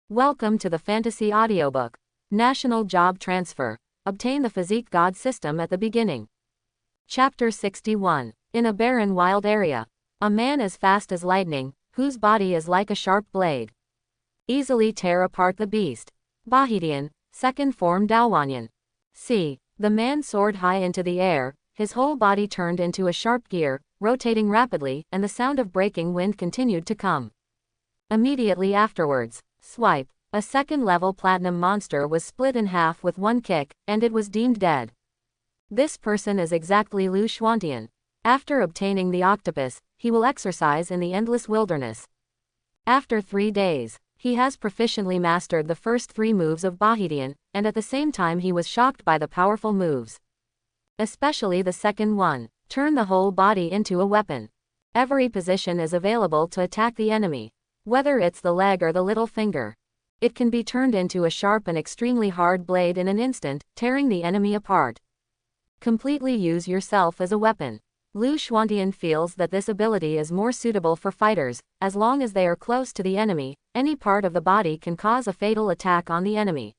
Welcome to the Fantasy Audiobook. National Job Transfer. Obtain the Physique God System at the beginning. Chapter 61. In a barren wild area. A man as fast as lightning, whose body is like a sharp blade. Easily tear apart the beast. Bahitian, second form Dawanyan. C. The man soared high into the air, his whole body turned into a sharp gear, rotating rapidly, and the sound of breaking wind continued to come. Immediately afterwards, Swipe, a second-level platinum monster was split in half with one kick, and it was deemed dead. This person is exactly Lu Xuantian. After obtaining the octopus, he will exercise in the endless wilderness. After 3 days, he has proficiently mastered the first 3 moves of Bahitian, and at the same time he was shocked by the powerful moves. Especially the second one, turn the whole body into a weapon. Every position is available to attack the enemy. Whether it's the leg or the little finger. It can be turned into a sharp and extremely hard blade in an instant, tearing the enemy apart. Completely use yourself as a weapon. Lu Xuantian feels that this ability is more suitable for fighters, as long as they are close to the enemy, any part of the body can cause a fatal attack on the enemy.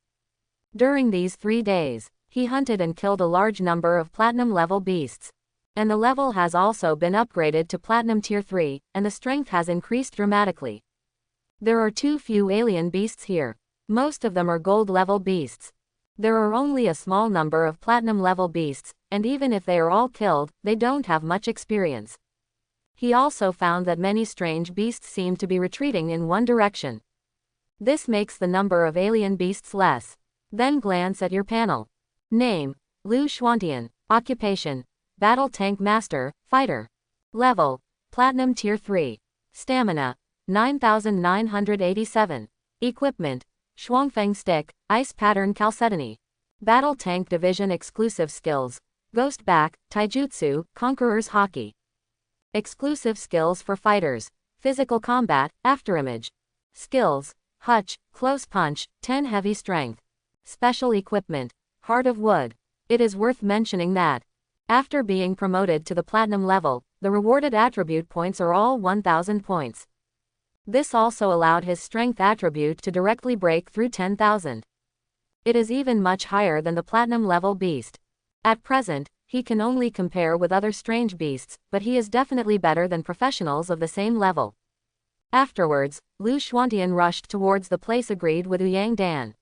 During these 3 days, he hunted and killed a large number of platinum-level beasts. And the level has also been upgraded to Platinum Tier 3, and the strength has increased dramatically. There are too few alien beasts here. Most of them are gold-level beasts. There are only a small number of platinum-level beasts, and even if they are all killed, they don't have much experience. He also found that many strange beasts seem to be retreating in one direction. This makes the number of alien beasts less. Then glance at your panel. Name: Lu Xuantian. Occupation: Battle Tank Master, Fighter. Level: Platinum Tier 3. Stamina: 9,987. Equipment: Shuangfeng Stick, Ice Pattern Chalcedony. Battle Tank Division Exclusive Skills: Ghost Back, Taijutsu, Conqueror's Hockey. Exclusive Skills for Fighters: Physical Combat, Afterimage. Skills: Hutch, Close Punch, 10 Heavy Strength. Special Equipment: Heart of Wood. It is worth mentioning that, after being promoted to the Platinum level, the rewarded attribute points are all 1,000 points. This also allowed his strength attribute to directly break through 10,000. It is even much higher than the platinum level beast. At present, he can only compare with other strange beasts, but he is definitely better than professionals of the same level. Afterwards, Lu Xuantian rushed towards the place agreed with Ouyang Dan.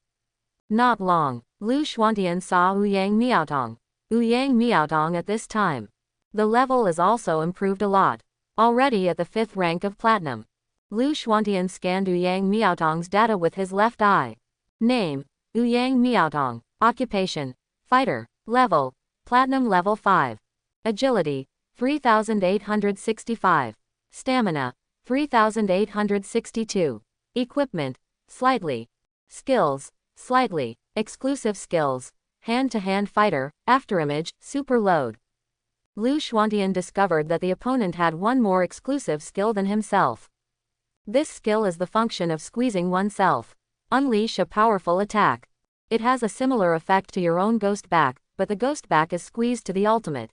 Not long, Lu Xuantian saw Ouyang Miaotong. Ouyang Miaotong at this time. The level is also improved a lot. Already at the 5th rank of platinum. Lu Xuantian scanned Ouyang Miaotong's data with his left eye. Name: Ouyang Miaotong. Occupation: Fighter. Level: Platinum Level 5. Agility: 3,865. Stamina: 3,862. Equipment: Slightly. Skills: Slightly. Exclusive Skills: Hand-to-hand Fighter, Afterimage, Super Load. Lu Xuantian discovered that the opponent had one more exclusive skill than himself. This skill is the function of squeezing oneself. Unleash a powerful attack. It has a similar effect to your own Ghost Back, but the Ghost Back is squeezed to the ultimate.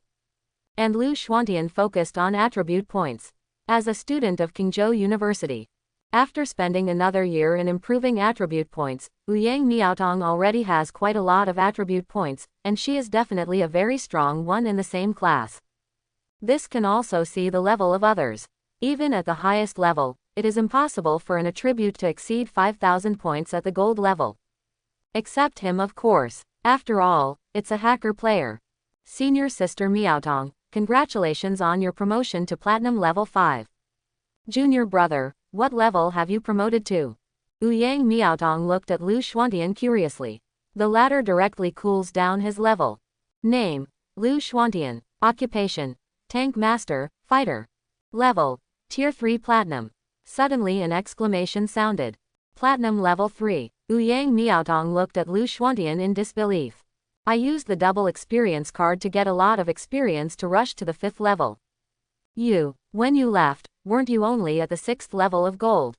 And Lu Xuantian focused on attribute points. As a student of Qingzhou University, after spending another year in improving attribute points, Ouyang Miaotong already has quite a lot of attribute points, and she is definitely a very strong one in the same class. This can also see the level of others. Even at the highest level, it is impossible for an attribute to exceed 5,000 points at the gold level. Except him, of course. After all, it's a hacker player. Senior Sister Miaotong, congratulations on your promotion to Platinum Level 5. Junior brother, what level have you promoted to? Ouyang Miaotong looked at Lu Xuantian curiously. The latter directly cools down his level. Name: Lu Xuantian. Occupation: Tank Master, Fighter. Level: Tier 3 Platinum. Suddenly an exclamation sounded. Platinum Level 3. Ouyang Miaotong looked at Lu Xuantian in disbelief. I used the double experience card to get a lot of experience to rush to the 5th level. When you left, weren't you only at the 6th level of gold?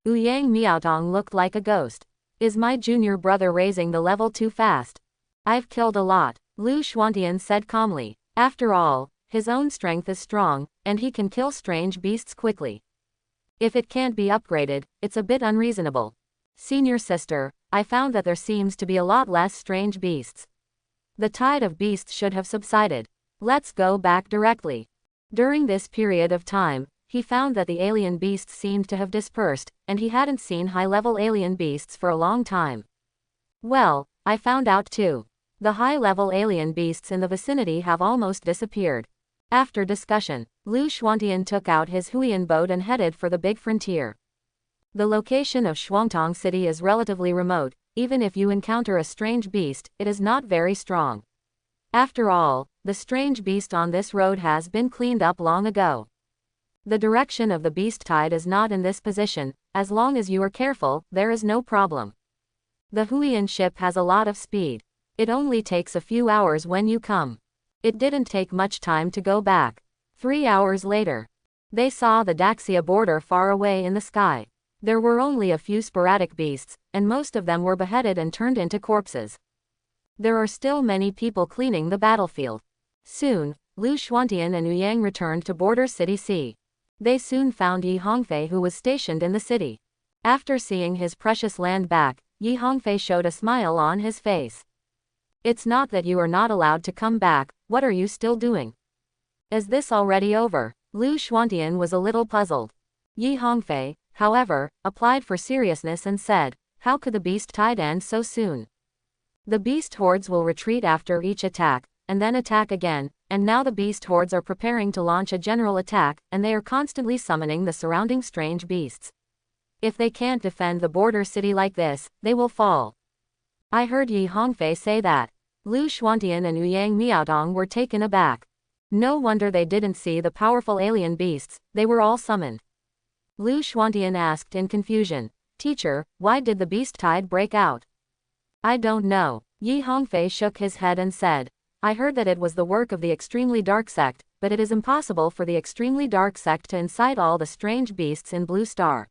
Ouyang Miaotong looked like a ghost. Is my junior brother raising the level too fast? I've killed a lot, Lu Xuantian said calmly. After all, his own strength is strong, and he can kill strange beasts quickly. If it can't be upgraded, it's a bit unreasonable. Senior sister, I found that there seems to be a lot less strange beasts. The tide of beasts should have subsided. Let's go back directly. During this period of time, he found that the alien beasts seemed to have dispersed, and he hadn't seen high-level alien beasts for a long time. Well, I found out too. The high-level alien beasts in the vicinity have almost disappeared. After discussion, Lu Xuantian took out his Huiyan boat and headed for the big frontier. The location of Shuangtong City is relatively remote. Even if you encounter a strange beast, it is not very strong. After all, the strange beast on this road has been cleaned up long ago. The direction of the beast tide is not in this position. As long as you are careful, there is no problem. The Huiyan ship has a lot of speed. It only takes a few hours when you come. It didn't take much time to go back. 3 hours later, they saw the Daxia border far away in the sky. There were only a few sporadic beasts, and most of them were beheaded and turned into corpses. There are still many people cleaning the battlefield. Soon, Lu Xuantian and Yu Yang returned to border city C. They soon found Yi Hongfei, who was stationed in the city. After seeing his precious land back, Yi Hongfei showed a smile on his face. It's not that you are not allowed to come back. What are you still doing? Is this already over? Lu Xuantian was a little puzzled. Yi Hongfei, however, applied for seriousness and said, how could the beast tide end so soon? The beast hordes will retreat after each attack, and then attack again, and now the beast hordes are preparing to launch a general attack, and they are constantly summoning the surrounding strange beasts. If they can't defend the border city like this, they will fall. I heard Yi Hongfei say that. Lu Xuantian and Yang Miaotong were taken aback. No wonder they didn't see the powerful alien beasts, they were all summoned. Lu Xuantian asked in confusion, Teacher, why did the beast tide break out? I don't know. Yi Hongfei shook his head and said, I heard that it was the work of the extremely dark sect, but it is impossible for the extremely dark sect to incite all the strange beasts in Blue Star.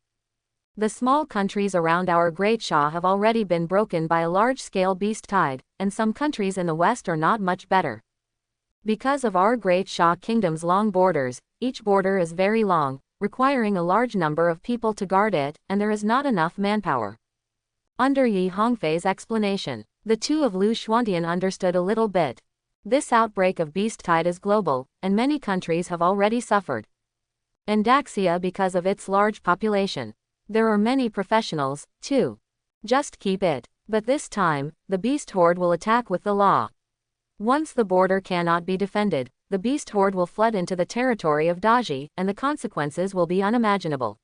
The small countries around our great Shah have already been broken by a large-scale beast tide, and some countries in the west are not much better. Because of our great Shah kingdom's long borders, each border is very long, requiring a large number of people to guard it, and there is not enough manpower. Under Yi Hongfei's explanation, the two of Lu Xuantian understood a little bit. This outbreak of beast tide is global, and many countries have already suffered. And Daxia because of its large population. There are many professionals, too. Just keep it. But this time, the beast horde will attack with the law. Once the border cannot be defended, the beast horde will flood into the territory of Daji, and the consequences will be unimaginable.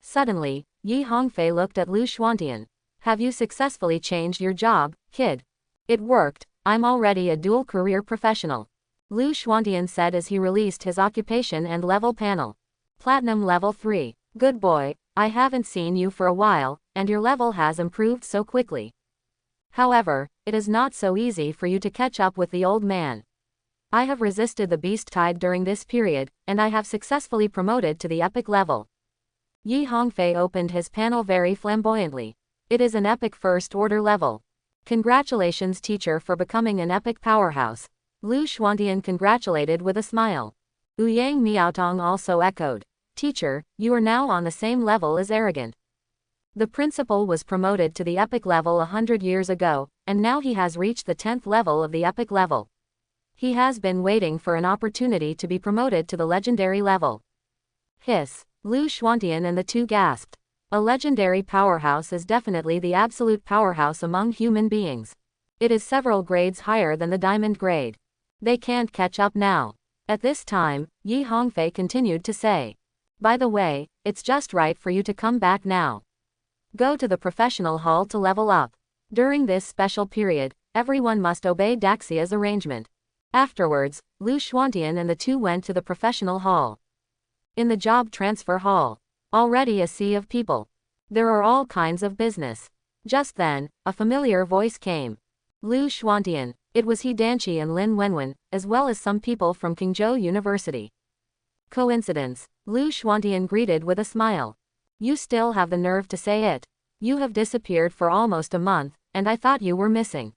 Suddenly, Yi Hongfei looked at Lu Xuantian. Have you successfully changed your job, kid? It worked. I'm already a dual-career professional. Lu Xuantian said as he released his occupation and level panel. Platinum level 3. Good boy, I haven't seen you for a while, and your level has improved so quickly. However, it is not so easy for you to catch up with the old man. I have resisted the beast tide during this period, and I have successfully promoted to the epic level. Yi Hongfei opened his panel very flamboyantly. It is an epic first order level. Congratulations teacher for becoming an epic powerhouse. Lu Xuantian congratulated with a smile. Yang Miaotong also echoed. Teacher, you are now on the same level as Arrogant. The principal was promoted to the epic level 100 years ago, and now he has reached the 10th level of the epic level. He has been waiting for an opportunity to be promoted to the legendary level. Hiss. Lu Xuantian and the two gasped. A legendary powerhouse is definitely the absolute powerhouse among human beings. It is several grades higher than the diamond grade. They can't catch up now. At this time, Yi Hongfei continued to say. By the way, it's just right for you to come back now. Go to the professional hall to level up. During this special period, everyone must obey Daxia's arrangement. Afterwards, Lu Xuantian and the two went to the professional hall. In the job transfer hall, already a sea of people. There are all kinds of business. Just then, a familiar voice came. Lu Xuantian. It was He Danqi and Lin Wenwen, as well as some people from Qingzhou University. Coincidence. Lu Xuantian greeted with a smile. You still have the nerve to say it. You have disappeared for almost a month, and I thought you were missing.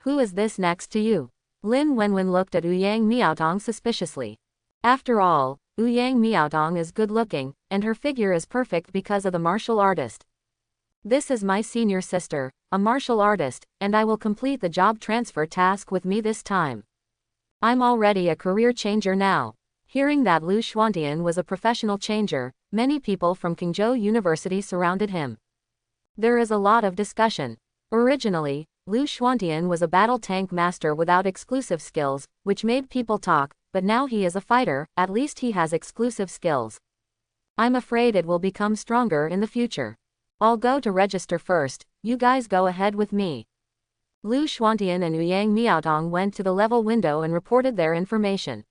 Who is this next to you? Lin Wenwen looked at Yang Miaotong suspiciously. After all, Yang Miaotong is good-looking, and her figure is perfect because of the martial artist. This is my senior sister, a martial artist, and I will complete the job transfer task with me this time. I'm already a career changer now. Hearing that Lu Xuantian was a professional changer, many people from Qingzhou University surrounded him. There is a lot of discussion. Originally, Lu Xuantian was a battle tank master without exclusive skills, which made people talk, but now he is a fighter, at least he has exclusive skills. I'm afraid it will become stronger in the future. I'll go to register first, you guys go ahead with me. Lu Xuantian and Ouyang Miaotong went to the level window and reported their information.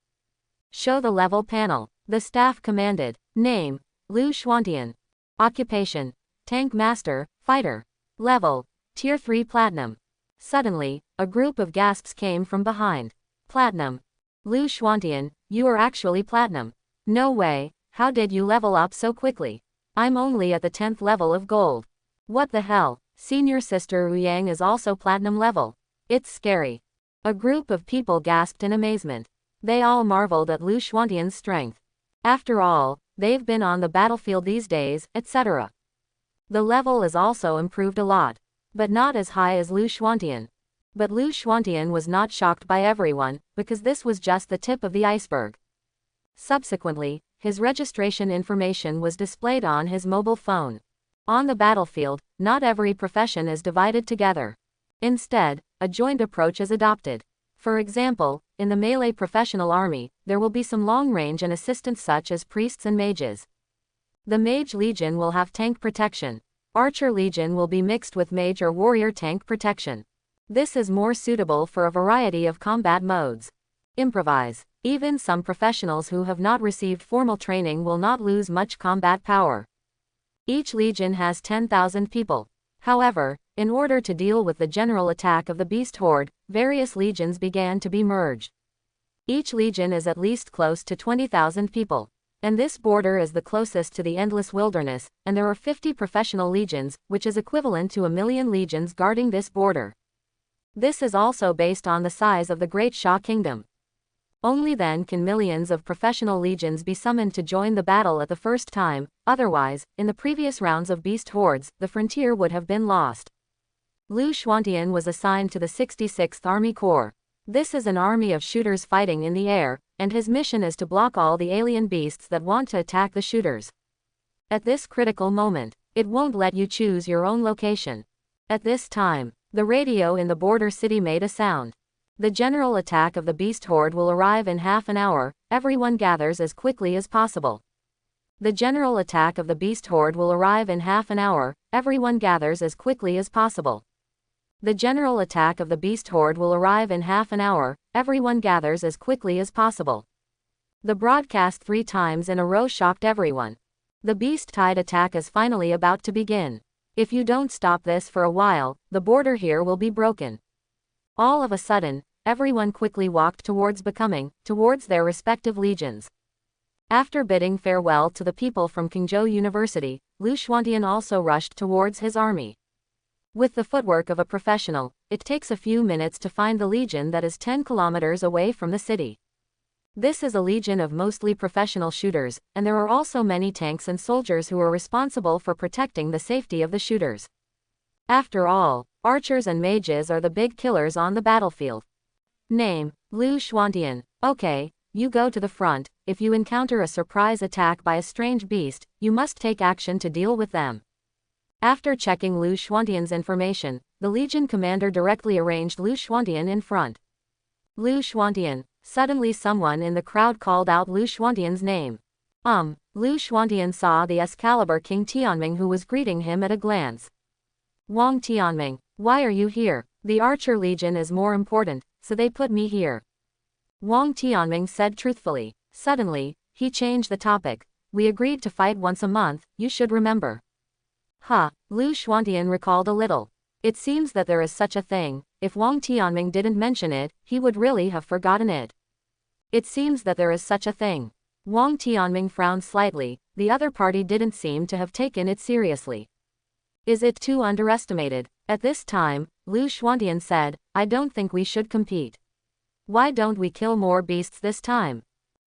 Show the level panel. The staff commanded. Name: Lu Xuantian. Occupation: Tank Master, Fighter. Level: Tier 3 Platinum. Suddenly, a group of gasps came from behind. Platinum. Lu Xuantian, you are actually Platinum. No way, how did you level up so quickly? I'm only at the 10th level of gold. What the hell? Senior sister Ouyang is also platinum level. It's scary. A group of people gasped in amazement. They all marveled at Lu Xuantian's strength. After all, they've been on the battlefield these days, etc. The level is also improved a lot, but not as high as Lu Xuantian. But Lu Xuantian was not shocked by everyone, because this was just the tip of the iceberg. Subsequently, his registration information was displayed on his mobile phone. On the battlefield, not every profession is divided together. Instead, a joint approach is adopted. For example, in the melee professional army, there will be some long-range and assistants such as priests and mages. The Mage Legion will have tank protection. Archer Legion will be mixed with mage or warrior tank protection. This is more suitable for a variety of combat modes. Improvise. Even some professionals who have not received formal training will not lose much combat power. Each legion has 10,000 people. However, in order to deal with the general attack of the beast horde, various legions began to be merged. Each legion is at least close to 20,000 people. And this border is the closest to the endless wilderness, and there are 50 professional legions, which is equivalent to 1,000,000 legions guarding this border. This is also based on the size of the Great Sha Kingdom. Only then can millions of professional legions be summoned to join the battle at the first time, otherwise, in the previous rounds of beast hordes, the frontier would have been lost. Lu Xuantian was assigned to the 66th Army Corps. This is an army of shooters fighting in the air, and his mission is to block all the alien beasts that want to attack the shooters. At this critical moment, it won't let you choose your own location. At this time, the radio in the border city made a sound. The general attack of the beast horde will arrive in half an hour, everyone gathers as quickly as possible. The general attack of the beast horde will arrive in half an hour, everyone gathers as quickly as possible. The general attack of the beast horde will arrive in half an hour, everyone gathers as quickly as possible. The broadcast 3 times in a row shocked everyone. The beast tide attack is finally about to begin. If you don't stop this for a while, the border here will be broken. All of a sudden, everyone quickly walked towards their respective legions. After bidding farewell to the people from Qingzhou University, Lu Xuantian also rushed towards his army. With the footwork of a professional, it takes a few minutes to find the legion that is 10 kilometers away from the city. This is a legion of mostly professional shooters, and there are also many tanks and soldiers who are responsible for protecting the safety of the shooters. After all, archers and mages are the big killers on the battlefield. Name: Lu Xuantian. Okay, you go to the front. If you encounter a surprise attack by a strange beast, you must take action to deal with them. After checking Lu Xuantian's information, the Legion commander directly arranged Lu Xuantian in front. Lu Xuantian. Suddenly someone in the crowd called out Lu Xuantian's name. Lu Xuantian saw the Excalibur King Tianming, who was greeting him at a glance. Wang Tianming, why are you here? The Archer Legion is more important, so they put me here. Wang Tianming said truthfully. Suddenly, he changed the topic. We agreed to fight once a month, you should remember. Lu Xuantian recalled a little. It seems that there is such a thing. If Wang Tianming didn't mention it, he would really have forgotten it. It seems that there is such a thing. Wang Tianming frowned slightly. The other party didn't seem to have taken it seriously. Is it too underestimated? At this time, Lu Xuantian said, I don't think we should compete. Why don't we kill more beasts this time?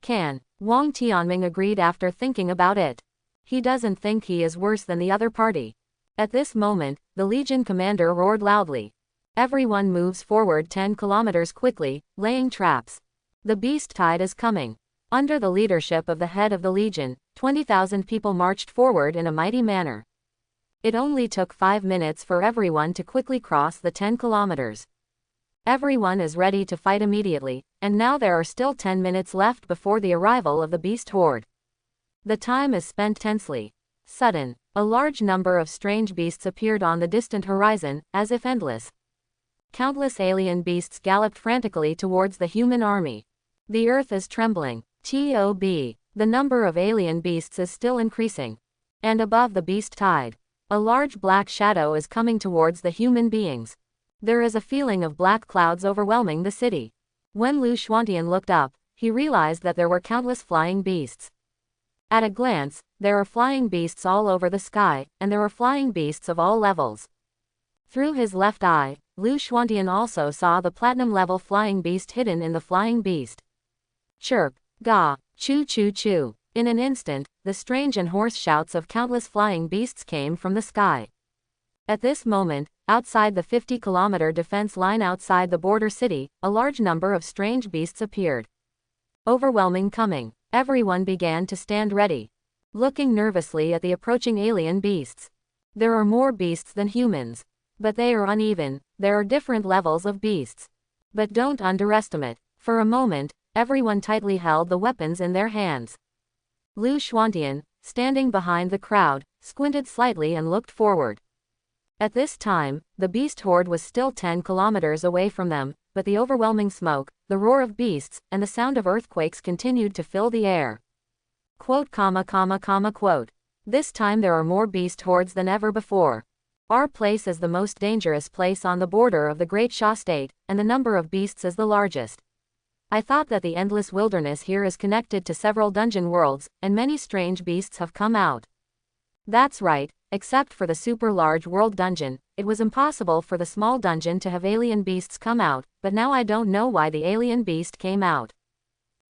Wang Tianming agreed after thinking about it. He doesn't think he is worse than the other party. At this moment, the Legion commander roared loudly. Everyone moves forward 10 kilometers quickly, laying traps. The beast tide is coming. Under the leadership of the head of the Legion, 20,000 people marched forward in a mighty manner. It only took 5 minutes for everyone to quickly cross the 10 kilometers. Everyone is ready to fight immediately, and now there are still 10 minutes left before the arrival of the beast horde. The time is spent tensely. Sudden, a large number of strange beasts appeared on the distant horizon, as if endless. Countless alien beasts galloped frantically towards the human army. The earth is trembling. The number of alien beasts is still increasing. And above the beast tide, a large black shadow is coming towards the human beings. There is a feeling of black clouds overwhelming the city. When Lu Xuantian looked up, he realized that there were countless flying beasts. At a glance, there are flying beasts all over the sky, and there are flying beasts of all levels. Through his left eye, Lu Xuantian also saw the platinum-level flying beast hidden in the flying beast. Chirp, ga, choo choo choo. In an instant, the strange and hoarse shouts of countless flying beasts came from the sky. At this moment, outside the 50-kilometer defense line outside the border city, a large number of strange beasts appeared. Overwhelming coming. Everyone began to stand ready, looking nervously at the approaching alien beasts. There are more beasts than humans. But they are uneven. There are different levels of beasts. But don't underestimate. For a moment, everyone tightly held the weapons in their hands. Lu Xuantian, standing behind the crowd, squinted slightly and looked forward. At this time, the beast horde was still 10 kilometers away from them, but the overwhelming smoke, the roar of beasts, and the sound of earthquakes continued to fill the air. Quote. This time there are more beast hordes than ever before. Our place is the most dangerous place on the border of the Great Sha State, and the number of beasts is the largest. I thought that the endless wilderness here is connected to several dungeon worlds, and many strange beasts have come out. That's right, except for the super large world dungeon, it was impossible for the small dungeon to have alien beasts come out, but now I don't know why the alien beast came out.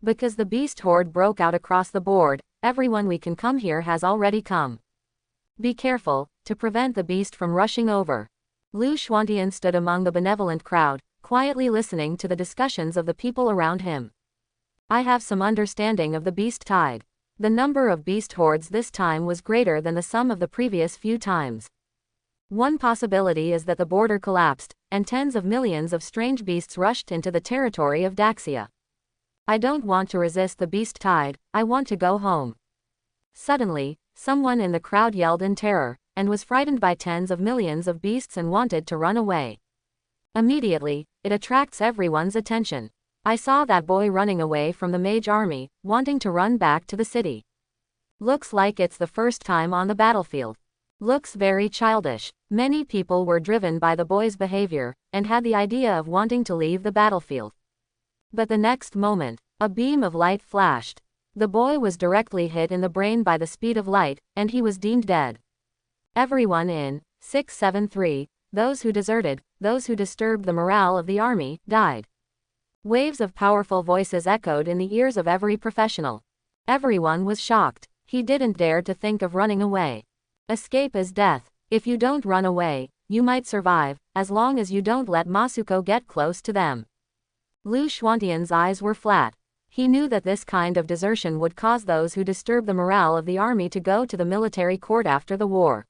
Because the beast horde broke out across the board, everyone we can come here has already come. Be careful, to prevent the beast from rushing over. Lu Xuantian stood among the benevolent crowd, quietly listening to the discussions of the people around him. I have some understanding of the beast tide. The number of beast hordes this time was greater than the sum of the previous few times. One possibility is that the border collapsed, and tens of millions of strange beasts rushed into the territory of Daxia. I don't want to resist the beast tide, I want to go home. Suddenly, someone in the crowd yelled in terror, and was frightened by tens of millions of beasts and wanted to run away. Immediately, it attracts everyone's attention. I saw that boy running away from the mage army, wanting to run back to the city. Looks like it's the first time on the battlefield. Looks very childish. Many people were driven by the boy's behavior, and had the idea of wanting to leave the battlefield. But the next moment, a beam of light flashed. The boy was directly hit in the brain by the speed of light, and he was deemed dead. Everyone in 673, those who deserted, those who disturbed the morale of the army, died. Waves of powerful voices echoed in the ears of every professional. Everyone was shocked. He didn't dare to think of running away. Escape is death. If you don't run away, you might survive, as long as you don't let Masuko get close to them. Lu Xuantian's eyes were flat. He knew that this kind of desertion would cause those who disturb the morale of the army to go to the military court after the war.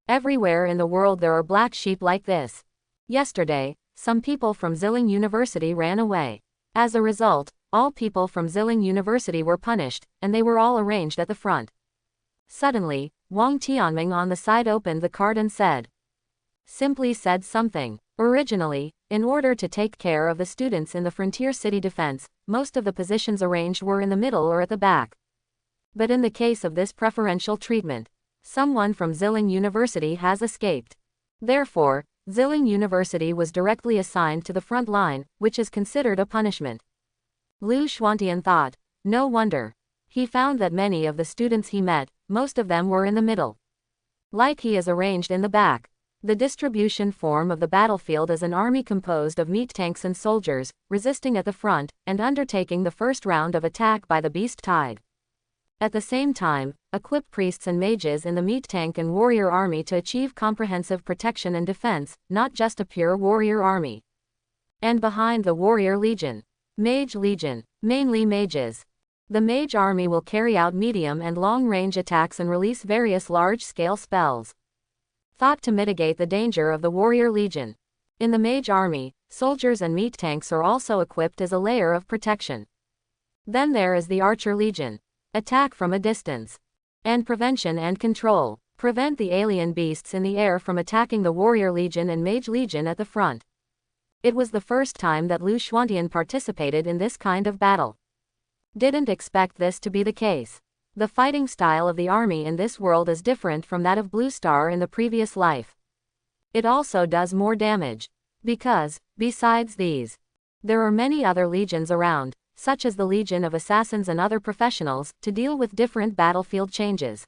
Everywhere in the world there are black sheep like this. Yesterday, some people from Zilling University ran away. As a result, all people from Zilling University were punished, and they were all arranged at the front. Suddenly, Wang Tianming on the side opened the card and said. Simply said something. Originally, in order to take care of the students in the Frontier City Defense, most of the positions arranged were in the middle or at the back. But in the case of this preferential treatment, someone from Zilling University has escaped. Therefore, Zilling University was directly assigned to the front line, which is considered a punishment. Lu Xuantian thought, no wonder. He found that many of the students he met, most of them were in the middle. Like he is arranged in the back. The distribution form of the battlefield is an army composed of meat tanks and soldiers, resisting at the front, and undertaking the first round of attack by the beast tide. At the same time, equip priests and mages in the meat tank and warrior army to achieve comprehensive protection and defense, not just a pure warrior army. And behind the warrior legion. Mage legion. Mainly mages. The mage army will carry out medium and long-range attacks and release various large-scale spells, thought to mitigate the danger of the warrior legion. In the mage army, soldiers and meat tanks are also equipped as a layer of protection. Then there is the archer legion. Attack from a distance. And prevention and control. Prevent the alien beasts in the air from attacking the warrior legion and mage legion at the front. It was the first time that Lu Xuantian participated in this kind of battle. Didn't expect this to be the case. The fighting style of the army in this world is different from that of Blue Star in the previous life. It also does more damage. Because, besides these, there are many other legions around, such as the Legion of Assassins and other professionals, to deal with different battlefield changes.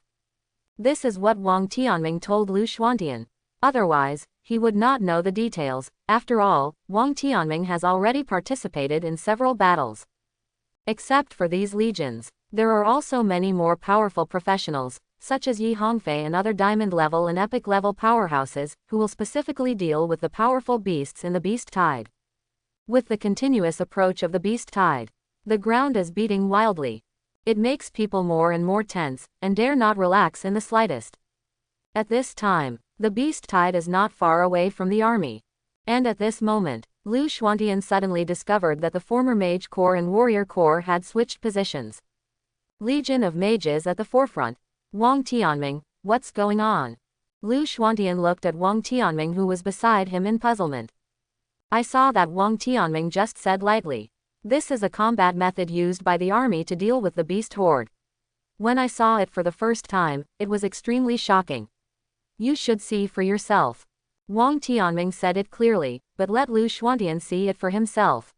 This is what Wang Tianming told Lu Xuantian. Otherwise, he would not know the details. After all, Wang Tianming has already participated in several battles. Except for these legions, there are also many more powerful professionals, such as Yi Hongfei and other diamond-level and epic-level powerhouses, who will specifically deal with the powerful beasts in the beast tide. With the continuous approach of the beast tide, the ground is beating wildly. It makes people more and more tense, and dare not relax in the slightest. At this time, the beast tide is not far away from the army. And at this moment, Lu Xuantian suddenly discovered that the former Mage Corps and Warrior Corps had switched positions. Legion of Mages at the forefront. Wang Tianming, what's going on? Lu Xuantian looked at Wang Tianming, who was beside him in puzzlement. I saw that Wang Tianming just said lightly. This is a combat method used by the army to deal with the beast horde. When I saw it for the first time, it was extremely shocking. You should see for yourself. Wang Tianming said it clearly, but let Lu Xuantian see it for himself.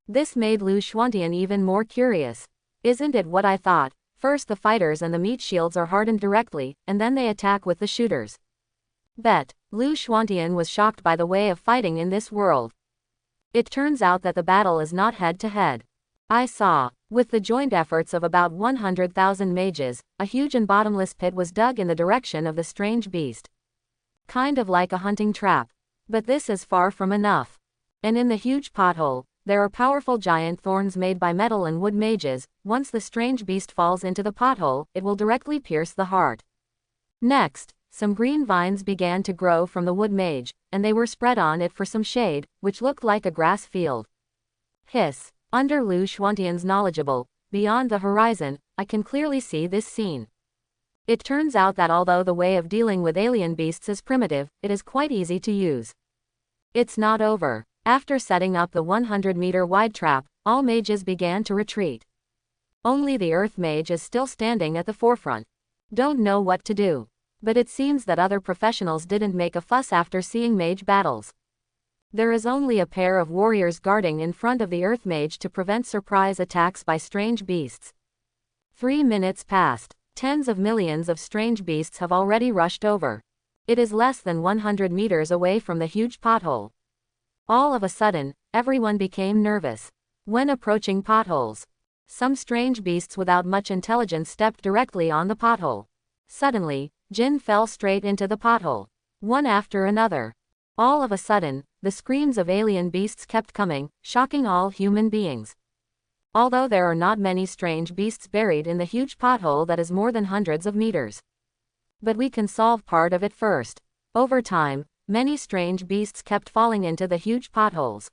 This made Lu Xuantian even more curious. Isn't it what I thought? First the fighters and the meat shields are hardened directly, and then they attack with the shooters. Bet. Lu Xuantian was shocked by the way of fighting in this world. It turns out that the battle is not head-to-head. I saw, with the joint efforts of about 100,000 mages, a huge and bottomless pit was dug in the direction of the strange beast. Kind of like a hunting trap. But this is far from enough. And in the huge pothole, there are powerful giant thorns made by metal and wood mages. Once the strange beast falls into the pothole, it will directly pierce the heart. Next, some green vines began to grow from the wood mage, and they were spread on it for some shade, which looked like a grass field. Hiss. Under Lu Xuantian's knowledgeable, beyond the horizon, I can clearly see this scene. It turns out that although the way of dealing with alien beasts is primitive, it is quite easy to use. It's not over. After setting up the 100-meter wide trap, all mages began to retreat. Only the Earth Mage is still standing at the forefront. Don't know what to do. But it seems that other professionals didn't make a fuss after seeing mage battles. There is only a pair of warriors guarding in front of the Earth Mage to prevent surprise attacks by strange beasts. 3 minutes passed. Tens of millions of strange beasts have already rushed over. It is less than 100 meters away from the huge pothole. All of a sudden, everyone became nervous. When approaching potholes, some strange beasts without much intelligence stepped directly on the pothole. Suddenly, Jin fell straight into the pothole. One after another. All of a sudden, the screams of alien beasts kept coming, shocking all human beings. Although there are not many strange beasts buried in the huge pothole that is more than hundreds of meters. But we can solve part of it first. Over time, many strange beasts kept falling into the huge potholes.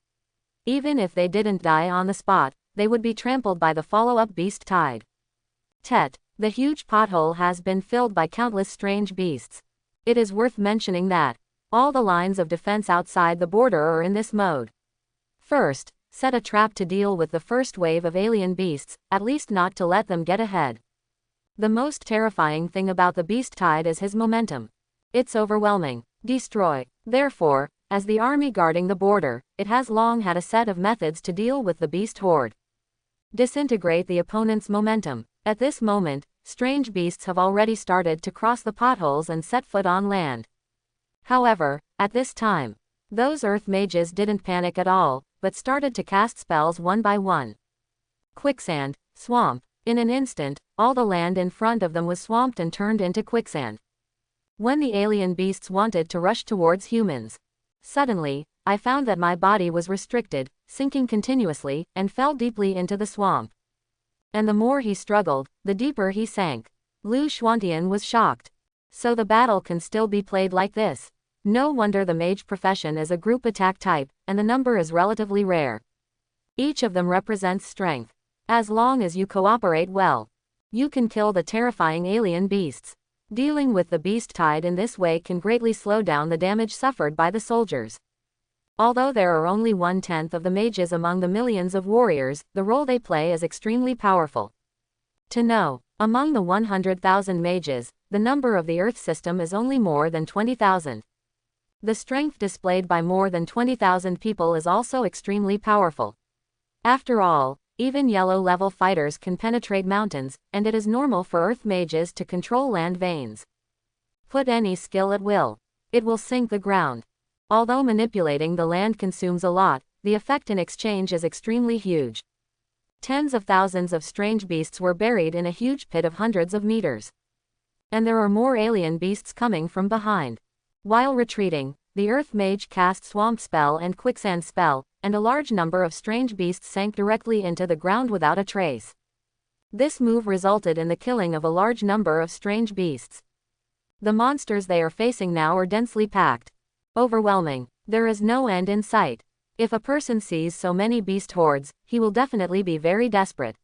Even if they didn't die on the spot, they would be trampled by the follow-up beast tide. The huge pothole has been filled by countless strange beasts. It is worth mentioning that all the lines of defense outside the border are in this mode. First, set a trap to deal with the first wave of alien beasts, at least not to let them get ahead. The most terrifying thing about the beast tide is his momentum. It's overwhelming. Destroy. Therefore, as the army guarding the border, it has long had a set of methods to deal with the beast horde. Disintegrate the opponent's momentum. At this moment, strange beasts have already started to cross the potholes and set foot on land. However, at this time, those earth mages didn't panic at all, but started to cast spells one by one. Quicksand, swamp, In an instant, all the land in front of them was swamped and turned into quicksand. When the alien beasts wanted to rush towards humans, suddenly, I found that my body was restricted, sinking continuously, and fell deeply into the swamp. And the more he struggled, the deeper he sank. Lu Xuantian was shocked. So the battle can still be played like this. No wonder the mage profession is a group attack type, and the number is relatively rare. Each of them represents strength. As long as you cooperate well, you can kill the terrifying alien beasts. Dealing with the beast tide in this way can greatly slow down the damage suffered by the soldiers. Although there are only 1/10 of the mages among the millions of warriors, the role they play is extremely powerful. To know, among the 100,000 mages, the number of the Earth system is only more than 20,000. The strength displayed by more than 20,000 people is also extremely powerful. After all, even yellow-level fighters can penetrate mountains, and it is normal for Earth mages to control land veins. Put any skill at will. It will sink the ground. Although manipulating the land consumes a lot, the effect in exchange is extremely huge. Tens of thousands of strange beasts were buried in a huge pit of hundreds of meters. And there are more alien beasts coming from behind. While retreating, the Earth Mage cast Swamp Spell and Quicksand Spell, and a large number of strange beasts sank directly into the ground without a trace. This move resulted in the killing of a large number of strange beasts. The monsters they are facing now are densely packed. Overwhelming. There is no end in sight. If a person sees so many beast hordes, he will definitely be very desperate.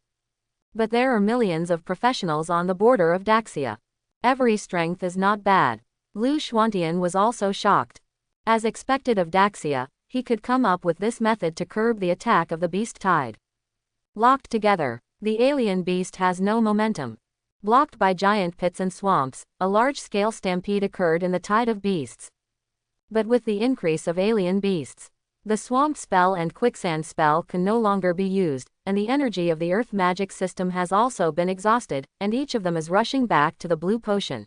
But there are millions of professionals on the border of Daxia. Every strength is not bad. Lu Xuantian was also shocked. As expected of Daxia, he could come up with this method to curb the attack of the beast tide. Locked together, the alien beast has no momentum. Blocked by giant pits and swamps, a large-scale stampede occurred in the tide of beasts. But with the increase of alien beasts, the swamp spell and quicksand spell can no longer be used, and the energy of the earth magic system has also been exhausted, and each of them is rushing back to the blue potion.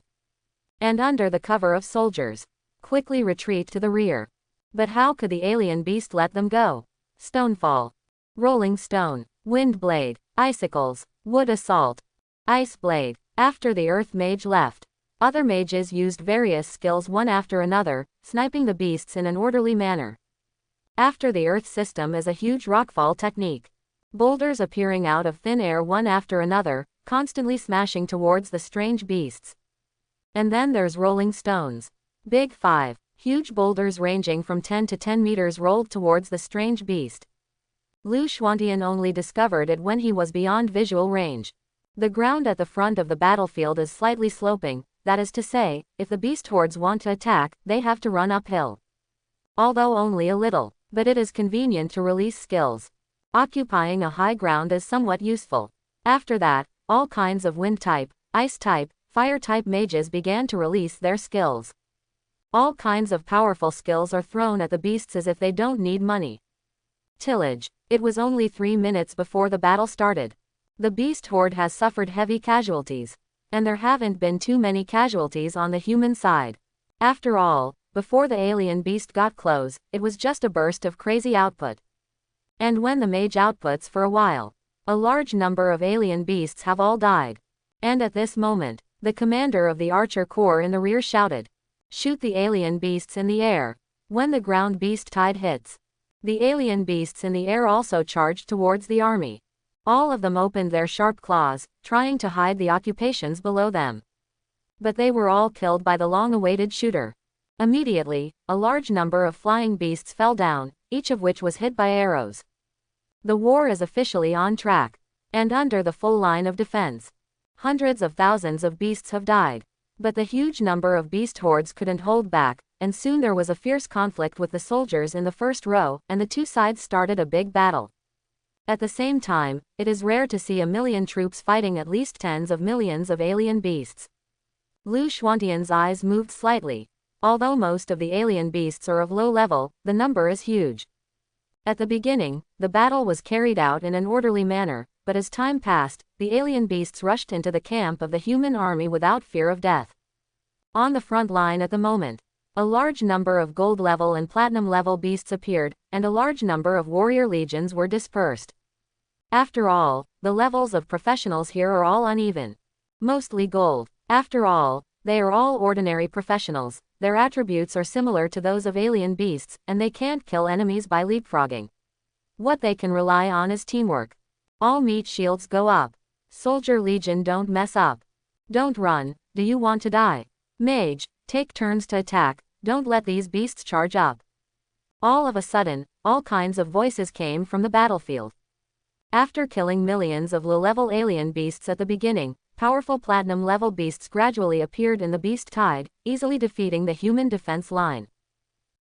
And under the cover of soldiers, quickly retreat to the rear. But how could the alien beast let them go? Stonefall. Rolling stone. Wind blade. Icicles. Wood assault. Ice blade. After the earth mage left, other mages used various skills one after another, sniping the beasts in an orderly manner. After the earth system is a huge rockfall technique. Boulders appearing out of thin air one after another, constantly smashing towards the strange beasts. And then there's rolling stones. Big 5. Huge boulders ranging from 10 to 10 meters rolled towards the strange beast. Lu Xuantian only discovered it when he was beyond visual range. The ground at the front of the battlefield is slightly sloping, that is to say, if the beast hordes want to attack, they have to run uphill. Although only a little, but it is convenient to release skills. Occupying a high ground is somewhat useful. After that, all kinds of wind type, ice type, fire type mages began to release their skills. All kinds of powerful skills are thrown at the beasts as if they don't need money. Tillage. It was only 3 minutes before the battle started. The beast horde has suffered heavy casualties. And there haven't been too many casualties on the human side. After all, before the alien beast got close, it was just a burst of crazy output. And when the mage outputs for a while, a large number of alien beasts have all died. And at this moment, the commander of the archer corps in the rear shouted, "Shoot the alien beasts in the air." When the ground beast tide hits, the alien beasts in the air also charged towards the army. All of them opened their sharp claws, trying to hide the occupations below them. But they were all killed by the long-awaited shooter. Immediately, a large number of flying beasts fell down, each of which was hit by arrows. The war is officially on track, and under the full line of defense. Hundreds of thousands of beasts have died. But the huge number of beast hordes couldn't hold back, and soon there was a fierce conflict with the soldiers in the first row, and the two sides started a big battle. At the same time, it is rare to see 1,000,000 troops fighting at least tens of millions of alien beasts. Lu Xuantian's eyes moved slightly. Although most of the alien beasts are of low level, the number is huge. At the beginning, the battle was carried out in an orderly manner, but as time passed, the alien beasts rushed into the camp of the human army without fear of death. On the front line at the moment, a large number of gold level and platinum level beasts appeared, and a large number of warrior legions were dispersed. After all, the levels of professionals here are all uneven. Mostly gold. After all, they are all ordinary professionals, their attributes are similar to those of alien beasts, and they can't kill enemies by leapfrogging. What they can rely on is teamwork. All meat shields go up. Soldier Legion, don't mess up. Don't run, do you want to die? Mage, take turns to attack, don't let these beasts charge up. All of a sudden, all kinds of voices came from the battlefield. After killing millions of low-level alien beasts at the beginning, powerful platinum-level beasts gradually appeared in the beast tide, easily defeating the human defense line.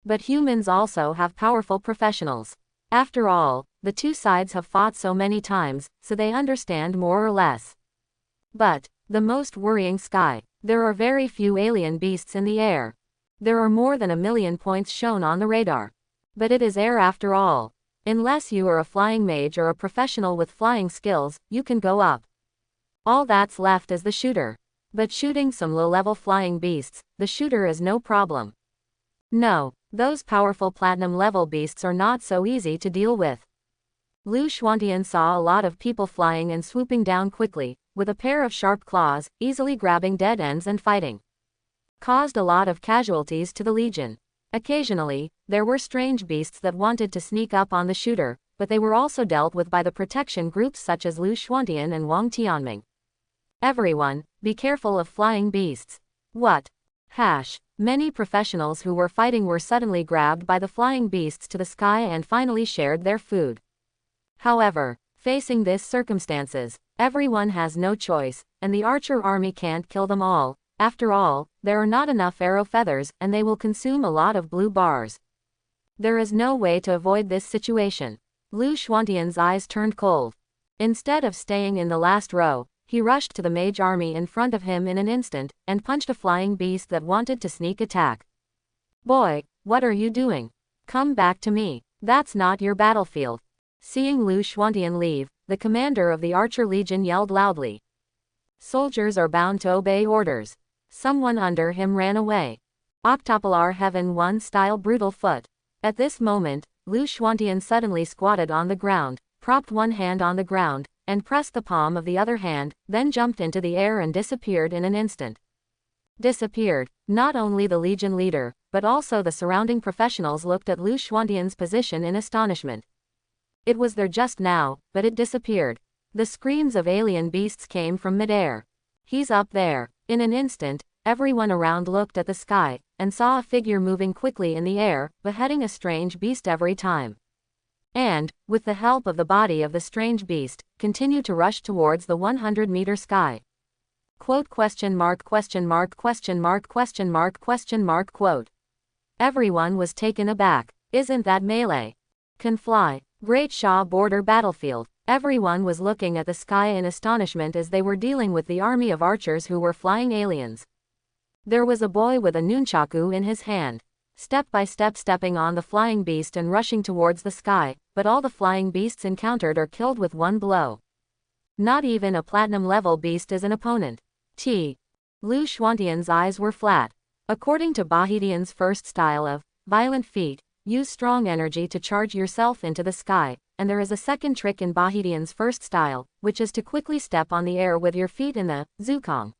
But humans also have powerful professionals. After all, the two sides have fought so many times, so they understand more or less. But, the most worrying sky. There are very few alien beasts in the air. There are more than 1 million points shown on the radar. But it is air after all. Unless you are a flying mage or a professional with flying skills, you can go up. All that's left is the shooter. But shooting some low-level flying beasts, the shooter is no problem. No, those powerful platinum-level beasts are not so easy to deal with. Lu Xuantian saw a lot of people flying and swooping down quickly, with a pair of sharp claws, easily grabbing dead ends and fighting. Caused a lot of casualties to the Legion. Occasionally, there were strange beasts that wanted to sneak up on the shooter, but they were also dealt with by the protection groups such as Lu Xuantian and Wang Tianming. Everyone, be careful of flying beasts. What? Many professionals who were fighting were suddenly grabbed by the flying beasts to the sky and finally shared their food. However, facing this circumstances, everyone has no choice, and the archer army can't kill them all. After all, there are not enough arrow feathers, and they will consume a lot of blue bars. There is no way to avoid this situation. Lu Xuantian's eyes turned cold. Instead of staying in the last row, he rushed to the mage army in front of him in an instant, and punched a flying beast that wanted to sneak attack. Boy, what are you doing? Come back to me. That's not your battlefield. Seeing Lu Xuantian leave, the commander of the Archer Legion yelled loudly. Soldiers are bound to obey orders. Someone under him ran away. Octopolar Heaven 1 style brutal foot. At this moment, Lu Xuantian suddenly squatted on the ground, propped one hand on the ground, and pressed the palm of the other hand, then jumped into the air and disappeared in an instant. Disappeared. Not only the Legion leader, but also the surrounding professionals looked at Lu Xuantian's position in astonishment. It was there just now, but it disappeared. The screams of alien beasts came from midair. He's up there. In an instant, everyone around looked at the sky, and saw a figure moving quickly in the air, beheading a strange beast every time. And, with the help of the body of the strange beast, continue to rush towards the 100-meter sky. Quote question mark question mark question mark question mark question mark quote. Everyone was taken aback. Isn't that melee? Can fly. Great Sha border battlefield. Everyone was looking at the sky in astonishment as they were dealing with the army of archers who were flying aliens. There was a boy with a nunchaku in his hand. Step by step stepping on the flying beast and rushing towards the sky, but all the flying beasts encountered are killed with one blow. Not even a platinum-level beast is an opponent. Lu Xuantian's eyes were flat. According to Bahidian's first style of violent feat, use strong energy to charge yourself into the sky, and there is a second trick in Bahidian's first style, which is to quickly step on the air with your feet in the zukong.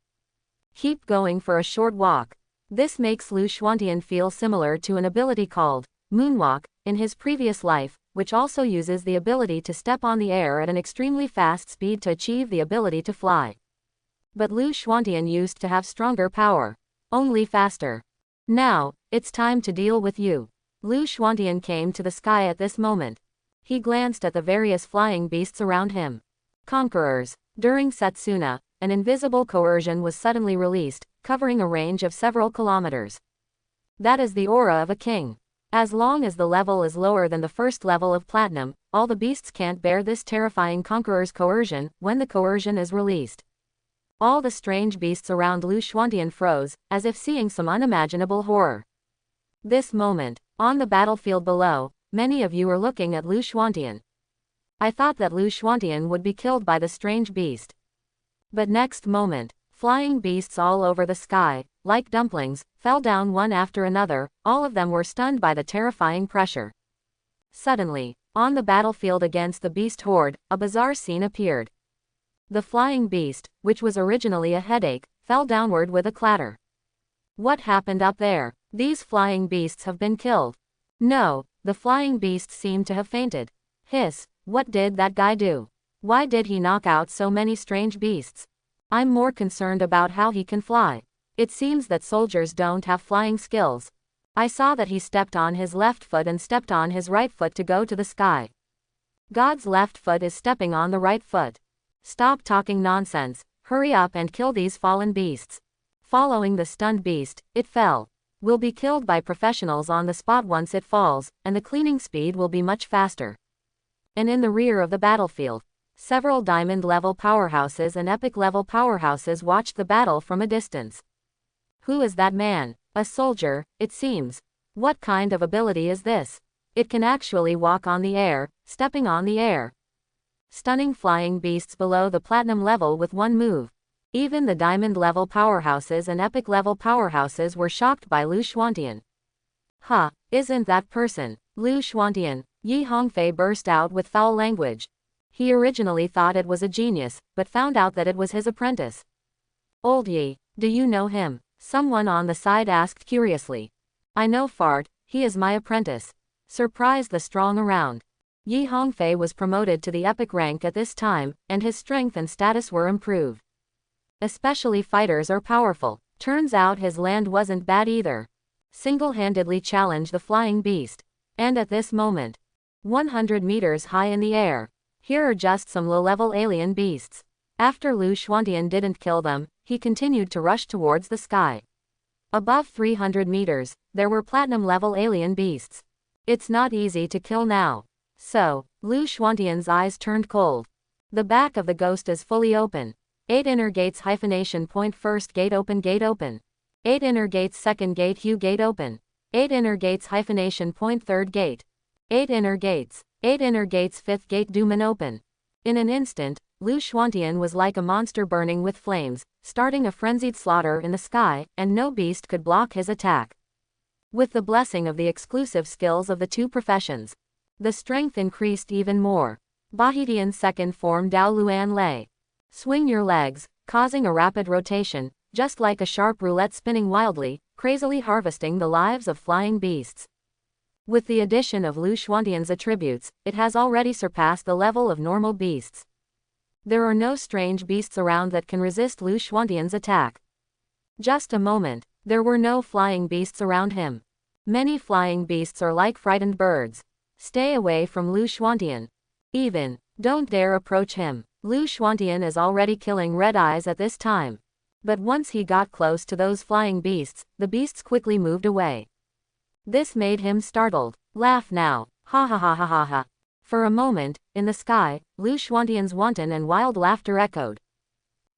Keep going for a short walk. This makes Lu Xuantian feel similar to an ability called moonwalk in his previous life, which also uses the ability to step on the air at an extremely fast speed to achieve the ability to fly. But Lu Xuantian used to have stronger power. Only faster. Now, it's time to deal with you. Lu Xuantian came to the sky at this moment. He glanced at the various flying beasts around him. Conquerors. During Setsuna, an invisible coercion was suddenly released, covering a range of several kilometers. That is the aura of a king. As long as the level is lower than the first level of platinum, all the beasts can't bear this terrifying conqueror's coercion. When the coercion is released, all the strange beasts around Lu Xuantian froze, as if seeing some unimaginable horror. This moment, on the battlefield below, many of you are looking at Lu Xuantian. I thought that Lu Xuantian would be killed by the strange beast. But next moment, flying beasts all over the sky, like dumplings, fell down one after another. All of them were stunned by the terrifying pressure. Suddenly, On the battlefield against the beast horde, a bizarre scene appeared. The flying beast, which was originally a headache, fell downward with a clatter. What happened up there? These flying beasts have been killed. No, the flying beast seemed to have fainted. Hiss, what did that guy do? Why did he knock out so many strange beasts? I'm more concerned about how he can fly. It seems that soldiers don't have flying skills. I saw that he stepped on his left foot and stepped on his right foot to go to the sky. God's left foot is stepping on the right foot. Stop talking nonsense, hurry up and kill these fallen beasts. Following the stunned beast, it fell. Will be killed by professionals on the spot once it falls, and the cleaning speed will be much faster. And in the rear of the battlefield, several diamond-level powerhouses and epic-level powerhouses watched the battle from a distance. Who is that man? A soldier, it seems. What kind of ability is this? It can actually walk on the air, stepping on the air. Stunning flying beasts below the platinum level with one move. Even the diamond-level powerhouses and epic-level powerhouses were shocked by Lu Xuantian. Ha, isn't that person? Lu Xuantian, Yi Hongfei burst out with foul language. He originally thought it was a genius, but found out that it was his apprentice. Old Yi, do you know him? Someone on the side asked curiously. I know Fart, he is my apprentice. Surprised the strong around. Yi Hongfei was promoted to the epic rank at this time, and his strength and status were improved. Especially fighters are powerful. Turns out his land wasn't bad either. Single-handedly challenged the flying beast. And at this moment, 100 meters high in the air, here are just some low-level alien beasts. After Lu Xuantian didn't kill them, he continued to rush towards the sky. Above 300 meters, there were platinum-level alien beasts. It's not easy to kill now. So, Lu Xuantian's eyes turned cold. The back of the ghost is fully open. 8 inner gates hyphenation point first gate open gate open. 8 inner gates second gate hue gate open. 8 inner gates hyphenation point third gate. 8 inner gates. 8 inner gates fifth gate Duman open. In an instant, Lu Xuantian was like a monster burning with flames, starting a frenzied slaughter in the sky, and no beast could block his attack. With the blessing of the exclusive skills of the two professions, the strength increased even more. Bahitian second form Dao Luan Lei. Swing your legs, causing a rapid rotation, just like a sharp roulette spinning wildly, crazily harvesting the lives of flying beasts. With the addition of Lu Xuantian's attributes, it has already surpassed the level of normal beasts. There are no strange beasts around that can resist Lu Xuantian's attack. Just a moment, there were no flying beasts around him. Many flying beasts are like frightened birds. Stay away from Lu Xuantian. Even, don't dare approach him. Lu Xuantian is already killing red eyes at this time. But once he got close to those flying beasts, the beasts quickly moved away. This made him startled. Laugh now. Ha ha ha ha ha ha. For a moment, in the sky, Lu Xuantian's wanton and wild laughter echoed.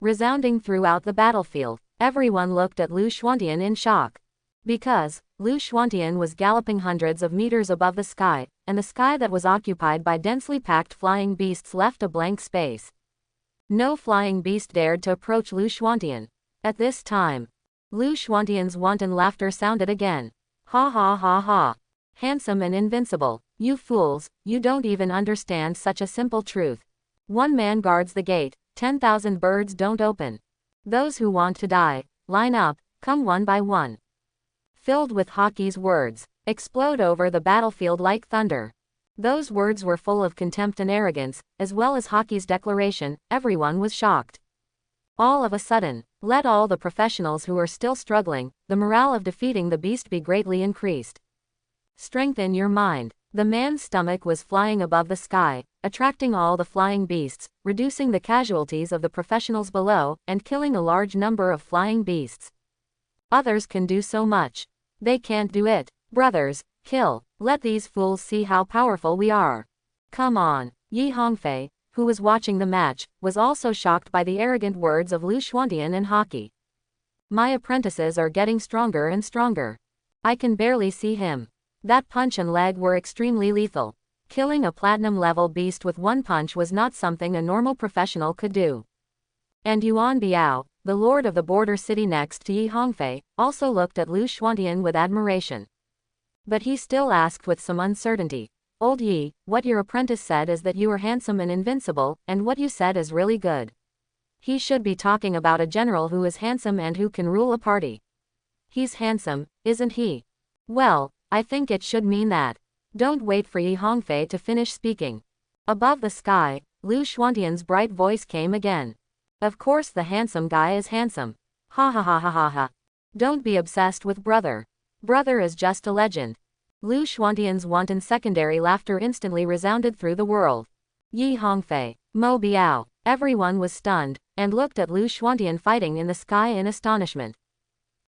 Resounding throughout the battlefield, everyone looked at Lu Xuantian in shock. Because, Lu Xuantian was galloping hundreds of meters above the sky, and the sky that was occupied by densely packed flying beasts left a blank space. No flying beast dared to approach Lu Xuantian. At this time, Lu Xuantian's wanton laughter sounded again. Ha ha ha ha. Handsome and invincible. You fools, you don't even understand such a simple truth. One man guards the gate, 10,000 birds don't open. Those who want to die, line up, come one by one. Filled with Hockey's words, explode over the battlefield like thunder. Those words were full of contempt and arrogance, as well as Hockey's declaration. Everyone was shocked. All of a sudden, let all the professionals who are still struggling, the morale of defeating the beast be greatly increased. Strengthen your mind. The man's stomach was flying above the sky, attracting all the flying beasts, reducing the casualties of the professionals below, and killing a large number of flying beasts. Others can do so much. They can't do it. Brothers, kill. Let these fools see how powerful we are. Come on. Yi Hongfei, who was watching the match, was also shocked by the arrogant words of Lu Xuantian and Hockey. My apprentices are getting stronger and stronger. I can barely see him. That punch and leg were extremely lethal. Killing a platinum-level beast with one punch was not something a normal professional could do. And Yuan Biao, the lord of the border city next to Yi Hongfei, also looked at Lu Xuantian with admiration. But he still asked with some uncertainty. Old Yi, what your apprentice said is that you are handsome and invincible, and what you said is really good. He should be talking about a general who is handsome and who can rule a party. He's handsome, isn't he? Well, I think it should mean that. Don't wait for Yi Hongfei to finish speaking. Above the sky, Lu Xuantian's bright voice came again. Of course the handsome guy is handsome. Ha ha ha ha ha ha. Don't be obsessed with brother. Brother is just a legend. Lu Xuantian's wanton secondary laughter instantly resounded through the world. Yi Hongfei, Mo Biao, everyone was stunned, and looked at Lu Xuantian fighting in the sky in astonishment.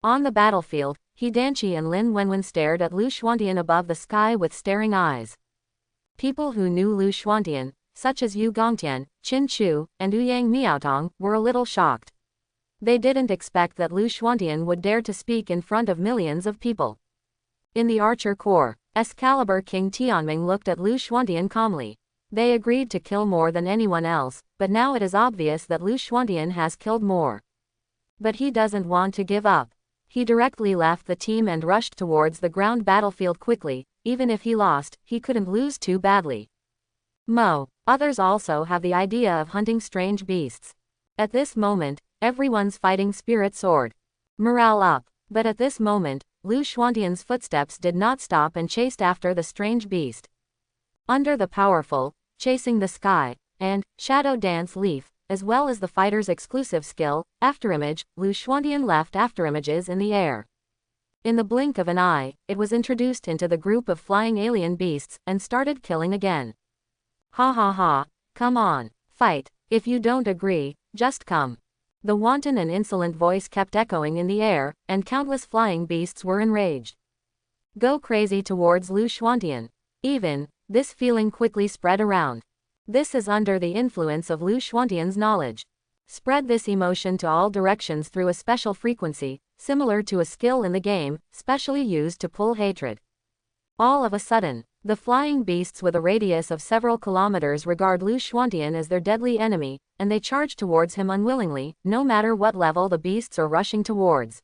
On the battlefield, He Danqi and Lin Wenwen stared at Lu Xuantian above the sky with staring eyes. People who knew Lu Xuantian, such as Yu Gongtian, Qin Chu, and Ouyang Miaotong, were a little shocked. They didn't expect that Lu Xuantian would dare to speak in front of millions of people. In the Archer Corps, Excalibur King Tianming looked at Lu Xuantian calmly. They agreed to kill more than anyone else, but now it is obvious that Lu Xuantian has killed more. But he doesn't want to give up. He directly left the team and rushed towards the ground battlefield quickly. Even if he lost, he couldn't lose too badly. Mo. Others also have the idea of hunting strange beasts. At this moment, everyone's fighting spirit soared. Morale up. But at this moment, Lu Xuantian's footsteps did not stop and chased after the strange beast. Under the powerful, chasing the sky, and shadow dance leaf, as well as the fighter's exclusive skill, afterimage, Lu Xuantian left afterimages in the air. In the blink of an eye, it was introduced into the group of flying alien beasts, and started killing again. Ha ha ha, come on, fight, if you don't agree, just come. The wanton and insolent voice kept echoing in the air, and countless flying beasts were enraged. Go crazy towards Lu Xuantian. This feeling quickly spread around. This is under the influence of Lu Xuantian's knowledge. Spread this emotion to all directions through a special frequency, similar to a skill in the game, specially used to pull hatred. All of a sudden, the flying beasts with a radius of several kilometers regard Lu Xuantian as their deadly enemy, and they charge towards him unwillingly, no matter what level the beasts are rushing towards.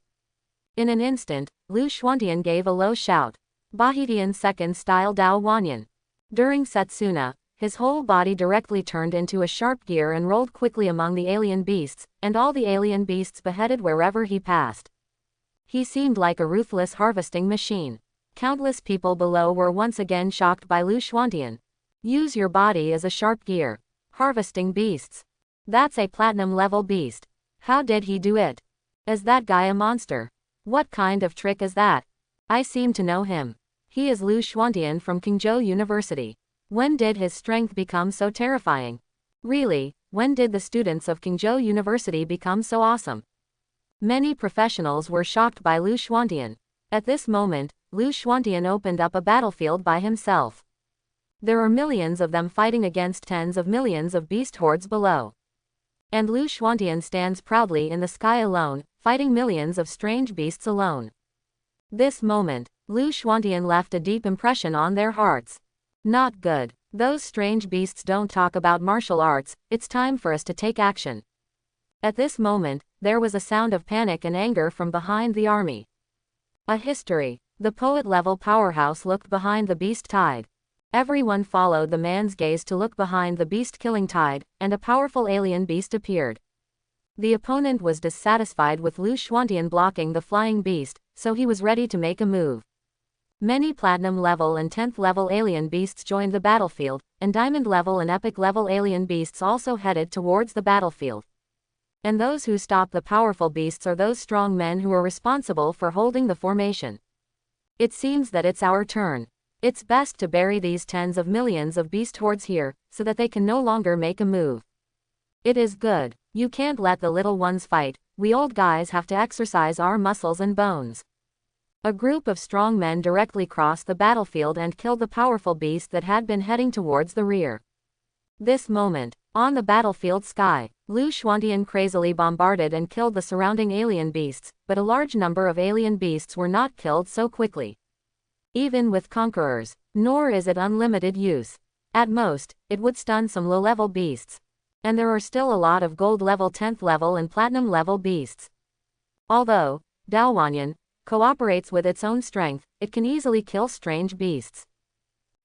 In an instant, Lu Xuantian gave a low shout. Bahitian second style Dao Wanyan. During Setsuna, his whole body directly turned into a sharp gear and rolled quickly among the alien beasts, and all the alien beasts beheaded wherever he passed. He seemed like a ruthless harvesting machine. Countless people below were once again shocked by Lu Xuantian. Use your body as a sharp gear. Harvesting beasts. That's a platinum level beast. How did he do it? Is that guy a monster? What kind of trick is that? I seem to know him. He is Lu Xuantian from Qingzhou University. When did his strength become so terrifying? Really, when did the students of Qingzhou University become so awesome? Many professionals were shocked by Lu Xuantian. At this moment, Lu Xuantian opened up a battlefield by himself. There are millions of them fighting against tens of millions of beast hordes below. And Lu Xuantian stands proudly in the sky alone, fighting millions of strange beasts alone. This moment, Lu Xuantian left a deep impression on their hearts. Not good. Those strange beasts don't talk about martial arts, it's time for us to take action. At this moment, there was a sound of panic and anger from behind the army. A history. The poet-level powerhouse looked behind the beast tide. Everyone followed the man's gaze to look behind the beast-killing tide, and a powerful alien beast appeared. The opponent was dissatisfied with Lu Xuantian blocking the flying beast, so he was ready to make a move. Many platinum level and 10th level alien beasts joined the battlefield, and diamond level and epic level alien beasts also headed towards the battlefield. And those who stop the powerful beasts are those strong men who are responsible for holding the formation. It seems that it's our turn. It's best to bury these tens of millions of beast hordes here, so that they can no longer make a move. It is good. You can't let the little ones fight, we old guys have to exercise our muscles and bones. A group of strong men directly crossed the battlefield and killed the powerful beast that had been heading towards the rear. This moment, on the battlefield sky, Lu Xuantian crazily bombarded and killed the surrounding alien beasts, but a large number of alien beasts were not killed so quickly. Even with conquerors, nor is it unlimited use. At most, it would stun some low-level beasts. And there are still a lot of gold level 10th level and platinum level beasts. Although Daowanyan cooperates with its own strength, it can easily kill strange beasts.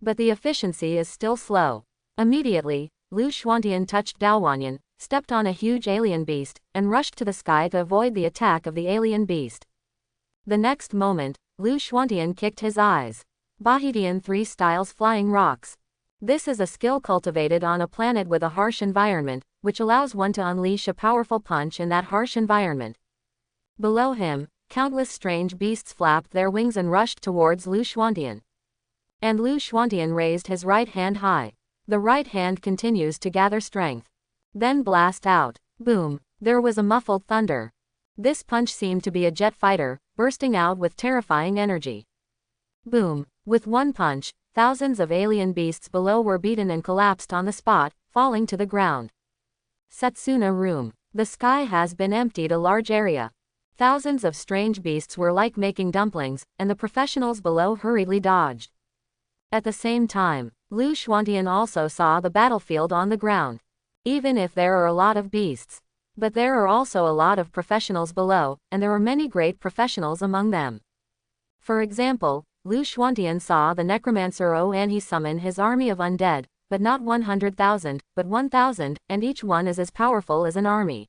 But the efficiency is still slow. Immediately, Lu Xuantian touched Daowanyan, stepped on a huge alien beast, and rushed to the sky to avoid the attack of the alien beast. The next moment, Lu Xuantian kicked his eyes. Bahitian 3 styles flying rocks. This is a skill cultivated on a planet with a harsh environment, which allows one to unleash a powerful punch in that harsh environment. Below him, countless strange beasts flapped their wings and rushed towards Lu Xuantian. And Lu Xuantian raised his right hand high. The right hand continues to gather strength. Then blast out. Boom. There was a muffled thunder. This punch seemed to be a jet fighter, bursting out with terrifying energy. Boom. With one punch, thousands of alien beasts below were beaten and collapsed on the spot, falling to the ground. Setsuna Room. The sky has been emptied a large area. Thousands of strange beasts were like making dumplings, and the professionals below hurriedly dodged. At the same time, Lu Xuantian also saw the battlefield on the ground. Even if there are a lot of beasts. But there are also a lot of professionals below, and there are many great professionals among them. For example, Lu Xuantian saw the necromancer Oanhe summon his army of undead, but not 100,000, but 1,000, and each one is as powerful as an army.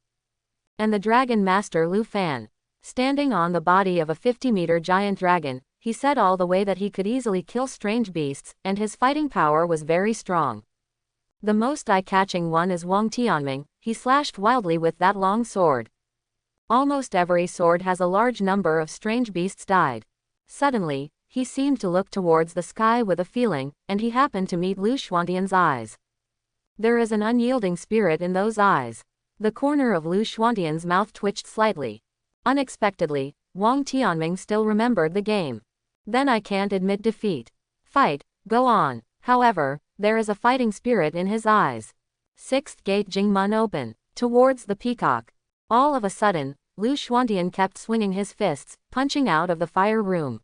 And the dragon master Lu Fan, standing on the body of a 50-meter giant dragon, he said all the way that he could easily kill strange beasts, and his fighting power was very strong. The most eye-catching one is Wang Tianming. He slashed wildly with that long sword. Almost every sword has a large number of strange beasts died. Suddenly, he seemed to look towards the sky with a feeling, and he happened to meet Lu Xuantian's eyes. There is an unyielding spirit in those eyes. The corner of Lu Xuantian's mouth twitched slightly. Unexpectedly, Wang Tianming still remembered the game. Then I can't admit defeat. Fight, go on. However, there is a fighting spirit in his eyes. 6th gate Jingmun open. Towards the peacock. All of a sudden, Lu Xuantian kept swinging his fists, punching out of the fire room.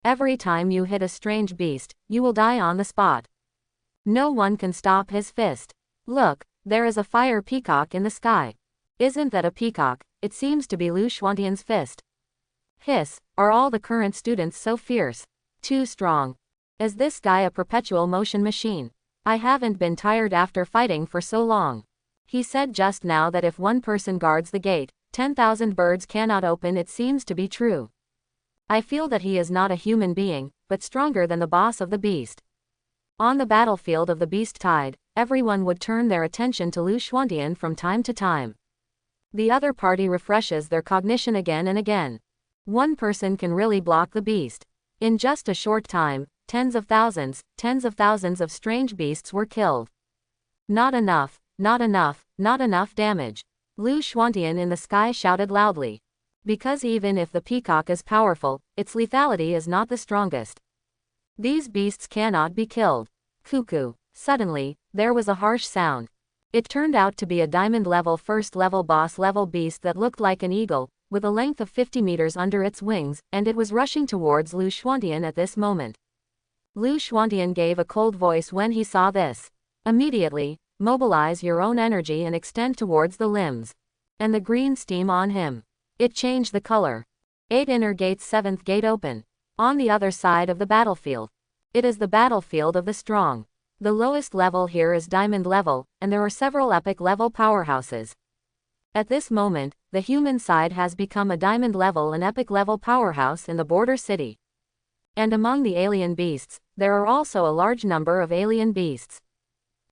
Every time you hit a strange beast, you will die on the spot. No one can stop his fist. Look, there is a fire peacock in the sky. Isn't that a peacock? It seems to be Lu Xuantian's fist. Hiss, are all the current students so fierce? Too strong. Is this guy a perpetual motion machine? I haven't been tired after fighting for so long. He said just now that if one person guards the gate, 10,000 birds cannot open. It seems to be true. I feel that he is not a human being, but stronger than the boss of the beast. On the battlefield of the beast tide, everyone would turn their attention to Lu Xuantian from time to time. The other party refreshes their cognition again and again. One person can really block the beast. In just a short time, tens of thousands of strange beasts were killed. Not enough, not enough, not enough damage. Lu Xuantian in the sky shouted loudly. Because even if the peacock is powerful, its lethality is not the strongest. These beasts cannot be killed. Cuckoo. Suddenly, there was a harsh sound. It turned out to be a diamond-level first-level boss-level beast that looked like an eagle, with a length of 50 meters under its wings, and it was rushing towards Lu Xuantian at this moment. Lu Xuantian gave a cold voice when he saw this. Immediately, mobilize your own energy and extend towards the limbs. And the green steam on him. It changed the color. 8 inner gates 7th gate open. On the other side of the battlefield. It is the battlefield of the strong. The lowest level here is diamond level, and there are several epic level powerhouses. At this moment, the human side has become a diamond level and epic level powerhouse in the border city. And among the alien beasts, there are also a large number of alien beasts.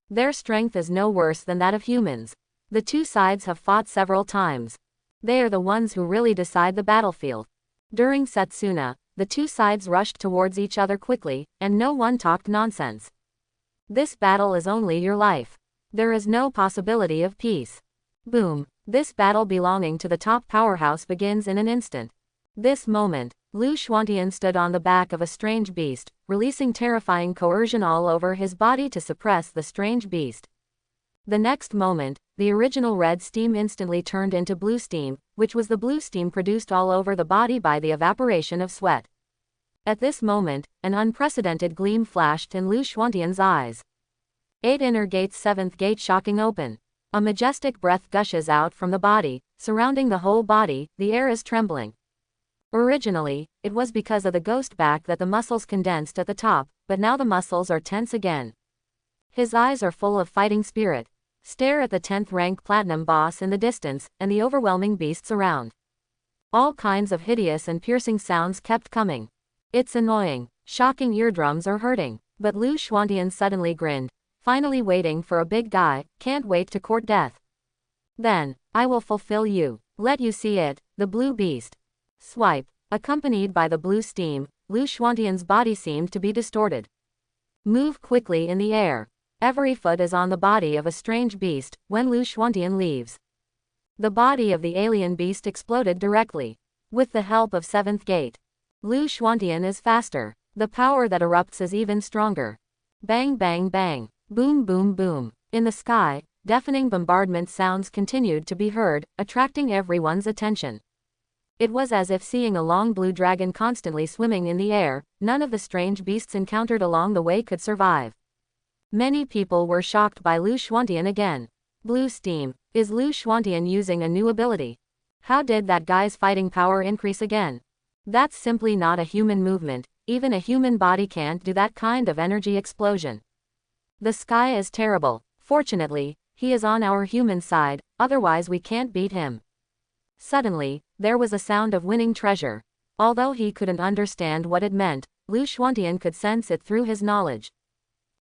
Their strength is no worse than that of humans. The two sides have fought several times. They are the ones who really decide the battlefield. During Setsuna, the two sides rushed towards each other quickly, and no one talked nonsense. This battle is only your life. There is no possibility of peace. Boom. This battle belonging to the top powerhouse begins in an instant. This moment, Lu Xuantian stood on the back of a strange beast, releasing terrifying coercion all over his body to suppress the strange beast. The next moment, the original red steam instantly turned into blue steam, which was the blue steam produced all over the body by the evaporation of sweat. At this moment, an unprecedented gleam flashed in Lu Xuantian's eyes. 8 inner gates 7th gate shocking open. A majestic breath gushes out from the body, surrounding the whole body. The air is trembling. Originally, it was because of the ghost back that the muscles condensed at the top, but now the muscles are tense again. His eyes are full of fighting spirit. Stare at the 10th rank platinum boss in the distance, and the overwhelming beasts around. All kinds of hideous and piercing sounds kept coming. It's annoying, shocking eardrums or hurting, but Lu Xuantian suddenly grinned, finally waiting for a big guy, can't wait to court death. Then, I will fulfill you. Let you see it, the blue beast. Swipe. Accompanied by the blue steam, Lu Xuantian's body seemed to be distorted. Move quickly in the air. Every foot is on the body of a strange beast when Lu Xuantian leaves. The body of the alien beast exploded directly. With the help of 7th gate. Lu Xuantian is faster. The power that erupts is even stronger. Bang bang bang. Boom boom boom. In the sky, deafening bombardment sounds continued to be heard, attracting everyone's attention. It was as if seeing a long blue dragon constantly swimming in the air. None of the strange beasts encountered along the way could survive. Many people were shocked by Lu Xuantian again. Blue steam. Is Lu Xuantian using a new ability? How did that guy's fighting power increase again? That's simply not a human movement. Even a human body can't do that kind of energy explosion. The sky is terrible. Fortunately, he is on our human side, otherwise we can't beat him. Suddenly, there was a sound of winning treasure. Although he couldn't understand what it meant, Lu Xuantian could sense it through his knowledge.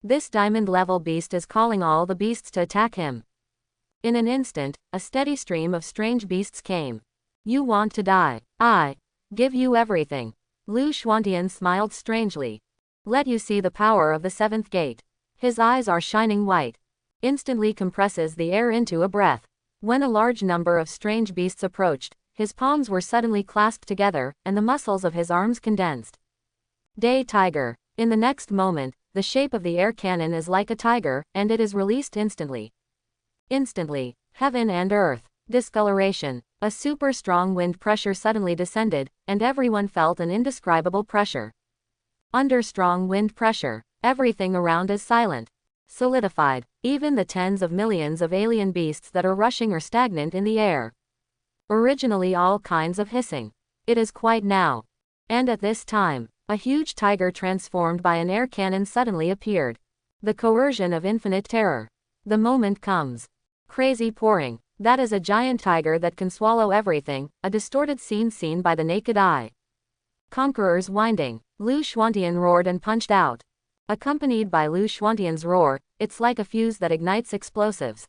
This diamond-level beast is calling all the beasts to attack him. In an instant, a steady stream of strange beasts came. You want to die? I give you everything. Lu Xuantian smiled strangely. Let you see the power of the 7th gate. His eyes are shining white. Instantly compresses the air into a breath. When a large number of strange beasts approached, his palms were suddenly clasped together, and the muscles of his arms condensed. Day Tiger. In the next moment, the shape of the air cannon is like a tiger, and it is released instantly. Instantly, heaven and earth. Discoloration. A super strong wind pressure suddenly descended, and everyone felt an indescribable pressure. Under strong wind pressure, everything around is silent. Solidified. Even the tens of millions of alien beasts that are rushing are stagnant in the air. Originally all kinds of hissing. It is quiet now. And at this time, a huge tiger transformed by an air cannon suddenly appeared. The coercion of infinite terror. The moment comes. Crazy pouring. That is a giant tiger that can swallow everything, a distorted scene seen by the naked eye. Conquerors winding. Lu Xuantian roared and punched out. Accompanied by Lu Xuantian's roar, it's like a fuse that ignites explosives.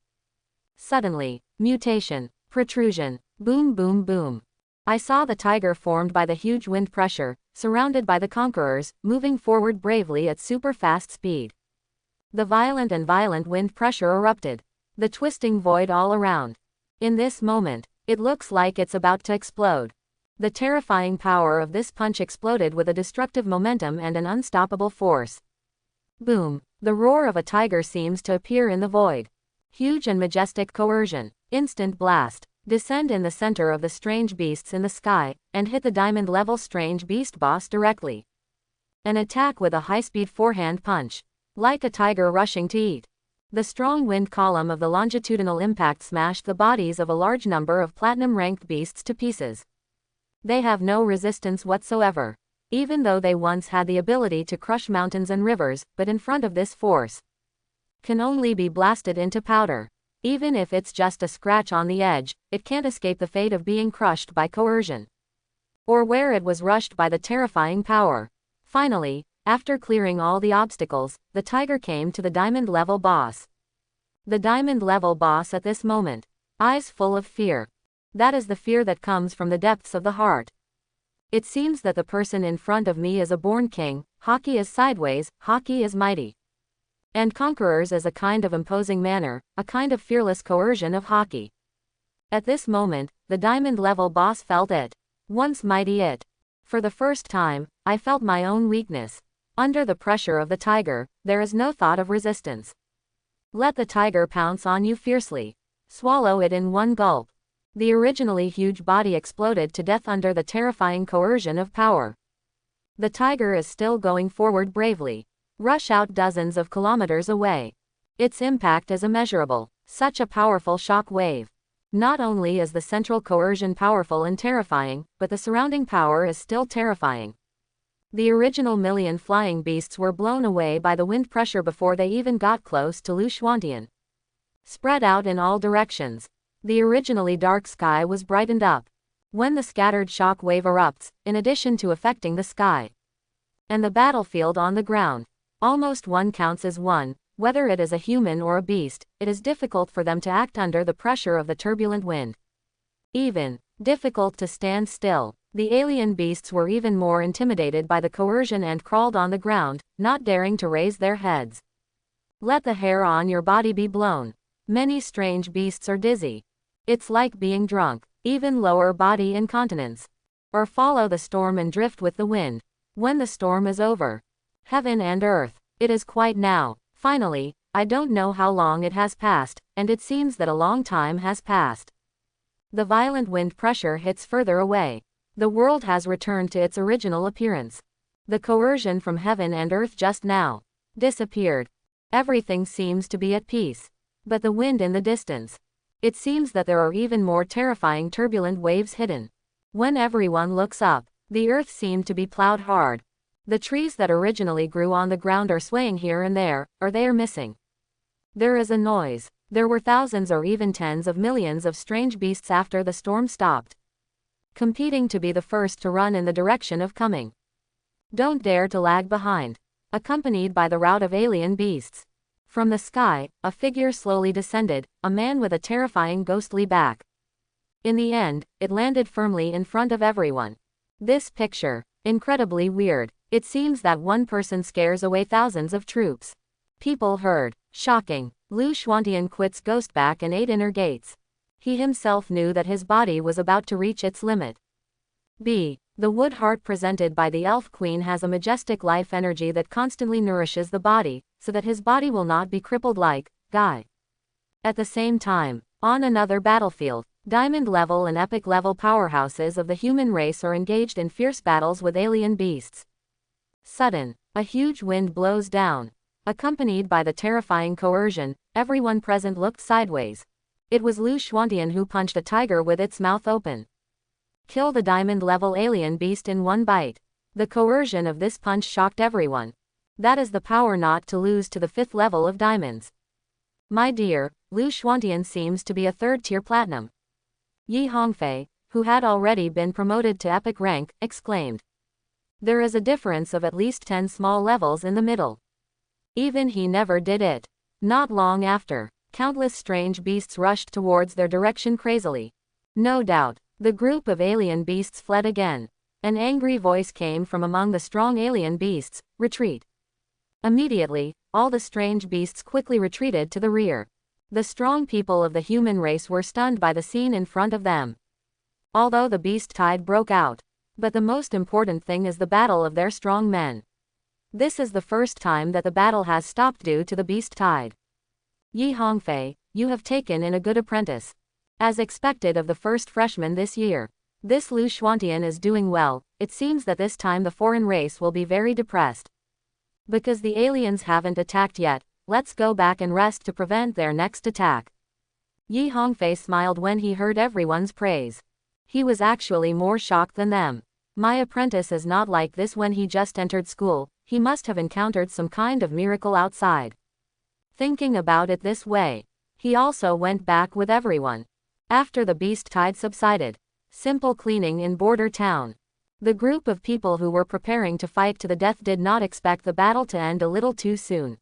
Suddenly, mutation, protrusion, boom boom boom. I saw the tiger formed by the huge wind pressure, surrounded by the conquerors, moving forward bravely at super fast speed. The violent wind pressure erupted. The twisting void all around. In this moment, it looks like it's about to explode. The terrifying power of this punch exploded with a destructive momentum and an unstoppable force. Boom! The roar of a tiger seems to appear in the void. Huge and majestic coercion. Instant blast. Descend in the center of the strange beasts in the sky, and hit the diamond-level strange beast boss directly. An attack with a high-speed forehand punch. Like a tiger rushing to eat. The strong wind column of the longitudinal impact smashed the bodies of a large number of platinum-ranked beasts to pieces. They have no resistance whatsoever. Even though they once had the ability to crush mountains and rivers, but in front of this force, can only be blasted into powder. Even if it's just a scratch on the edge, it can't escape the fate of being crushed by coercion. Or where it was rushed by the terrifying power. Finally, after clearing all the obstacles, the tiger came to the diamond-level boss. The diamond-level boss at this moment. Eyes full of fear. That is the fear that comes from the depths of the heart. It seems that the person in front of me is a born king. Haki is sideways, Haki is mighty. And conquerors is a kind of imposing manner, a kind of fearless coercion of Haki. At this moment, the diamond-level boss felt it. Once mighty it. For the first time, I felt my own weakness. Under the pressure of the tiger, there is no thought of resistance. Let the tiger pounce on you fiercely. Swallow it in one gulp. The originally huge body exploded to death under the terrifying coercion of power. The tiger is still going forward bravely. Rush out dozens of kilometers away. Its impact is immeasurable. Such a powerful shock wave. Not only is the central coercion powerful and terrifying, but the surrounding power is still terrifying. The original million flying beasts were blown away by the wind pressure before they even got close to Lu Xuantian. Spread out in all directions, the originally dark sky was brightened up. When the scattered shock wave erupts, in addition to affecting the sky and the battlefield on the ground, almost one counts as one. Whether it is a human or a beast, it is difficult for them to act under the pressure of the turbulent wind. Even difficult to stand still. The alien beasts were even more intimidated by the coercion and crawled on the ground, not daring to raise their heads. Let the hair on your body be blown. Many strange beasts are dizzy. It's like being drunk. Even lower body incontinence. Or follow the storm and drift with the wind. When the storm is over. Heaven and earth. It is quite now. Finally, I don't know how long it has passed, and it seems that a long time has passed. The violent wind pressure hits further away. The world has returned to its original appearance. The coercion from heaven and earth just now disappeared. Everything seems to be at peace. But the wind in the distance. It seems that there are even more terrifying turbulent waves hidden. When everyone looks up, the earth seemed to be plowed hard. The trees that originally grew on the ground are swaying here and there, or they are missing. There is a noise. There were thousands or even tens of millions of strange beasts after the storm stopped, competing to be the first to run in the direction of coming. Don't dare to lag behind. Accompanied by the rout of alien beasts. From the sky, a figure slowly descended, a man with a terrifying ghostly back. In the end, it landed firmly in front of everyone. This picture, incredibly weird. It seems that one person scares away thousands of troops. People heard. Shocking. Lu Xuantian quits Ghostback and 8 inner gates. He himself knew that his body was about to reach its limit. B. The wood heart presented by the Elf Queen has a majestic life energy that constantly nourishes the body, so that his body will not be crippled like Guy. At the same time, on another battlefield, diamond level and epic level powerhouses of the human race are engaged in fierce battles with alien beasts. Sudden, a huge wind blows down. Accompanied by the terrifying coercion, everyone present looked sideways. It was Lu Xuantian who punched a tiger with its mouth open. Kill the diamond-level alien beast in one bite. The coercion of this punch shocked everyone. That is the power not to lose to the 5th level of diamonds. My dear, Lu Xuantian seems to be a 3rd-tier platinum. Yi Hongfei, who had already been promoted to epic rank, exclaimed. There is a difference of at least 10 small levels in the middle. Even he never did it. Not long after, countless strange beasts rushed towards their direction crazily. No doubt, the group of alien beasts fled again. An angry voice came from among the strong alien beasts, retreat. Immediately, all the strange beasts quickly retreated to the rear. The strong people of the human race were stunned by the scene in front of them. Although the beast tide broke out. But the most important thing is the battle of their strong men. This is the first time that the battle has stopped due to the beast tide. Yi Hongfei, you have taken in a good apprentice. As expected of the first freshman this year. This Lu Xuantian is doing well. It seems that this time the foreign race will be very depressed. Because the aliens haven't attacked yet, let's go back and rest to prevent their next attack. Yi Hongfei smiled when he heard everyone's praise. He was actually more shocked than them. My apprentice is not like this when he just entered school, he must have encountered some kind of miracle outside. Thinking about it this way, he also went back with everyone. After the beast tide subsided. Simple cleaning in border town. The group of people who were preparing to fight to the death did not expect the battle to end a little too soon.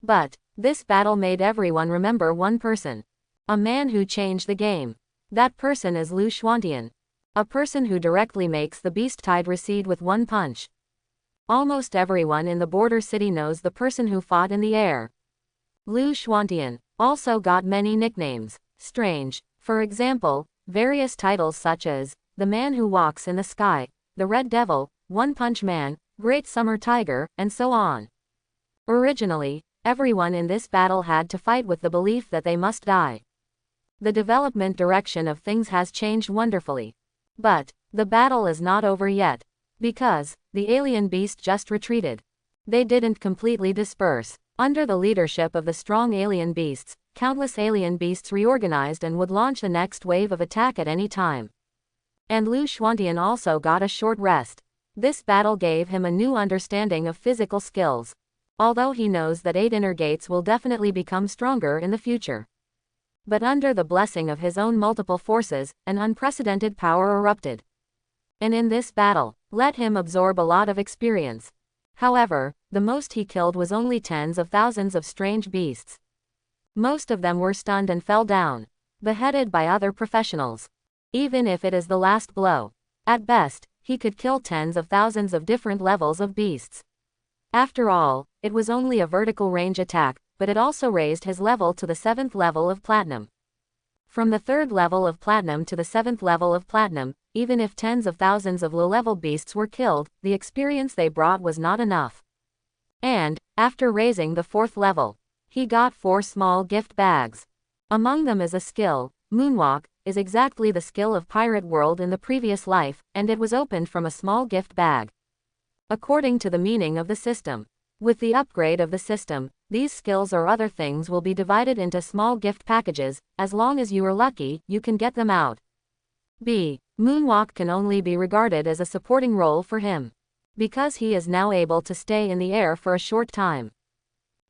But, this battle made everyone remember one person. A man who changed the game. That person is Lu Xuantian. A person who directly makes the beast tide recede with one punch. Almost everyone in the border city knows the person who fought in the air. Lu Xuantian also got many nicknames. Strange, for example, various titles such as, the man who walks in the sky, the Red Devil, One Punch Man, Great Summer Tiger, and so on. Originally, everyone in this battle had to fight with the belief that they must die. The development direction of things has changed wonderfully. But, the battle is not over yet. Because, the alien beast just retreated. They didn't completely disperse. Under the leadership of the strong alien beasts, countless alien beasts reorganized and would launch the next wave of attack at any time. And Lu Xuantian also got a short rest. This battle gave him a new understanding of physical skills. Although he knows that 8 inner gates will definitely become stronger in the future. But under the blessing of his own multiple forces, an unprecedented power erupted. And in this battle, let him absorb a lot of experience. However, the most he killed was only tens of thousands of strange beasts. Most of them were stunned and fell down, beheaded by other professionals. Even if it is the last blow. At best, he could kill tens of thousands of different levels of beasts. After all, it was only a vertical range attack, but it also raised his level to the 7th level of Platinum. From the 3rd level of Platinum to the 7th level of Platinum, even if tens of thousands of low-level beasts were killed, the experience they brought was not enough. And, after raising the 4th level, he got 4 small gift bags. Among them is a skill. Moonwalk is exactly the skill of Pirate World in the previous life, and it was opened from a small gift bag. According to the meaning of the system. With the upgrade of the system, these skills or other things will be divided into small gift packages. As long as you are lucky, you can get them out. B. Moonwalk can only be regarded as a supporting role for him. Because he is now able to stay in the air for a short time.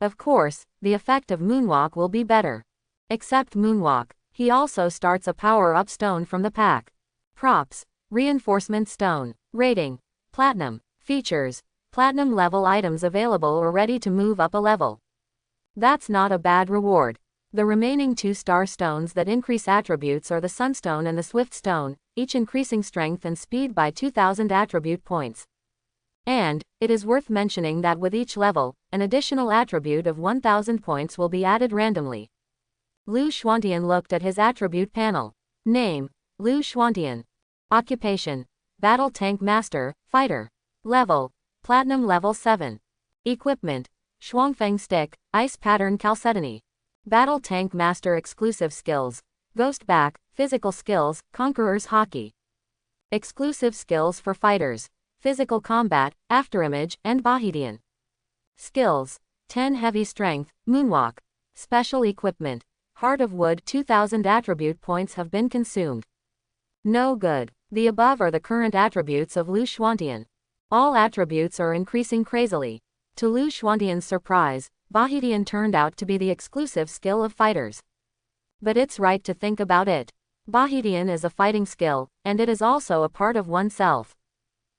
Of course, the effect of Moonwalk will be better. Except Moonwalk, he also starts a power-up stone from the pack. Props. Reinforcement stone. Rating. Platinum. Features. Platinum level items available or ready to move up a level. That's not a bad reward. The remaining 2-star stones that increase attributes are the Sunstone and the Swift Stone, each increasing strength and speed by 2,000 attribute points. And, it is worth mentioning that with each level, an additional attribute of 1,000 points will be added randomly. Lu Xuantian looked at his attribute panel. Name. Lu Xuantian. Occupation. Battle Tank Master, Fighter. Level. Platinum level 7. Equipment. Shuangfeng Stick, Ice Pattern Chalcedony. Battle Tank Master Exclusive Skills. Ghost Back, Physical Skills, Conqueror's Hockey. Exclusive Skills for Fighters. Physical Combat, Afterimage, and Bahidian. Skills. 10 Heavy Strength, Moonwalk. Special Equipment. Heart of Wood. 2,000 attribute points have been consumed. No good. The above are the current attributes of Lu Xuantian. All attributes are increasing crazily. To Lu Xuantian's surprise, Bahidian turned out to be the exclusive skill of fighters. But it's right to think about it. Bahidian is a fighting skill, and it is also a part of oneself.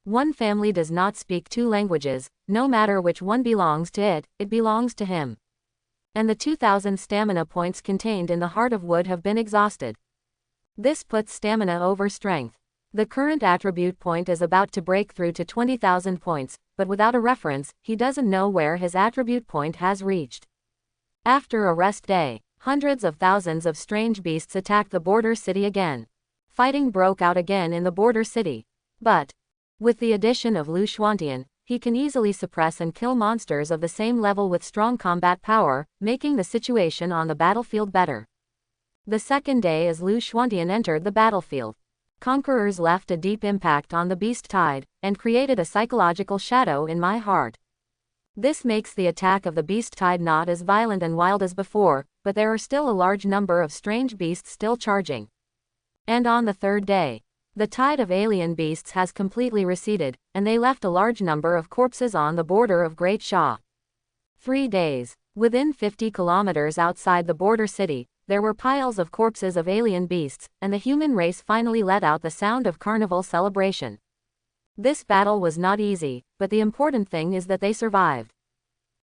One family does not speak 2 languages, no matter which one belongs to it, it belongs to him. And the 2,000 stamina points contained in the Heart of Wood have been exhausted. This puts stamina over strength. The current attribute point is about to break through to 20,000 points, but without a reference, he doesn't know where his attribute point has reached. After a rest day, hundreds of thousands of strange beasts attacked the border city again. Fighting broke out again in the border city. But, with the addition of Lu Xuantian, he can easily suppress and kill monsters of the same level with strong combat power, making the situation on the battlefield better. The second day as Lu Xuantian entered the battlefield. Conquerors left a deep impact on the beast tide, and created a psychological shadow in my heart. This makes the attack of the beast tide not as violent and wild as before, but there are still a large number of strange beasts still charging. And on the 3rd day, the tide of alien beasts has completely receded, and they left a large number of corpses on the border of Great Sha. 3 days. Within 50 kilometers outside the border city, there were piles of corpses of alien beasts, and the human race finally let out the sound of carnival celebration. This battle was not easy, but the important thing is that they survived.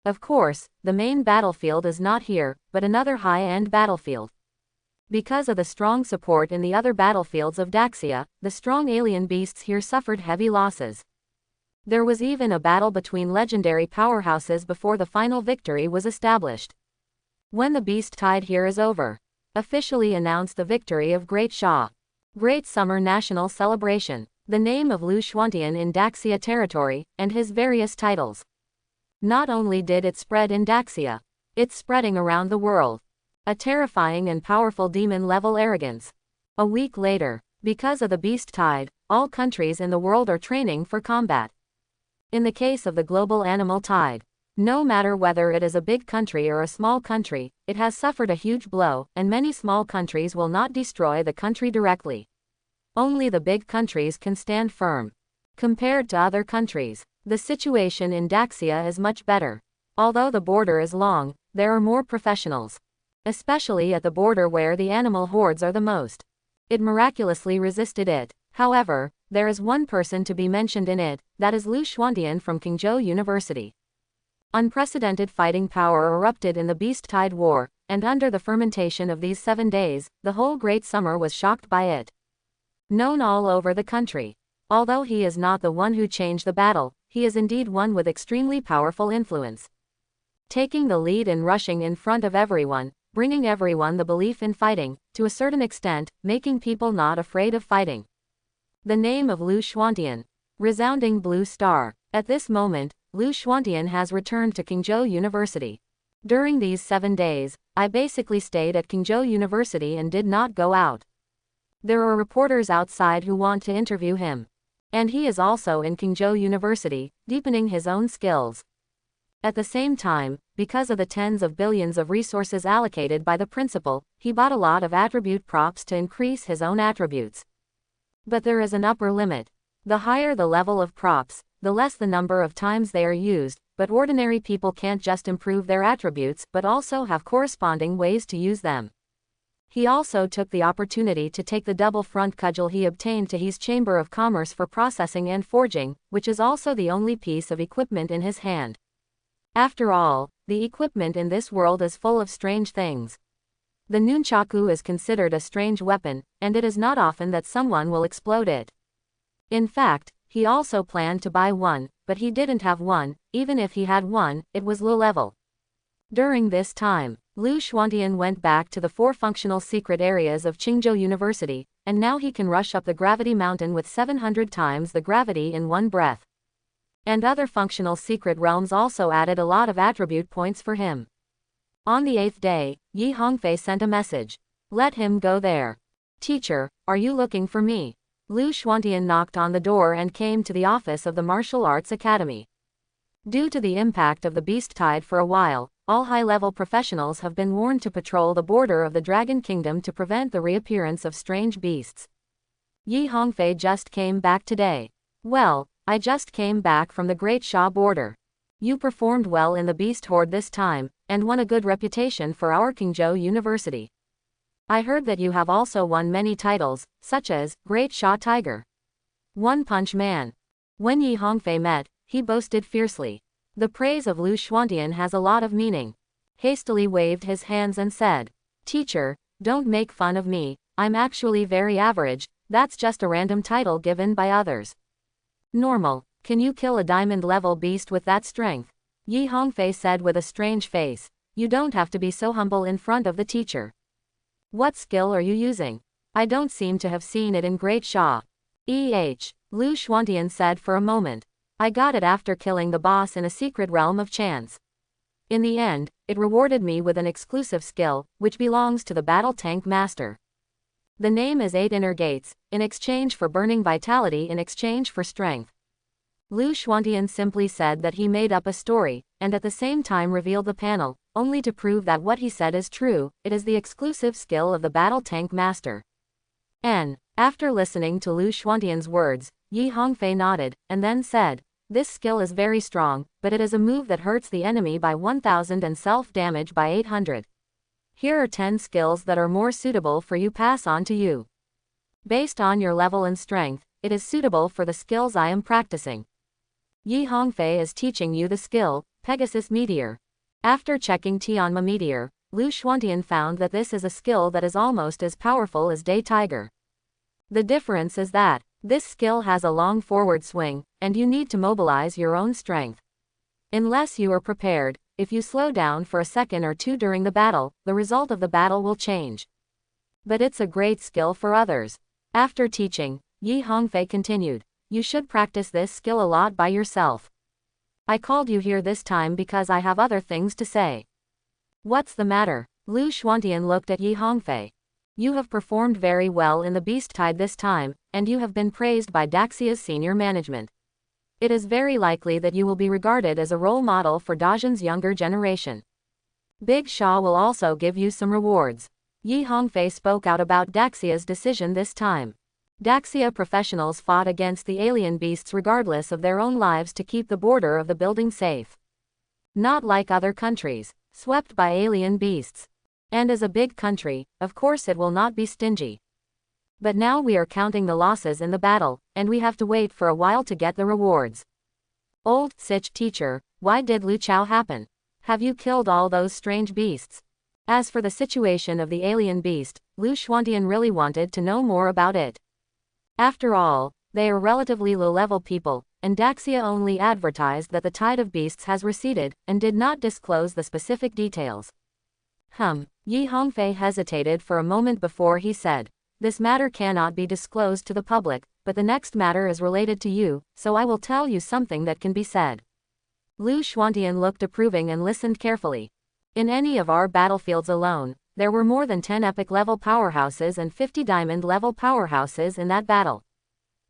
Of course, the main battlefield is not here, but another high-end battlefield. Because of the strong support in the other battlefields of Daxia, the strong alien beasts here suffered heavy losses. There was even a battle between legendary powerhouses before the final victory was established. When the beast tide here is over, officially announced the victory of Great Sha. Great Summer National Celebration. The name of Lu Xuantian in Daxia territory, and his various titles. Not only did it spread in Daxia, it's spreading around the world. A terrifying and powerful demon-level arrogance. A week later, because of the beast tide, all countries in the world are training for combat. In the case of the global animal tide, No matter whether it is a big country or a small country, it has suffered a huge blow, and many small countries will not destroy the country directly. Only the big countries can stand firm. Compared to other countries, the situation in Daxia is much better. Although the border is long, there are more professionals. Especially at the border where the animal hordes are the most. It miraculously resisted it. However, there is one person to be mentioned in it, that is Lu Xuantian from Qingzhou University. Unprecedented fighting power erupted in the Beast Tide War, and under the fermentation of these 7 days, the whole Great Summer was shocked by it. Known all over the country. Although he is not the one who changed the battle, he is indeed one with extremely powerful influence. Taking the lead and rushing in front of everyone, bringing everyone the belief in fighting, to a certain extent, making people not afraid of fighting. The name of Lu Xuantian. Resounding blue star. At this moment, Lu Xuantian has returned to Qingzhou University. During these 7 days, I basically stayed at Qingzhou University and did not go out. There are reporters outside who want to interview him. And he is also in Qingzhou University, deepening his own skills. At the same time, because of the tens of billions of resources allocated by the principal, he bought a lot of attribute props to increase his own attributes. But there is an upper limit. The higher the level of props, the less the number of times they are used, but ordinary people can't just improve their attributes but also have corresponding ways to use them. He also took the opportunity to take the double front cudgel he obtained to his Chamber of Commerce for processing and forging, which is also the only piece of equipment in his hand. After all, the equipment in this world is full of strange things. The nunchaku is considered a strange weapon, and it is not often that someone will explode it. In fact, he also planned to buy one, but he didn't have one. Even if he had one, it was low level. During this time, Lu Xuantian went back to the 4 functional secret areas of Qingzhou University, and now he can rush up the gravity mountain with 700 times the gravity in one breath. And other functional secret realms also added a lot of attribute points for him. On the 8th day, Yi Hongfei sent a message. Let him go there. Teacher, are you looking for me? Lu Xuantian knocked on the door and came to the office of the Martial Arts Academy. Due to the impact of the Beast Tide for a while, all high-level professionals have been warned to patrol the border of the Dragon Kingdom to prevent the reappearance of strange beasts. Yi Hongfei just came back today. Well, I just came back from the Great Sha border. You performed well in the Beast Horde this time, and won a good reputation for our Qingzhou University. I heard that you have also won many titles, such as Great Sha Tiger, One Punch Man. When Yi Hongfei met, he boasted fiercely. The praise of Lu Xuantian has a lot of meaning. Hastily waved his hands and said, Teacher, don't make fun of me, I'm actually very average, that's just a random title given by others. Normal, can you kill a diamond-level beast with that strength? Yi Hongfei said with a strange face. You don't have to be so humble in front of the teacher. What skill are you using? I don't seem to have seen it in Great Sha. Lu Xuantian said for a moment. I got it after killing the boss in a secret realm of chance. In the end, it rewarded me with an exclusive skill, which belongs to the Battle Tank Master. The name is 8 Inner Gates, in exchange for burning vitality in exchange for strength. Lu Xuantian simply said that he made up a story, and at the same time revealed the panel, only to prove that what he said is true. It is the exclusive skill of the Battle Tank Master. After listening to Lu Xuantian's words, Yi Hongfei nodded, and then said, This skill is very strong, but it is a move that hurts the enemy by 1000 and self-damage by 800. Here are 10 skills that are more suitable for you, pass on to you. Based on your level and strength, it is suitable for the skills I am practicing. Yi Hongfei is teaching you the skill, Pegasus Meteor. After checking Tianma Meteor, Lu Xuantian found that this is a skill that is almost as powerful as Day Tiger. The difference is that, this skill has a long forward swing, and you need to mobilize your own strength. Unless you are prepared, if you slow down for a second or two during the battle, the result of the battle will change. But it's a great skill for others. After teaching, Yi Hongfei continued, You should practice this skill a lot by yourself. I called you here this time because I have other things to say. What's the matter? Lu Xuantian looked at Yi Hongfei. You have performed very well in the Beast Tide this time, and you have been praised by Daxia's senior management. It is very likely that you will be regarded as a role model for Dajin's younger generation. Big Shaw will also give you some rewards. Yi Hongfei spoke out about Daxia's decision this time. Daxia professionals fought against the alien beasts regardless of their own lives to keep the border of the building safe. Not like other countries, swept by alien beasts. And as a big country, of course it will not be stingy. But now we are counting the losses in the battle, and we have to wait for a while to get the rewards. Old Sich teacher, why did Lu Chao happen? Have you killed all those strange beasts? As for the situation of the alien beast, Lu Xuantian really wanted to know more about it. After all, they are relatively low-level people, and Daxia only advertised that the tide of beasts has receded, and did not disclose the specific details. Yi Hongfei hesitated for a moment before he said, "This matter cannot be disclosed to the public, but the next matter is related to you, so I will tell you something that can be said." Lu Xuantian looked approving and listened carefully. In any of our battlefields alone, there were more than 10 epic-level powerhouses and 50 diamond-level powerhouses in that battle.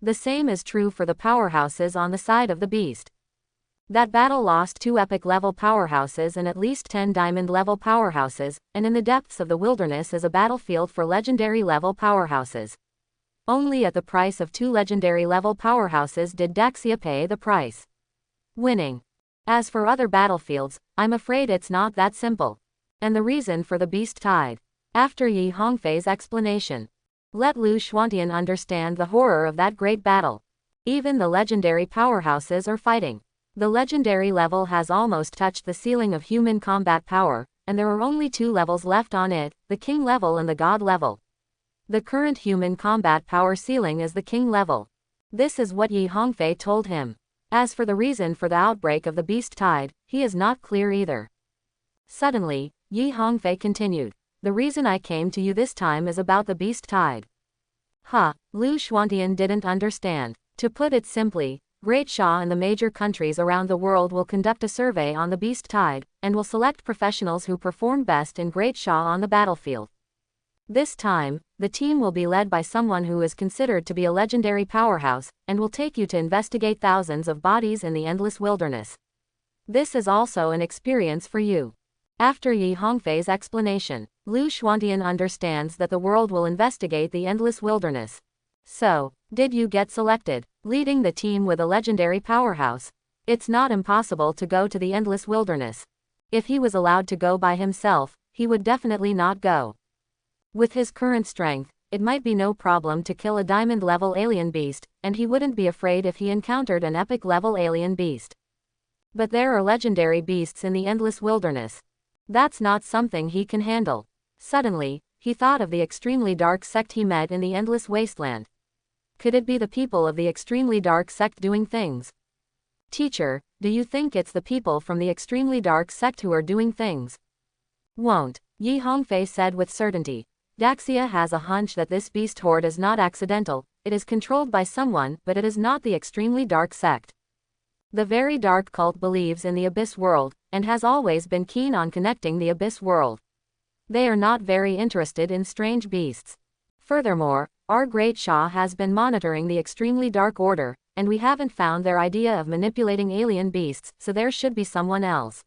The same is true for the powerhouses on the side of the beast. That battle lost 2 epic-level powerhouses and at least 10 diamond-level powerhouses, and in the depths of the wilderness is a battlefield for legendary-level powerhouses. Only at the price of 2 legendary-level powerhouses did Daxia pay the price. Winning. As for other battlefields, I'm afraid it's not that simple. And the reason for the beast tide. After Yi Hongfei's explanation, let Lu Xuantian understand the horror of that great battle. Even the legendary powerhouses are fighting. The legendary level has almost touched the ceiling of human combat power, and there are only 2 levels left on it, the king level and the god level. The current human combat power ceiling is the king level. This is what Yi Hongfei told him. As for the reason for the outbreak of the beast tide, he is not clear either. Suddenly, Yi Hongfei continued, "The reason I came to you this time is about the beast tide." Lu Xuantian didn't understand. To put it simply, Great Shah and the major countries around the world will conduct a survey on the beast tide, and will select professionals who perform best in Great Shah on the battlefield. This time, the team will be led by someone who is considered to be a legendary powerhouse, and will take you to investigate thousands of bodies in the endless wilderness. This is also an experience for you. After Yi Hongfei's explanation, Lu Xuantian understands that the world will investigate the endless wilderness. So, did you get selected, leading the team with a legendary powerhouse? It's not impossible to go to the endless wilderness. If he was allowed to go by himself, he would definitely not go. With his current strength, it might be no problem to kill a diamond-level alien beast, and he wouldn't be afraid if he encountered an epic-level alien beast. But there are legendary beasts in the endless wilderness. That's not something he can handle. Suddenly, he thought of the extremely dark sect he met in the endless wasteland. Could it be the people of the extremely dark sect doing things? Teacher, do you think it's the people from the extremely dark sect who are doing things? Won't, Yi Hongfei said with certainty. Daxia has a hunch that this beast horde is not accidental, it is controlled by someone, but it is not the extremely dark sect. The very dark cult believes in the abyss world, and has always been keen on connecting the abyss world. They are not very interested in strange beasts. Furthermore, our Great Shah has been monitoring the extremely dark order, and we haven't found their idea of manipulating alien beasts, so there should be someone else.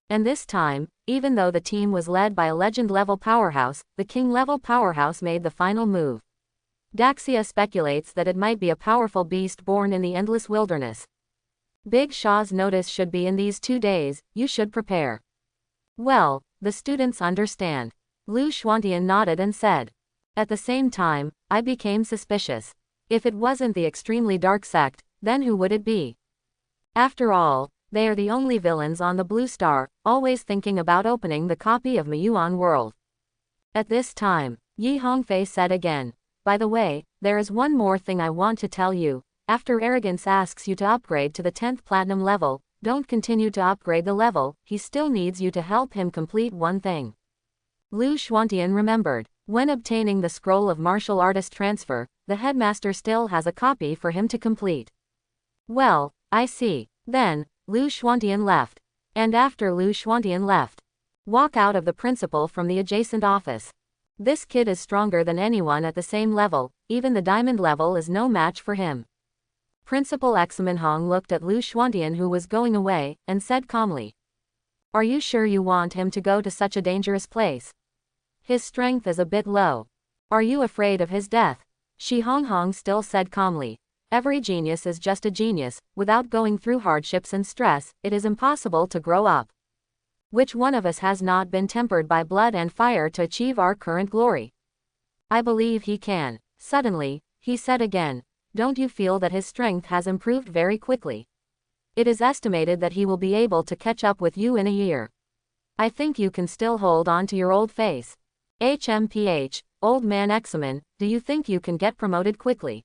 And this time, even though the team was led by a legend-level powerhouse, the king-level powerhouse made the final move. Daxia speculates that it might be a powerful beast born in the endless wilderness. Big Shah's notice should be in these 2 days, you should prepare. Well, the students understand. Lu Xuantian nodded and said. At the same time, I became suspicious. If it wasn't the extremely dark sect, then who would it be? After all, they are the only villains on the Blue Star, always thinking about opening the copy of Miyuan World. At this time, Yi Hongfei said again, "By the way, there is one more thing I want to tell you. After Arrogance asks you to upgrade to the 10th platinum level, don't continue to upgrade the level, he still needs you to help him complete one thing." Lu Xuantian remembered. When obtaining the scroll of martial artist transfer, the headmaster still has a copy for him to complete. Well, I see. Then, Lu Xuantian left. And after Lu Xuantian left, walk out of the principal from the adjacent office. This kid is stronger than anyone at the same level, even the diamond level is no match for him. Principal Xminhong looked at Lu Xuantian, who was going away, and said calmly, "Are you sure you want him to go to such a dangerous place? His strength is a bit low. Are you afraid of his death?" Shi Honghong still said calmly, "Every genius is just a genius. Without going through hardships and stress, it is impossible to grow up. Which one of us has not been tempered by blood and fire to achieve our current glory? I believe he can." Suddenly, he said again, "Don't you feel that his strength has improved very quickly? It is estimated that he will be able to catch up with you in a year. I think you can still hold on to your old face. HMPH, old man Xmin, do you think you can get promoted quickly?"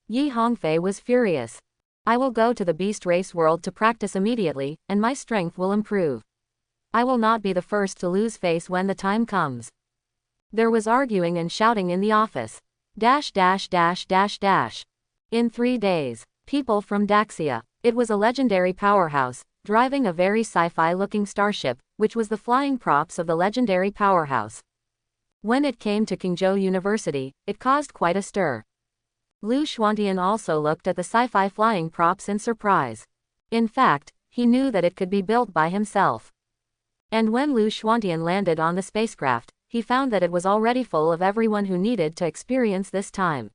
Yi Hongfei was furious. "I will go to the beast race world to practice immediately, and my strength will improve. I will not be the first to lose face when the time comes." There was arguing and shouting in the office. In 3 days, people from Daxia. It was a legendary powerhouse, driving a very sci-fi looking starship, which was the flying props of the legendary powerhouse. When it came to Qingzhou University, it caused quite a stir. Lu Xuantian also looked at the sci-fi flying props in surprise. In fact, he knew that it could be built by himself. And when Lu Xuantian landed on the spacecraft, he found that it was already full of everyone who needed to experience this time.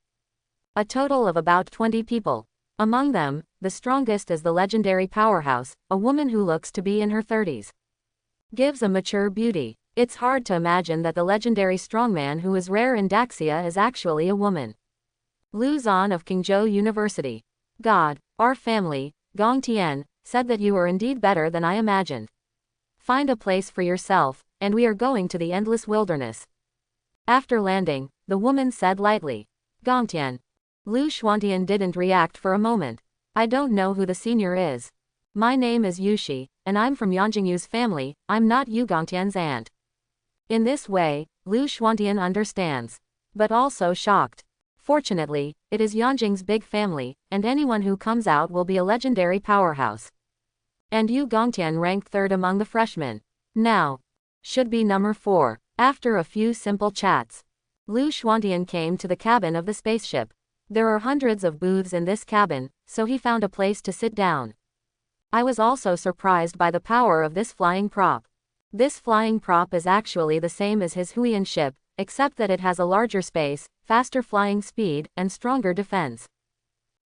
A total of about 20 people. Among them, the strongest is the legendary powerhouse, a woman who looks to be in her 30s. Gives a mature beauty. It's hard to imagine that the legendary strongman who is rare in Daxia is actually a woman. Lu Zan of Qingzhou University. "God, our family, Gong Tian, said that you are indeed better than I imagined. Find a place for yourself, and we are going to the endless wilderness." After landing, the woman said lightly, "Gong Tian." Lu Xuantian didn't react for a moment. "I don't know who the senior is. My name is Yushi, and I'm from Yanjingyu's family. I'm not Yu Gongtian's aunt." In this way, Lu Xuantian understands. But also shocked. Fortunately, it is Yanjing's big family, and anyone who comes out will be a legendary powerhouse. And Yu Gongtian ranked 3rd among the freshmen. Now, should be number 4. After a few simple chats, Lu Xuantian came to the cabin of the spaceship. There are hundreds of booths in this cabin, so he found a place to sit down. I was also surprised by the power of this flying prop. This flying prop is actually the same as his Huiyan ship, except that it has a larger space, faster flying speed, and stronger defense.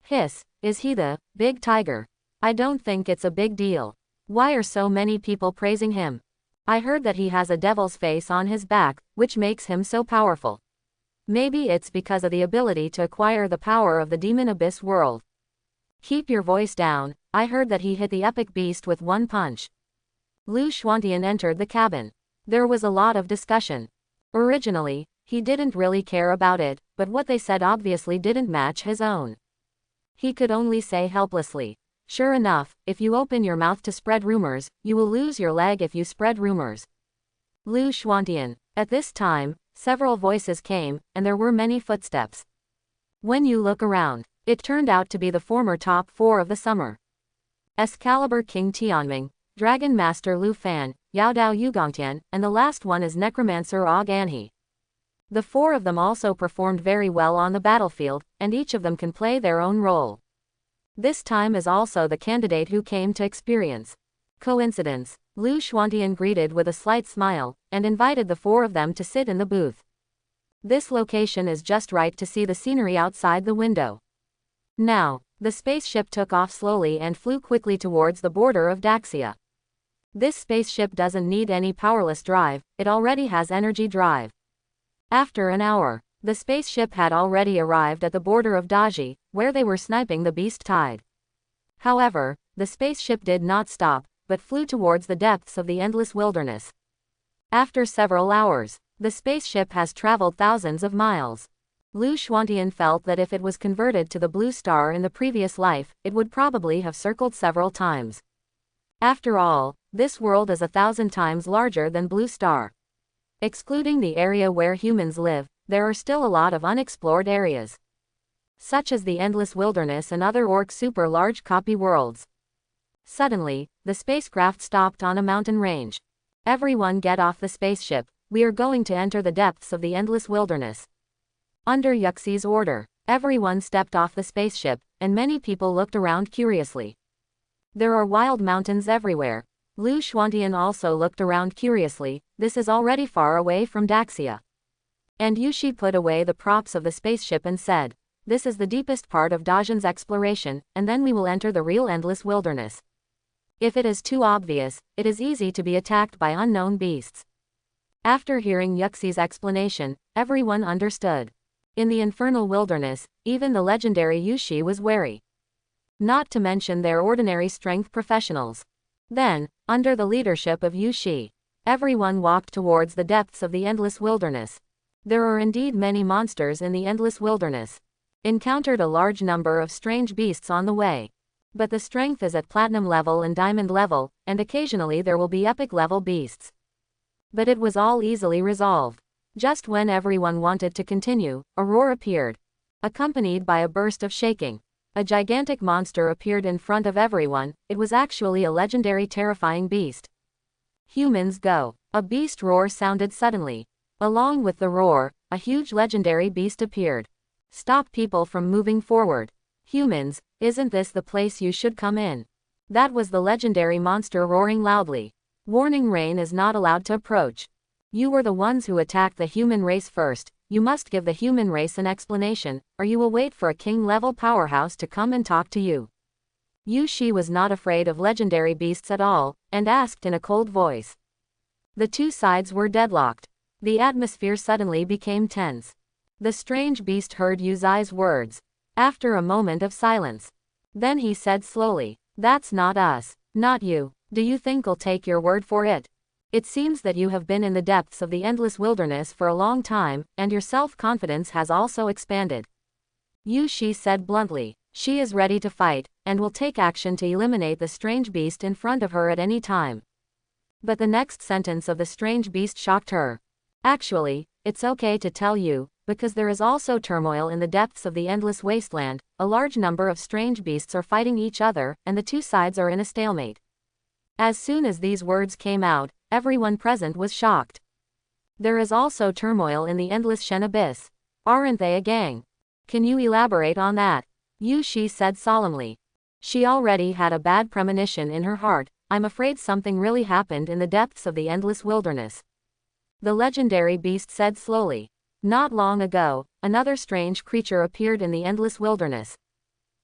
Hiss, is he the big tiger? I don't think it's a big deal. Why are so many people praising him? I heard that he has a devil's face on his back, which makes him so powerful. Maybe it's because of the ability to acquire the power of the demon abyss world. Keep your voice down. I heard that he hit the epic beast with one punch. Lu Xuantian entered the cabin. There was a lot of discussion. Originally, he didn't really care about it, but what they said obviously didn't match his own. He could only say helplessly, "Sure enough, if you open your mouth to spread rumors, you will lose your leg if you spread rumors." Lu Xuantian. At this time, several voices came, and there were many footsteps. When you look around, it turned out to be the former top 4 of the summer. Excalibur King Tianming, Dragon Master Lu Fan, Yao Dao Yu Gongtian, and the last one is Necromancer Og Anhe. The 4 of them also performed very well on the battlefield, and each of them can play their own role. This time is also the candidate who came to experience. Coincidence. Lu Xuantian greeted with a slight smile, and invited the 4 of them to sit in the booth. This location is just right to see the scenery outside the window. Now, the spaceship took off slowly and flew quickly towards the border of Daxia. This spaceship doesn't need any powerless drive, it already has energy drive. After an hour, the spaceship had already arrived at the border of Daji, where they were sniping the beast tide. However, the spaceship did not stop, but flew towards the depths of the endless wilderness. After several hours, the spaceship has traveled thousands of miles. Lu Xuantian felt that if it was converted to the blue star in the previous life, it would probably have circled several times. After all, this world is 1,000 times larger than Blue Star. Excluding the area where humans live, there are still a lot of unexplored areas, such as the endless wilderness and other orc super large copy worlds. Suddenly, the spacecraft stopped on a mountain range. Everyone get off the spaceship, we are going to enter the depths of the endless wilderness. Under Yuxi's order, everyone stepped off the spaceship, and many people looked around curiously. There are wild mountains everywhere. Lu Xuantian also looked around curiously. This is already far away from Daxia. And Yushi put away the props of the spaceship and said, "This is the deepest part of Dazhen's exploration, and then we will enter the real endless wilderness. If it is too obvious, it is easy to be attacked by unknown beasts." After hearing Yuxi's explanation, everyone understood. In the infernal wilderness, even the legendary Yushi was wary. Not to mention their ordinary strength professionals. Then, under the leadership of Yushi, everyone walked towards the depths of the endless wilderness. There are indeed many monsters in the endless wilderness. Encountered a large number of strange beasts on the way. But the strength is at platinum level and diamond level, and occasionally there will be epic level beasts. But it was all easily resolved. Just when everyone wanted to continue, a roar appeared, accompanied by a burst of shaking. A gigantic monster appeared in front of everyone. It was actually a legendary terrifying beast. "Humans go!" A beast roar sounded suddenly. Along with the roar, a huge legendary beast appeared. "Stop people from moving forward. Humans, isn't this the place you should come in?" That was the legendary monster roaring loudly. "Warning, Rain is not allowed to approach. You were the ones who attacked the human race first. You must give the human race an explanation, or you will wait for a king-level powerhouse to come and talk to you." Yushi was not afraid of legendary beasts at all, and asked in a cold voice. The two sides were deadlocked. The atmosphere suddenly became tense. The strange beast heard Yuzai's words. After a moment of silence, then he said slowly, "That's not us. Not you. Do you think I'll take your word for it? It seems that you have been in the depths of the endless wilderness for a long time, and your self-confidence has also expanded." Yushi said bluntly. She is ready to fight, and will take action to eliminate the strange beast in front of her at any time. But the next sentence of the strange beast shocked her. "Actually, it's okay to tell you, because there is also turmoil in the depths of the endless wasteland. A large number of strange beasts are fighting each other, and the two sides are in a stalemate." As soon as these words came out, everyone present was shocked. "There is also turmoil in the endless Shen abyss. Aren't they a gang? Can you elaborate on that?" Yushi said solemnly. She already had a bad premonition in her heart. "I'm afraid something really happened in the depths of the endless wilderness." The legendary beast said slowly. "Not long ago, another strange creature appeared in the endless wilderness.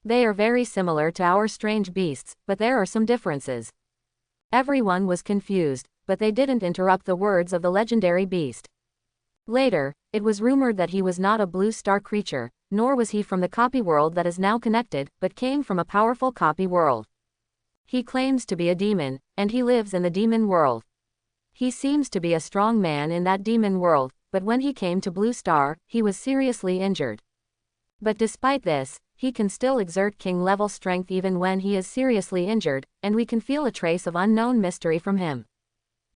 They are very similar to our strange beasts, but there are some differences." Everyone was confused, but they didn't interrupt the words of the legendary beast. Later, it was rumored that he was not a blue star creature, nor was he from the copy world that is now connected, but came from a powerful copy world. He claims to be a demon, and he lives in the demon world. He seems to be a strong man in that demon world, but when he came to Blue Star, he was seriously injured. But despite this, he can still exert king-level strength even when he is seriously injured, and we can feel a trace of unknown mystery from him.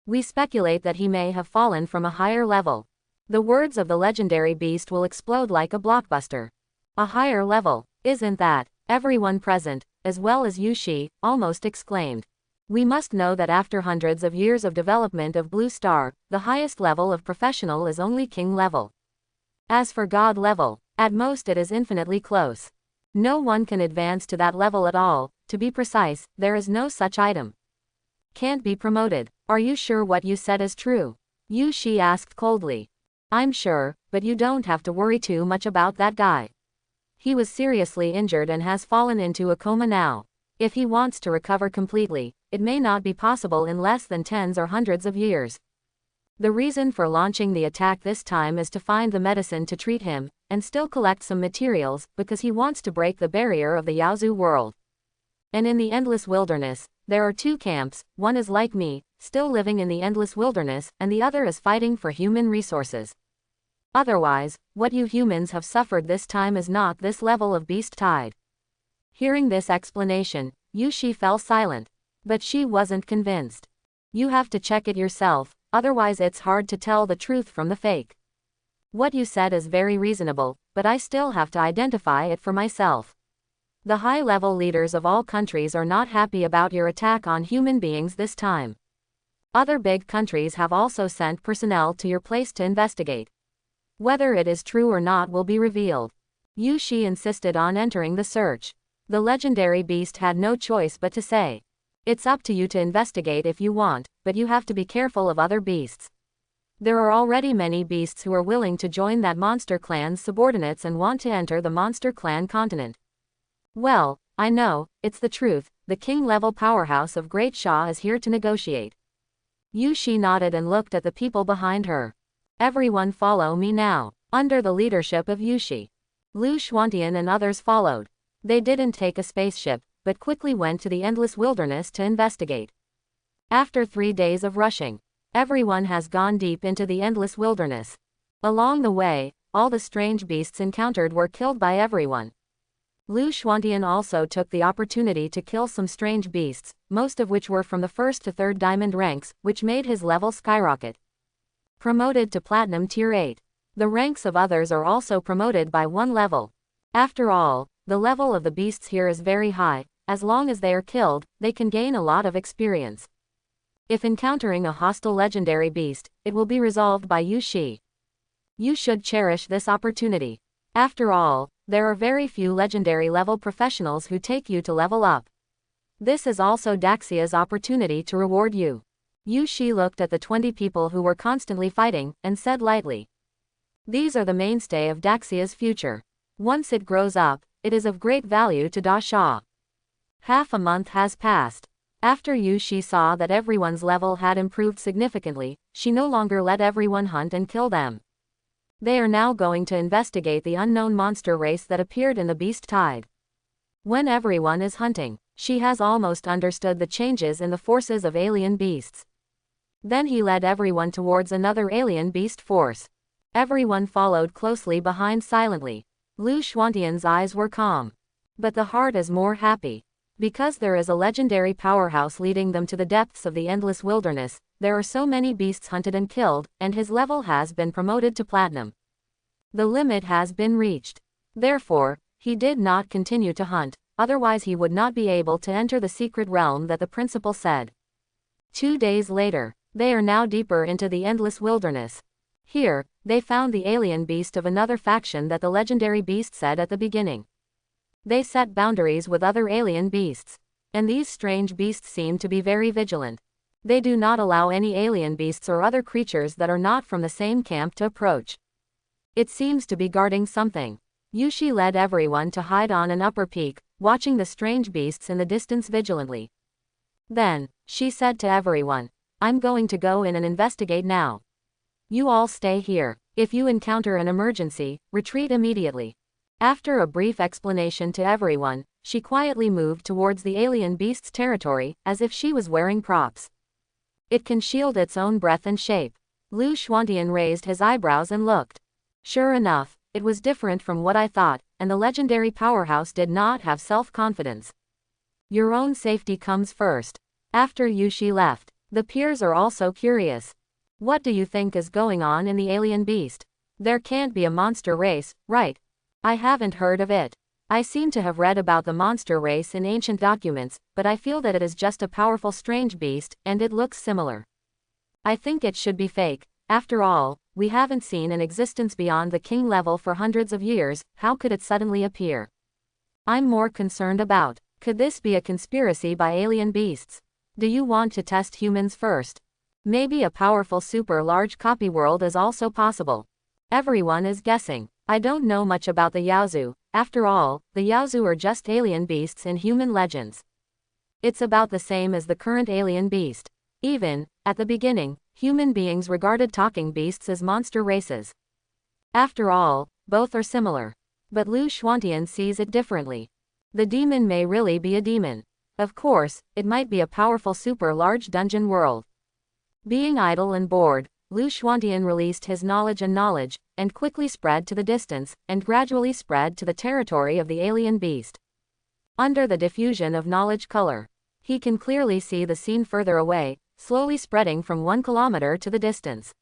We speculate that he may have fallen from a higher level. The words of the legendary beast will explode like a blockbuster. A higher level, isn't that? Everyone present, as well as Yushi, almost exclaimed. We must know that after hundreds of years of development of Blue Star, the highest level of professional is only king level. As for god level, at most it is infinitely close. No one can advance to that level at all. To be precise, there is no such item. Can't be promoted. Are you sure what you said is true? Yushi asked coldly. I'm sure, but you don't have to worry too much about that guy. He was seriously injured and has fallen into a coma now. If he wants to recover completely, it may not be possible in less than tens or hundreds of years. The reason for launching the attack this time is to find the medicine to treat him, and still collect some materials, because he wants to break the barrier of the Yaozu world. And in the endless wilderness, there are two camps. One is like me, still living in the endless wilderness, and the other is fighting for human resources. Otherwise, what you humans have suffered this time is not this level of beast tide. Hearing this explanation, Yushi fell silent. But she wasn't convinced. You have to check it yourself, otherwise it's hard to tell the truth from the fake. What you said is very reasonable, but I still have to identify it for myself. The high-level leaders of all countries are not happy about your attack on human beings this time. Other big countries have also sent personnel to your place to investigate. Whether it is true or not will be revealed. Yushi insisted on entering the search. The legendary beast had no choice but to say, "It's up to you to investigate if you want, but you have to be careful of other beasts. There are already many beasts who are willing to join that monster clan's subordinates and want to enter the monster clan continent." "Well, I know, it's the truth, the king-level powerhouse of Great Shah is here to negotiate." Yushi nodded and looked at the people behind her. "Everyone follow me now." Under the leadership of Yushi, Lu Xuantian and others followed. They didn't take a spaceship, but quickly went to the endless wilderness to investigate. After 3 days of rushing, everyone has gone deep into the endless wilderness. Along the way, all the strange beasts encountered were killed by everyone. Lu Xuantian also took the opportunity to kill some strange beasts, most of which were from the 1st to 3rd diamond ranks, which made his level skyrocket. Promoted to Platinum Tier 8. The ranks of others are also promoted by 1 level. After all, the level of the beasts here is very high. As long as they are killed, they can gain a lot of experience. If encountering a hostile legendary beast, it will be resolved by Yushi. You should cherish this opportunity. After all, there are very few legendary level professionals who take you to level up. This is also Daxia's opportunity to reward you. Yushi looked at the 20 people who were constantly fighting, and said lightly, "These are the mainstay of Daxia's future. Once it grows up, it is of great value to Da Shah." Half a month has passed. After Yushi saw that everyone's level had improved significantly, she no longer let everyone hunt and kill them. They are now going to investigate the unknown monster race that appeared in the beast tide. When everyone is hunting, she has almost understood the changes in the forces of alien beasts. Then he led everyone towards another alien beast force. Everyone followed closely behind silently. Lu Xuantian's eyes were calm, but the heart is more happy. Because there is a legendary powerhouse leading them to the depths of the endless wilderness, there are so many beasts hunted and killed, and his level has been promoted to platinum. The limit has been reached. Therefore, he did not continue to hunt, otherwise he would not be able to enter the secret realm that the principal said. 2 days later, they are now deeper into the endless wilderness. Here, they found the alien beast of another faction that the legendary beast said at the beginning. They set boundaries with other alien beasts, and these strange beasts seem to be very vigilant. They do not allow any alien beasts or other creatures that are not from the same camp to approach. It seems to be guarding something. Yushi led everyone to hide on an upper peak, watching the strange beasts in the distance vigilantly. Then, she said to everyone, "I'm going to go in and investigate now. You all stay here. If you encounter an emergency, retreat immediately." After a brief explanation to everyone, she quietly moved towards the alien beast's territory, as if she was wearing props. It can shield its own breath and shape. Lu Xuantian raised his eyebrows and looked. Sure enough, it was different from what I thought, and the legendary powerhouse did not have self-confidence. Your own safety comes first. After Yushi left, the peers are also curious. What do you think is going on in the alien beast? There can't be a monster race, right? I haven't heard of it. I seem to have read about the monster race in ancient documents, but I feel that it is just a powerful strange beast, and it looks similar. I think it should be fake. After all, we haven't seen an existence beyond the king level for hundreds of years, how could it suddenly appear? I'm more concerned about, could this be a conspiracy by alien beasts? Do you want to test humans first? Maybe a powerful super large copy world is also possible. Everyone is guessing. I don't know much about the Yaozu. After all, the Yaozu are just alien beasts in human legends. It's about the same as the current alien beast. Even, at the beginning, human beings regarded talking beasts as monster races. After all, both are similar. But Lu Xuantian sees it differently. The demon may really be a demon. Of course, it might be a powerful super large dungeon world. Being idle and bored, Lu Xuantian released his knowledge, and quickly spread to the distance, and gradually spread to the territory of the alien beast. Under the diffusion of knowledge color, he can clearly see the scene further away, slowly spreading from 1 kilometer to the distance.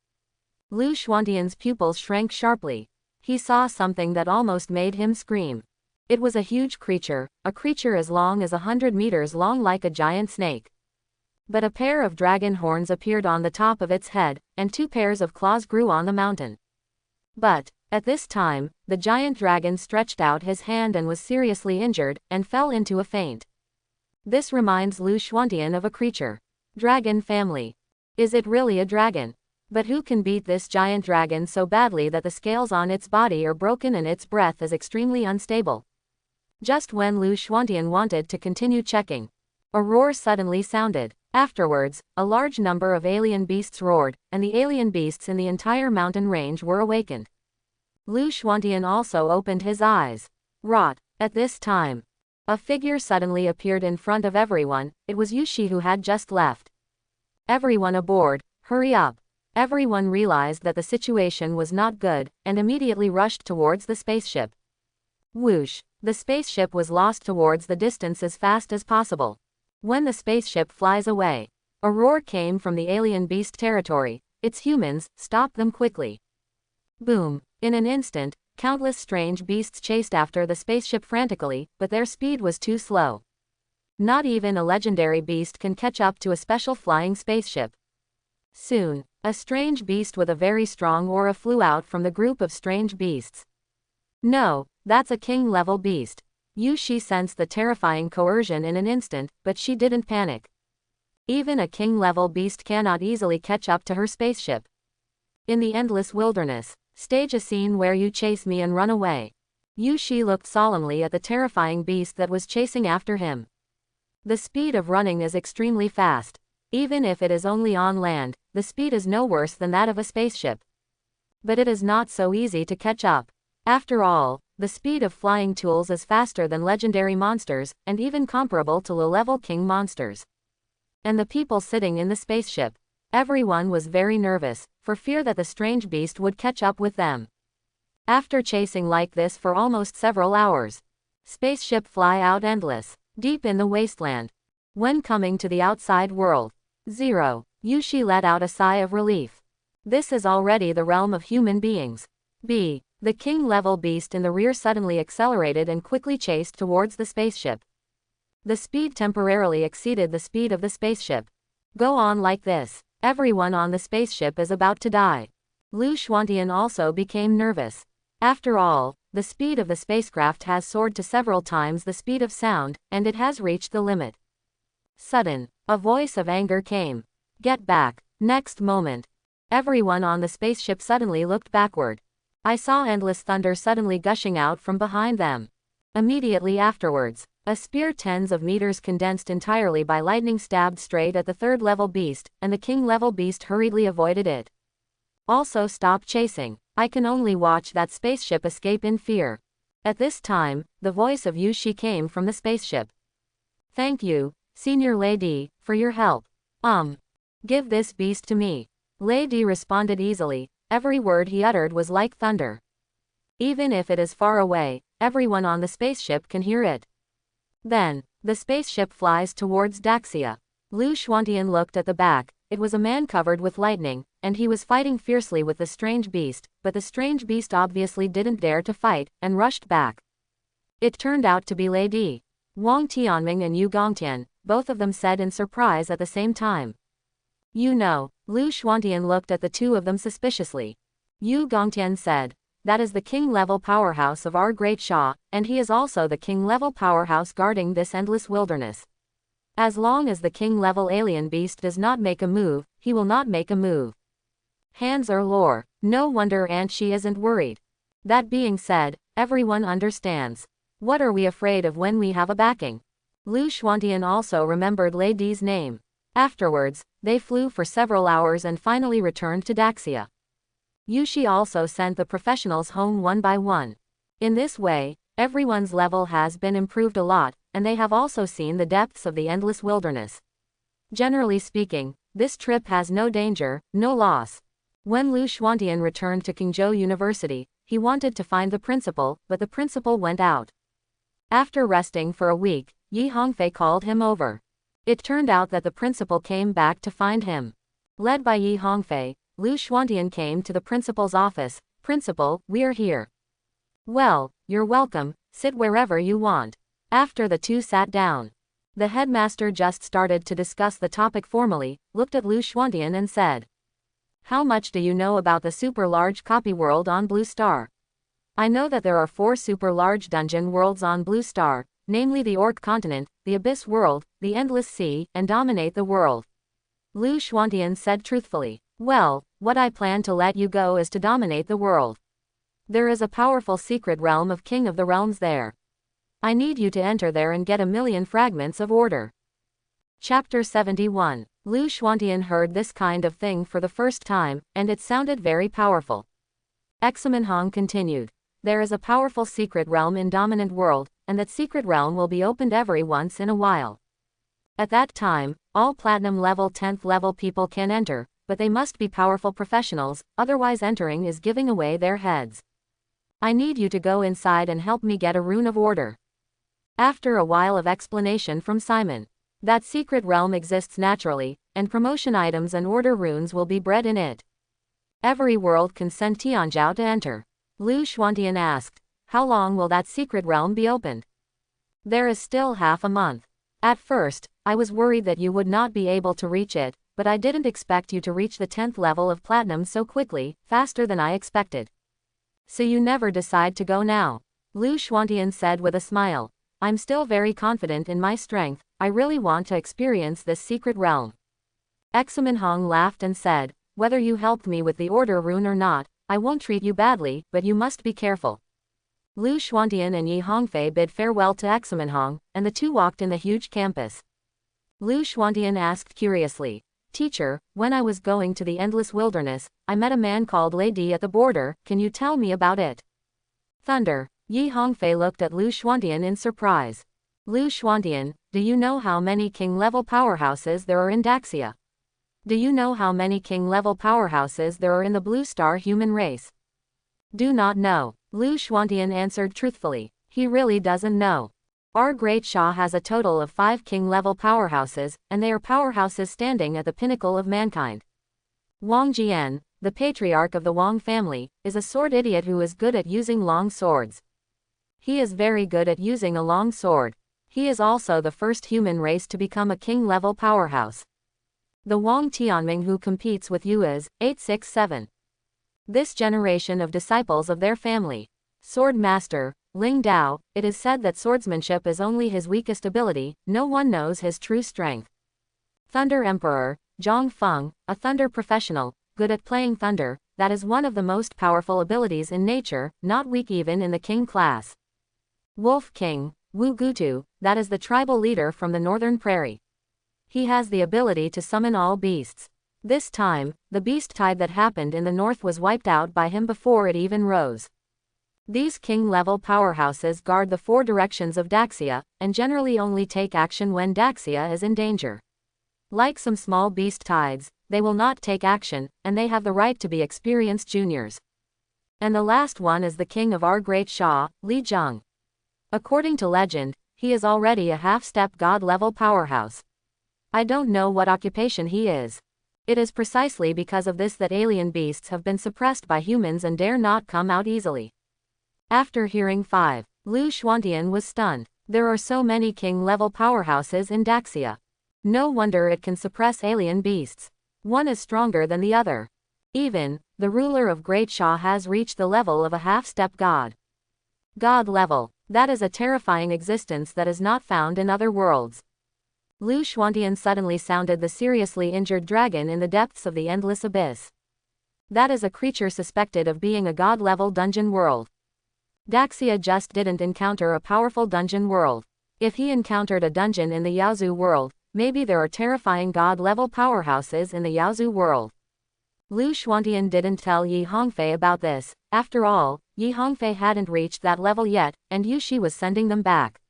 Lu Xuantian's pupils shrank sharply. He saw something that almost made him scream. It was a huge creature, a creature as long as 100 meters long like a giant snake. But a pair of dragon horns appeared on the top of its head, and 2 pairs of claws grew on the mountain. But, At this time, the giant dragon stretched out his hand and was seriously injured, and fell into a faint. This reminds Lu Xuantian of a creature. Dragon family. Is it really a dragon? But who can beat this giant dragon so badly that the scales on its body are broken and its breath is extremely unstable? Just when Lu Xuantian wanted to continue checking, a roar suddenly sounded. Afterwards, a large number of alien beasts roared, and the alien beasts in the entire mountain range were awakened. Lu Xuantian also opened his eyes. Rot. At this time, a figure suddenly appeared in front of everyone. It was Yushi who had just left. Everyone aboard, hurry up. Everyone realized that the situation was not good, and immediately rushed towards the spaceship. Whoosh! The spaceship was lost towards the distance as fast as possible. When the spaceship flies away, a roar came from the alien beast territory. It's humans, stop them quickly. Boom! In an instant, countless strange beasts chased after the spaceship frantically, but their speed was too slow. Not even a legendary beast can catch up to a special flying spaceship. Soon, a strange beast with a very strong aura flew out from the group of strange beasts. No, that's a king-level beast. Yushi sensed the terrifying coercion in an instant, but she didn't panic. Even a king-level beast cannot easily catch up to her spaceship. In the endless wilderness, stage a scene where you chase me and run away. Yushi looked solemnly at the terrifying beast that was chasing after him. The speed of running is extremely fast. Even if it is only on land, the speed is no worse than that of a spaceship. But it is not so easy to catch up. After all, the speed of flying tools is faster than legendary monsters, and even comparable to low-level king monsters. And the people sitting in the spaceship. Everyone was very nervous, for fear that the strange beast would catch up with them. After chasing like this for almost several hours, spaceship fly out endless, deep in the wasteland. When coming to the outside world, Zero, Yushi let out a sigh of relief. This is already the realm of human beings. B. The king-level beast in the rear suddenly accelerated and quickly chased towards the spaceship. The speed temporarily exceeded the speed of the spaceship. Go on like this. Everyone on the spaceship is about to die. Lu Xuantian also became nervous. After all, the speed of the spacecraft has soared to several times the speed of sound, and it has reached the limit. Sudden, a voice of anger came. Get back. Next moment, everyone on the spaceship suddenly looked backward. I saw endless thunder suddenly gushing out from behind them. Immediately afterwards, a spear tens of meters condensed entirely by lightning stabbed straight at the third-level beast, and the king-level beast hurriedly avoided it. Also stop chasing. I can only watch that spaceship escape in fear. At this time, the voice of Yushi came from the spaceship. Thank you, Senior Lady, for your help. Give this beast to me. Lady responded easily. Every word he uttered was like thunder. Even if it is far away, everyone on the spaceship can hear it. Then, the spaceship flies towards Daxia. Lu Xuantian looked at the back. It was a man covered with lightning, and he was fighting fiercely with the strange beast, but the strange beast obviously didn't dare to fight, and rushed back. It turned out to be Lady Wang Tianming and Yu Gongtian, both of them said in surprise at the same time. You know, Lu Xuantian looked at the two of them suspiciously. Yu Gongtian said, that is the king-level powerhouse of our great Shah, and he is also the king-level powerhouse guarding this endless wilderness. As long as the king-level alien beast does not make a move, he will not make a move. Hands are lore. No wonder Aunt Shi isn't worried. That being said, everyone understands. What are we afraid of when we have a backing? Lu Xuantian also remembered Lady's name. Afterwards, they flew for several hours and finally returned to Daxia. Yushi also sent the professionals home one by one. In this way, everyone's level has been improved a lot, and they have also seen the depths of the endless wilderness. Generally speaking, this trip has no danger, no loss. When Lu Xuantian returned to Qingzhou University, he wanted to find the principal, but the principal went out. After resting for a week, Yi Hongfei called him over. It turned out that the principal came back to find him. Led by Yi Hongfei, Lu Xuantian came to the principal's office. Principal, we're here. Well, you're welcome, sit wherever you want. After the two sat down, the headmaster just started to discuss the topic formally, looked at Lu Xuantian and said, how much do you know about the super large copy world on Blue Star? I know that there are 4 super large dungeon worlds on Blue Star, namely the Orc Continent, the Abyss World, the Endless Sea, and Dominate the World. Lu Xuantian said truthfully. Well, what I plan to let you go is to dominate the world. There is a powerful secret realm of King of the Realms there. I need you to enter there and get 1,000,000 fragments of order. Chapter 71. Lu Xuantian heard this kind of thing for the first time, and it sounded very powerful. Examenhong continued. There is a powerful secret realm in Dominant World, and that secret realm will be opened every once in a while. At that time, all Platinum level 10th level people can enter, but they must be powerful professionals, otherwise entering is giving away their heads. I need you to go inside and help me get a rune of order. After a while of explanation from Simon. That secret realm exists naturally, and promotion items and order runes will be bred in it. Every world can send Tianzhao to enter. Lu Xuantian asked, how long will that secret realm be opened? There is still half a month. At first, I was worried that you would not be able to reach it, but I didn't expect you to reach the 10th level of Platinum so quickly, faster than I expected. So you never decide to go now? Lu Xuantian said with a smile. I'm still very confident in my strength, I really want to experience this secret realm. Examenhong laughed and said, whether you helped me with the order rune or not, I won't treat you badly, but you must be careful. Lu Xuantian and Yi Hongfei bid farewell to Examenhong, and the two walked in the huge campus. Lu Xuantian asked curiously, Teacher, when I was going to the Endless Wilderness, I met a man called Lady at the border, can you tell me about it? Thunder. Yi Hongfei looked at Lu Xuantian in surprise. Lu Xuantian, do you know how many king-level powerhouses there are in Daxia? Do you know how many king-level powerhouses there are in the Blue Star human race? Do not know. Lu Xuantian answered truthfully. He really doesn't know. Our great Shah has a total of 5 king-level powerhouses, and they are powerhouses standing at the pinnacle of mankind. Wang Jian, the patriarch of the Wang family, is a sword idiot who is good at using long swords. He is very good at using a long sword. He is also the first human race to become a king-level powerhouse. The Wang Tianming who competes with you is 867. This generation of disciples of their family. Sword Master, Ling Dao, it is said that swordsmanship is only his weakest ability, no one knows his true strength. Thunder Emperor, Zhang Feng, a thunder professional, good at playing thunder, that is one of the most powerful abilities in nature, not weak even in the king class. Wolf King, Wu Gutu, that is the tribal leader from the northern prairie. He has the ability to summon all beasts. This time, the beast tide that happened in the north was wiped out by him before it even rose. These king-level powerhouses guard the 4 directions of Daxia, and generally only take action when Daxia is in danger. Like some small beast tides, they will not take action, and they have the right to be experienced juniors. And the last one is the king of our great Shah, Li Zheng. According to legend, he is already a half-step god-level powerhouse. I don't know what occupation he is. It is precisely because of this that alien beasts have been suppressed by humans and dare not come out easily. After hearing 5, Lu Xuantian was stunned. There are so many king-level powerhouses in Daxia. No wonder it can suppress alien beasts. One is stronger than the other. Even, the ruler of Great Shah has reached the level of a half-step god. God level, that is a terrifying existence that is not found in other worlds. Lu Xuantian suddenly sounded the seriously injured dragon in the depths of the endless abyss. That is a creature suspected of being a god-level dungeon world. Daxia just didn't encounter a powerful dungeon world. If he encountered a dungeon in the Yaozu world, maybe there are terrifying god-level powerhouses in the Yaozu world. Lu Xuantian didn't tell Yi Hongfei about this. After all, Yi Hongfei hadn't reached that level yet, and Yu Shi was sending them back.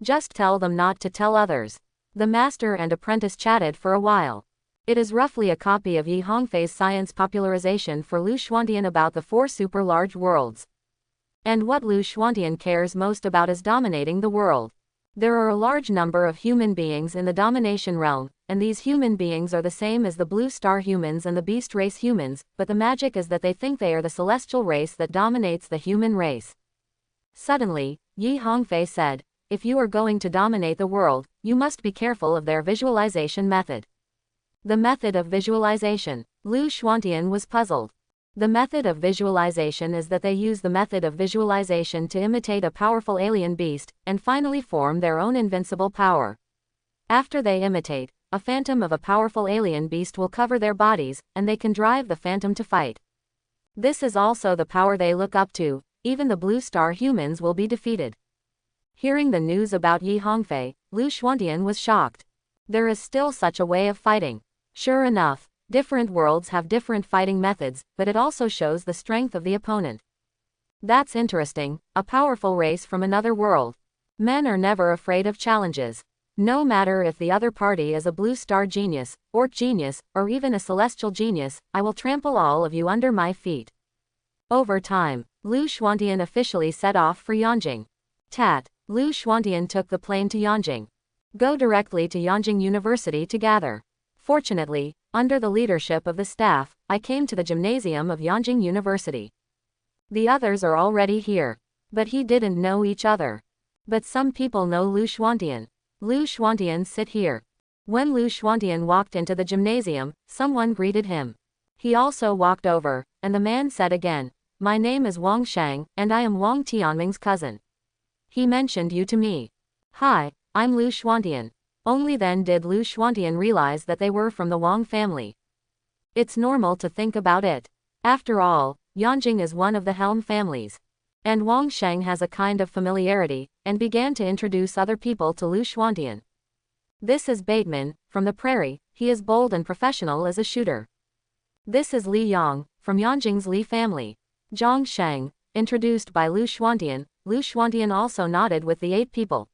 Just tell them not to tell others. The master and apprentice chatted for a while. It is roughly a copy of Yi Hongfei's science popularization for Lu Xuantian about the 4 super large worlds. And what Lu Xuantian cares most about is dominating the world. There are a large number of human beings in the domination realm, and these human beings are the same as the Blue Star humans and the Beast Race humans, but the magic is that they think they are the celestial race that dominates the human race. Suddenly, Yi Hongfei said, if you are going to dominate the world, you must be careful of their visualization method. The method of visualization. Lu Xuantian was puzzled. The method of visualization is that they use the method of visualization to imitate a powerful alien beast, and finally form their own invincible power. After they imitate, a phantom of a powerful alien beast will cover their bodies, and they can drive the phantom to fight. This is also the power they look up to. Even the Blue Star humans will be defeated. Hearing the news about Yi Hongfei, Lu Xuantian was shocked. There is still such a way of fighting. Sure enough, different worlds have different fighting methods, but it also shows the strength of the opponent. That's interesting, a powerful race from another world. Men are never afraid of challenges. No matter if the other party is a Blue Star genius, Orc genius, or even a Celestial genius, I will trample all of you under my feet. Over time, Lu Xuantian officially set off for Yanjing. Lu Xuantian took the plane to Yanjing. Go directly to Yanjing University to gather. Fortunately, under the leadership of the staff, I came to the gymnasium of Yanjing University. The others are already here. But he didn't know each other. But some people know Lu Xuantian. Lu Xuantian, sit here. When Lu Xuantian walked into the gymnasium, someone greeted him. He also walked over, and the man said again, my name is Wang Shang, and I am Wang Tianming's cousin. He mentioned you to me. Hi, I'm Lu Xuantian. Only then did Lu Xuantian realize that they were from the Wang family. It's normal to think about it. After all, Yanjing is one of the Helm families. And Wang Sheng has a kind of familiarity, and began to introduce other people to Lu Xuantian. This is Bateman, from the prairie. He is bold and professional as a shooter. This is Li Yang, from Yanjing's Li family. Zhang Sheng, introduced by Lu Xuantian. Lu Xuantian also nodded with the 8 people.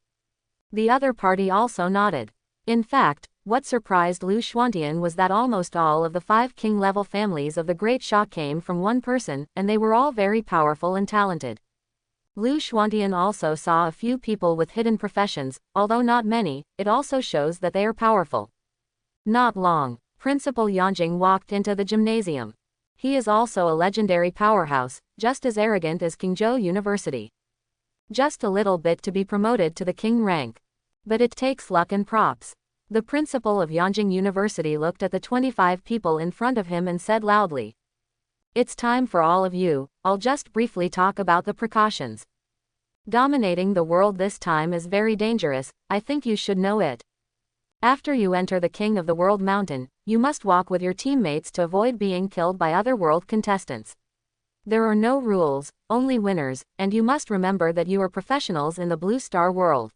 The other party also nodded. In fact, what surprised Lu Xuantian was that almost all of the 5 king-level families of the Great Shah came from one person, and they were all very powerful and talented. Lu Xuantian also saw a few people with hidden professions, although not many. It also shows that they are powerful. Not long, Principal Yanjing walked into the gymnasium. He is also a legendary powerhouse, just as arrogant as Qingzhou University. Just a little bit to be promoted to the king rank. But it takes luck and props. The principal of Yanjing University looked at the 25 people in front of him and said loudly, it's time for all of you. I'll just briefly talk about the precautions. Dominating the world this time is very dangerous, I think you should know it. After you enter the King of the World mountain, you must walk with your teammates to avoid being killed by other world contestants. There are no rules, only winners, and you must remember that you are professionals in the Blue Star world.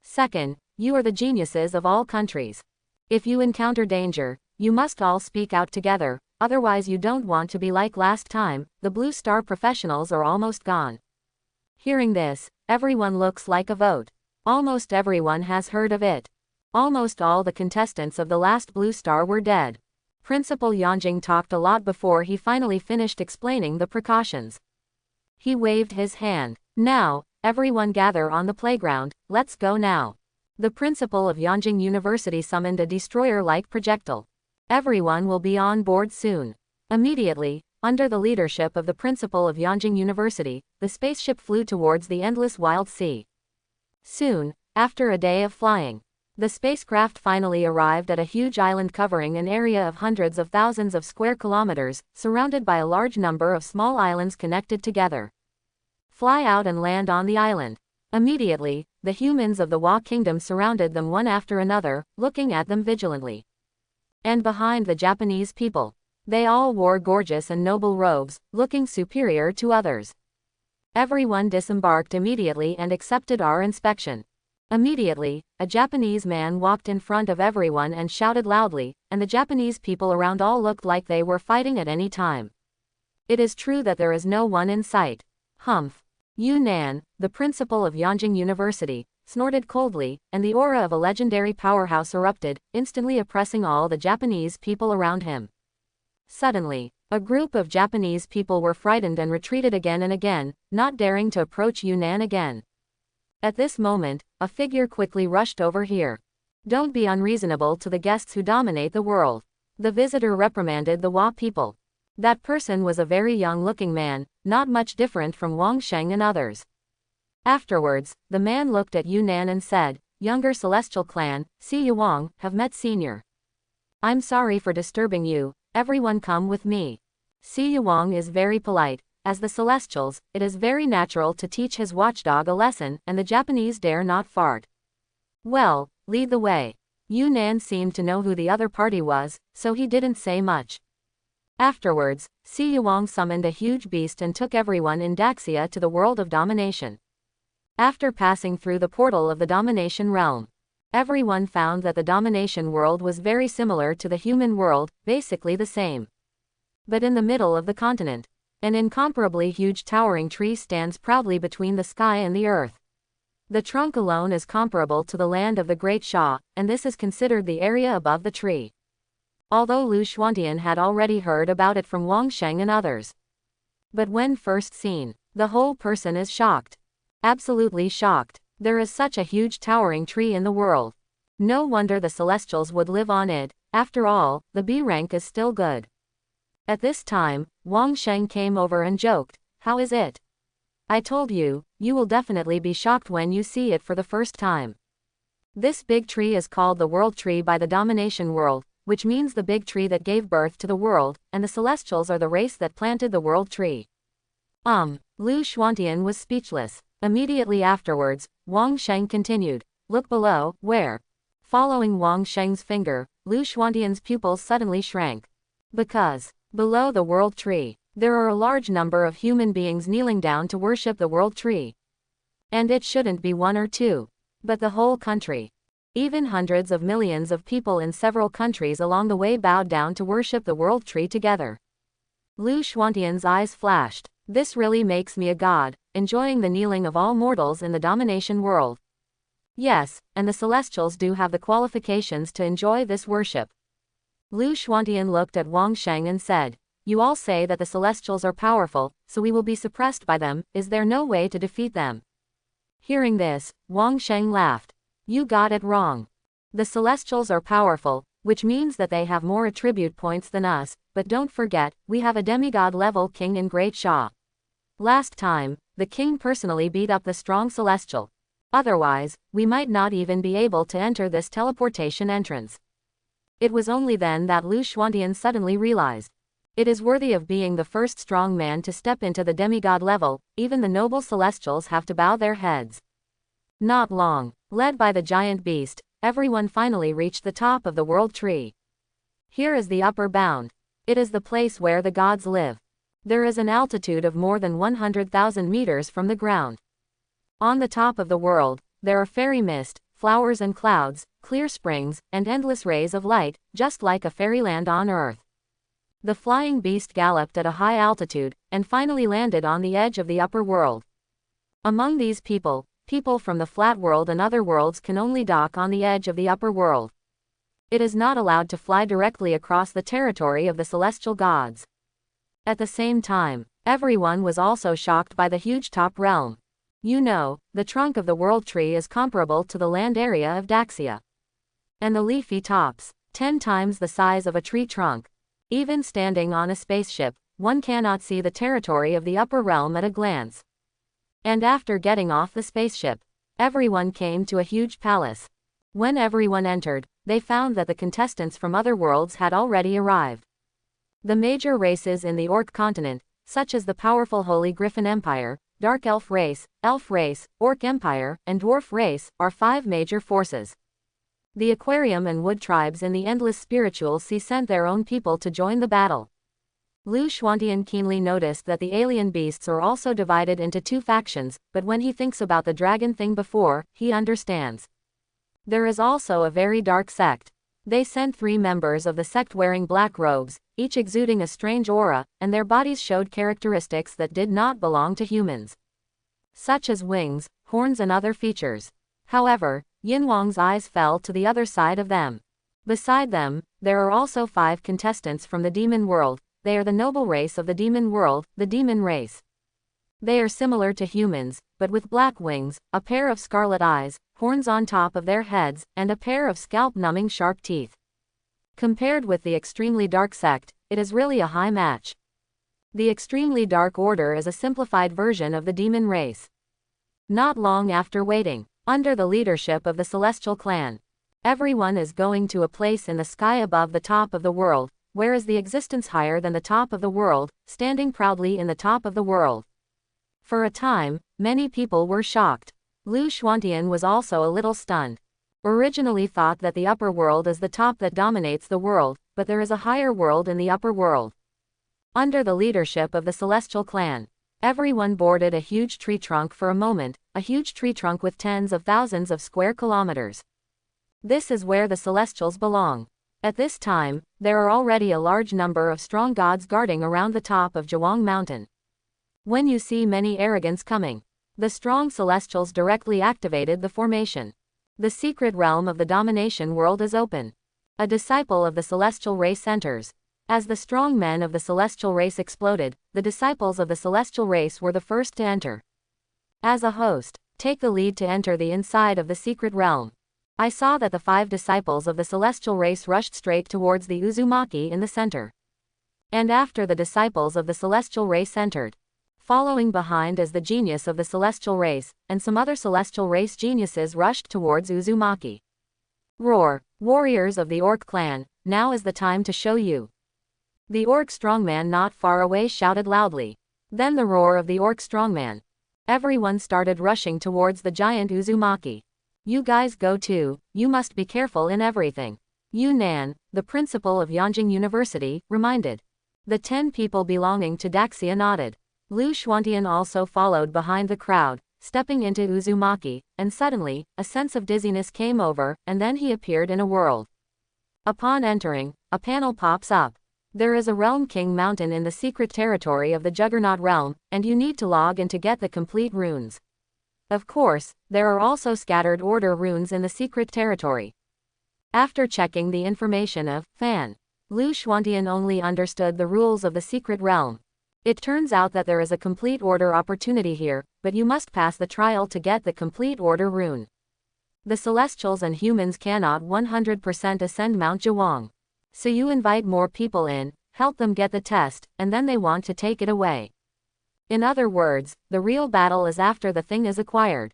Second, you are the geniuses of all countries. If you encounter danger, you must all speak out together, otherwise you don't want to be like last time. The Blue Star professionals are almost gone. Hearing this, everyone looks like a vote. Almost everyone has heard of it. Almost all the contestants of the last Blue Star were dead. Principal Yanjing talked a lot before he finally finished explaining the precautions. He waved his hand. Now, everyone gather on the playground, let's go now. The principal of Yanjing University summoned a destroyer-like projectile. Everyone will be on board soon. Immediately, under the leadership of the principal of Yanjing University, the spaceship flew towards the endless wild sea. Soon, after a day of flying, the spacecraft finally arrived at a huge island covering an area of hundreds of thousands of square kilometers, surrounded by a large number of small islands connected together. Fly out and land on the island. Immediately, the humans of the Wa Kingdom surrounded them one after another, looking at them vigilantly. And behind the Japanese people, they all wore gorgeous and noble robes, looking superior to others. Everyone disembarked immediately and accepted our inspection. Immediately, a Japanese man walked in front of everyone and shouted loudly, and the Japanese people around all looked like they were fighting at any time. It is true that there is no one in sight. Humph. Yunnan, the principal of Yanjing University, snorted coldly, and the aura of a legendary powerhouse erupted, instantly oppressing all the Japanese people around him. Suddenly, a group of Japanese people were frightened and retreated again and again, not daring to approach Yunnan again. At this moment, a figure quickly rushed over here. Don't be unreasonable to the guests who dominate the world. The visitor reprimanded the Wa people. That person was a very young-looking man, not much different from Wang Sheng and others. Afterwards, the man looked at Yunnan and said, younger Celestial clan, Si Yuang, have met senior. I'm sorry for disturbing you, everyone come with me. Si Yuang is very polite. As the Celestials, it is very natural to teach his watchdog a lesson, and the Japanese dare not fart. Well, lead the way. Yunnan seemed to know who the other party was, so he didn't say much. Afterwards, Si Yuang summoned a huge beast and took everyone in Daxia to the world of domination. After passing through the portal of the domination realm, everyone found that the domination world was very similar to the human world, basically the same. But in the middle of the continent, an incomparably huge towering tree stands proudly between the sky and the earth. The trunk alone is comparable to the land of the Great Shah, and this is considered the area above the tree. Although Lu Xuantian had already heard about it from Wang Sheng and others. But when first seen, the whole person is shocked. Absolutely shocked. There is such a huge towering tree in the world. No wonder the Celestials would live on it. After all, the B rank is still good. At this time, Wang Sheng came over and joked, "How is it? I told you, you will definitely be shocked when you see it for the first time. This big tree is called the World Tree by the Domination World, which means the big tree that gave birth to the world, and the Celestials are the race that planted the World Tree." Lu Xuantian was speechless. Immediately afterwards, Wang Sheng continued, "Look below." Where? Following Wang Sheng's finger, Lu Xuantian's pupils suddenly shrank. Because, below the World Tree, there are a large number of human beings kneeling down to worship the World Tree. And it shouldn't be one or two, but the whole country. Even hundreds of millions of people in several countries along the way bowed down to worship the World Tree together. Lu Xuantian's eyes flashed. This really makes me a god, enjoying the kneeling of all mortals in the domination world. Yes, and the Celestials do have the qualifications to enjoy this worship. Lu Xuantian looked at Wang Sheng and said, "You all say that the Celestials are powerful, so we will be suppressed by them. Is there no way to defeat them?" Hearing this, Wang Sheng laughed. "You got it wrong. The Celestials are powerful, which means that they have more attribute points than us, but don't forget, we have a demigod-level king in Great Shah. Last time, the king personally beat up the strong Celestial. Otherwise, we might not even be able to enter this teleportation entrance." It was only then that Lu Xuantian suddenly realized. It is worthy of being the first strong man to step into the demigod level. Even the noble Celestials have to bow their heads. Not long, led by the giant beast, everyone finally reached the top of the World Tree. Here is the upper bound. It is the place where the gods live. There is an altitude of more than 100,000 meters from the ground. On the top of the world, there are fairy mist, flowers and clouds, clear springs, and endless rays of light, just like a fairyland on Earth. The flying beast galloped at a high altitude, and finally landed on the edge of the upper world. Among these people, people from the flat world and other worlds can only dock on the edge of the upper world. It is not allowed to fly directly across the territory of the celestial gods. At the same time, everyone was also shocked by the huge top realm. You know, the trunk of the World Tree is comparable to the land area of Daxia. And the leafy tops, 10 times the size of a tree trunk. Even standing on a spaceship, one cannot see the territory of the upper realm at a glance. And after getting off the spaceship, everyone came to a huge palace. When everyone entered, they found that the contestants from other worlds had already arrived. The major races in the Orc continent, such as the powerful Holy Griffin Empire, Dark Elf race, Orc Empire, and Dwarf race, are 5 major forces. The Aquarium and Wood tribes in the Endless Spiritual Sea sent their own people to join the battle. Lu Xuantian keenly noticed that the alien beasts are also divided into 2 factions, but when he thinks about the dragon thing before, he understands. There is also a very dark sect. They sent 3 members of the sect wearing black robes, each exuding a strange aura, and their bodies showed characteristics that did not belong to humans, such as wings, horns and other features. However, Yin Wang's eyes fell to the other side of them. Beside them, there are also 5 contestants from the demon world. They are the noble race of the demon world, the demon race. They are similar to humans, but with black wings, a pair of scarlet eyes, horns on top of their heads, and a pair of scalp-numbing sharp teeth. Compared with the extremely dark sect, it is really a high match. The extremely dark order is a simplified version of the demon race. Not long after waiting, under the leadership of the Celestial Clan, everyone is going to a place in the sky above the top of the world. where is the existence higher than the top of the world, standing proudly in the top of the world? For a time, many people were shocked. Lu Xuantian was also a little stunned. Originally thought that the upper world is the top that dominates the world, but there is a higher world in the upper world. Under the leadership of the Celestial Clan, everyone boarded a huge tree trunk for a moment, a huge tree trunk with tens of thousands of square kilometers. This is where the Celestials belong. At this time, there are already a large number of strong gods guarding around the top of Zhuang Mountain. When you see many arrogants coming, the strong Celestials directly activated the formation. The secret realm of the domination world is open. A disciple of the celestial race enters. As the strong men of the celestial race exploded, the disciples of the celestial race were the first to enter. As a host, take the lead to enter the inside of the secret realm. I saw that the 5 disciples of the celestial race rushed straight towards the Uzumaki in the center. And after the disciples of the celestial race entered, following behind as the genius of the celestial race, and some other celestial race geniuses rushed towards Uzumaki. Roar, warriors of the Orc clan, now is the time to show you. The Orc strongman not far away shouted loudly. Then the roar of the Orc strongman. Everyone started rushing towards the giant Uzumaki. You guys go too, you must be careful in everything. Yu Nan, the principal of Yanjing University, reminded. The 10 people belonging to Daxia nodded. Lu Xuantian also followed behind the crowd, stepping into Uzumaki, and suddenly, a sense of dizziness came over, and then he appeared in a world. Upon entering, a panel pops up. There is a Realm King mountain in the secret territory of the Juggernaut realm, and you need to log in to get the complete runes. Of course, there are also scattered order runes in the secret territory. After checking the information of Fan, Lu Xuantian only understood the rules of the secret realm. It turns out that there is a complete order opportunity here, but you must pass the trial to get the complete order rune. The Celestials and humans cannot 100% ascend Mount Zhuang. So you invite more people in, help them get the test, and then they want to take it away. In other words, the real battle is after the thing is acquired.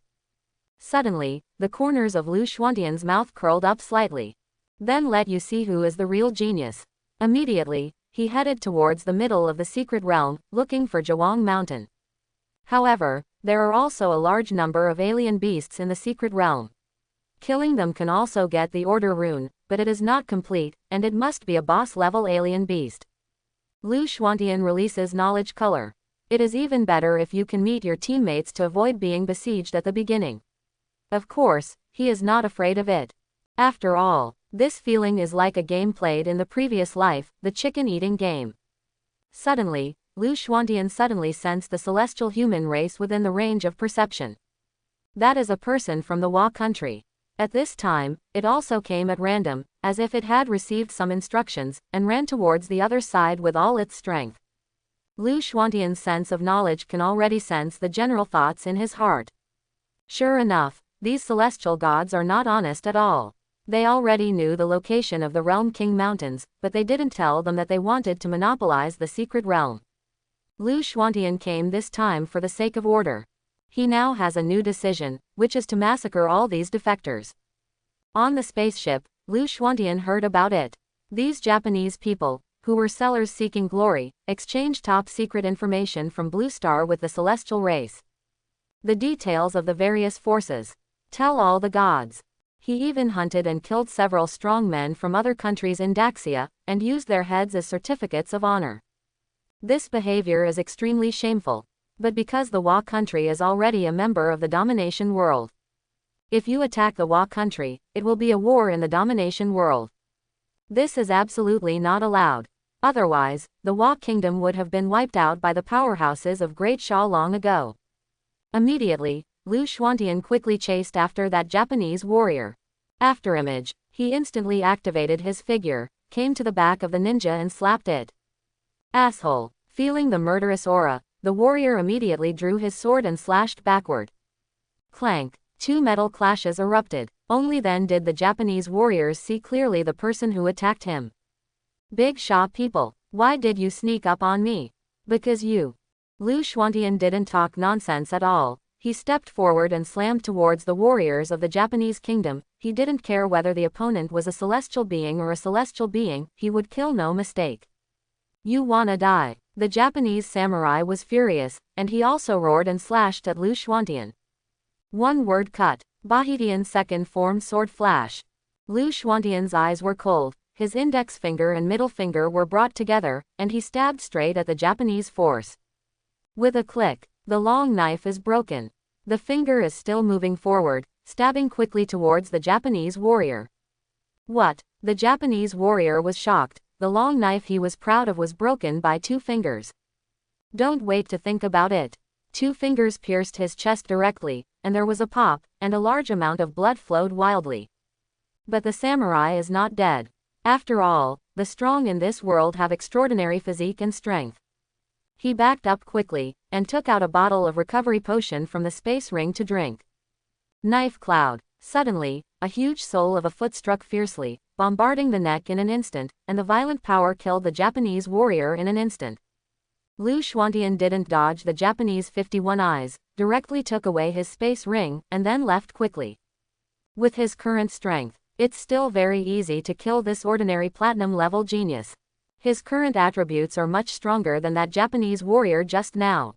Suddenly, the corners of Lu Xuantian's mouth curled up slightly. Then let you see who is the real genius. Immediately, he headed towards the middle of the secret realm, looking for Zhuang Mountain. However, there are also a large number of alien beasts in the secret realm. Killing them can also get the order rune, but it is not complete, and it must be a boss-level alien beast. Lu Xuantian releases knowledge color. It is even better if you can meet your teammates to avoid being besieged at the beginning. Of course, he is not afraid of it. After all, this feeling is like a game played in the previous life, the chicken-eating game. Suddenly, Lu Xuantian suddenly sensed the celestial human race within the range of perception. That is a person from the Wa country. At this time, it also came at random, as if it had received some instructions, and ran towards the other side with all its strength. Lu Xuantian's sense of knowledge can already sense the general thoughts in his heart. Sure enough, these celestial gods are not honest at all. They already knew the location of the Realm King Mountains, but they didn't tell them that they wanted to monopolize the secret realm. Lu Xuantian came this time for the sake of order. He now has a new decision, which is to massacre all these defectors. On the spaceship, Lu Xuantian heard about it. These Japanese people, who were sellers seeking glory, exchanged top-secret information from Blue Star with the celestial race. The details of the various forces. Tell all the gods. He even hunted and killed several strong men from other countries in Daxia, and used their heads as certificates of honor. This behavior is extremely shameful. But because the Wa country is already a member of the domination world. If you attack the Wa country, it will be a war in the domination world. This is absolutely not allowed. Otherwise, the Wa kingdom would have been wiped out by the powerhouses of Great Sha long ago. Immediately, Lu Xuantian quickly chased after that Japanese warrior. After image, he instantly activated his figure, came to the back of the ninja and slapped it. Asshole! Feeling the murderous aura, the warrior immediately drew his sword and slashed backward. Clank! 2 metal clashes erupted. Only then did the Japanese warriors see clearly the person who attacked him. Big Sha people, why did you sneak up on me? Because you. Lu Xuantian didn't talk nonsense at all. He stepped forward and slammed towards the warriors of the Japanese kingdom. He didn't care whether the opponent was a celestial being or a celestial being, he would kill, no mistake. You wanna die. The Japanese samurai was furious, and he also roared and slashed at Lu Xuantian. One word cut. Bahitian's second form sword flash. Lu Xuantian's eyes were cold, his index finger and middle finger were brought together, and he stabbed straight at the Japanese force. With a click, the long knife is broken. The finger is still moving forward, stabbing quickly towards the Japanese warrior. What? The Japanese warrior was shocked. The long knife he was proud of was broken by 2 fingers. Don't wait to think about it. 2 fingers pierced his chest directly, and there was a pop, and a large amount of blood flowed wildly. But the samurai is not dead. After all, the strong in this world have extraordinary physique and strength. He backed up quickly, and took out a bottle of recovery potion from the space ring to drink. Knife cloud. Suddenly, a huge soul of a foot struck fiercely, bombarding the neck in an instant, and the violent power killed the Japanese warrior in an instant. Lu Xuantian didn't dodge the Japanese 51 eyes, directly took away his space ring, and then left quickly. With his current strength, it's still very easy to kill this ordinary platinum-level genius. His current attributes are much stronger than that Japanese warrior just now.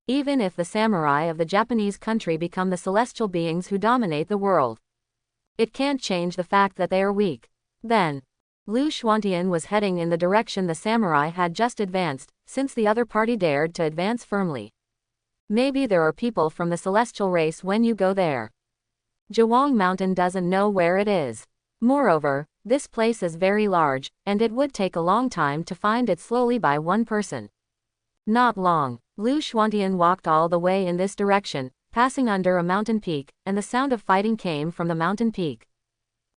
Even if the samurai of the Japanese country become the celestial beings who dominate the world, it can't change the fact that they are weak. Then, Lu Xuantian was heading in the direction the samurai had just advanced, since the other party dared to advance firmly. Maybe there are people from the celestial race when you go there. Zhuang Mountain doesn't know where it is. Moreover, this place is very large, and it would take a long time to find it slowly by one person. Not long. Lu Xuantian walked all the way in this direction, passing under a mountain peak, and the sound of fighting came from the mountain peak.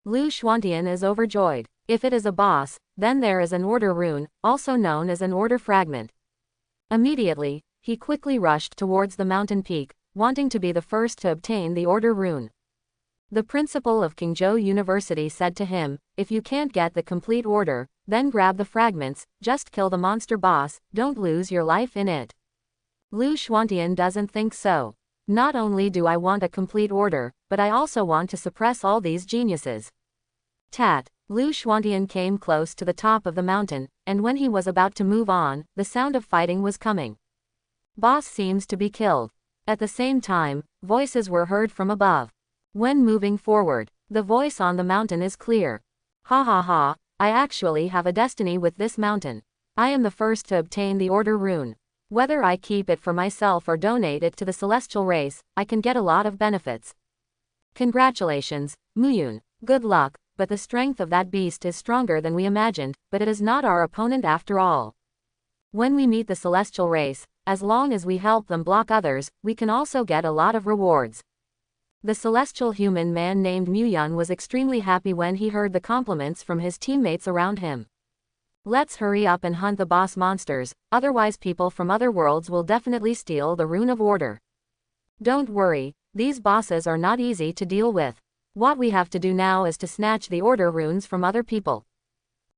Lu Xuantian is overjoyed. If it is a boss, then there is an order rune, also known as an order fragment. Immediately, he quickly rushed towards the mountain peak, wanting to be the first to obtain the order rune. The principal of Qingzhou University said to him, if you can't get the complete order, then grab the fragments, just kill the monster boss, don't lose your life in it. Lu Xuantian doesn't think so. Not only do I want a complete order, but I also want to suppress all these geniuses. Tat. Lu Xuantian came close to the top of the mountain, and when he was about to move on, the sound of fighting was coming. Boss seems to be killed. At the same time, voices were heard from above. When moving forward, the voice on the mountain is clear. Ha ha ha, I actually have a destiny with this mountain. I am the first to obtain the order rune. Whether I keep it for myself or donate it to the celestial race, I can get a lot of benefits. Congratulations, Muyun. Good luck, but the strength of that beast is stronger than we imagined, but it is not our opponent after all. When we meet the celestial race, as long as we help them block others, we can also get a lot of rewards. The celestial human man named Muyun was extremely happy when he heard the compliments from his teammates around him. Let's hurry up and hunt the boss monsters, otherwise people from other worlds will definitely steal the rune of order. Don't worry, these bosses are not easy to deal with. What we have to do now is to snatch the order runes from other people.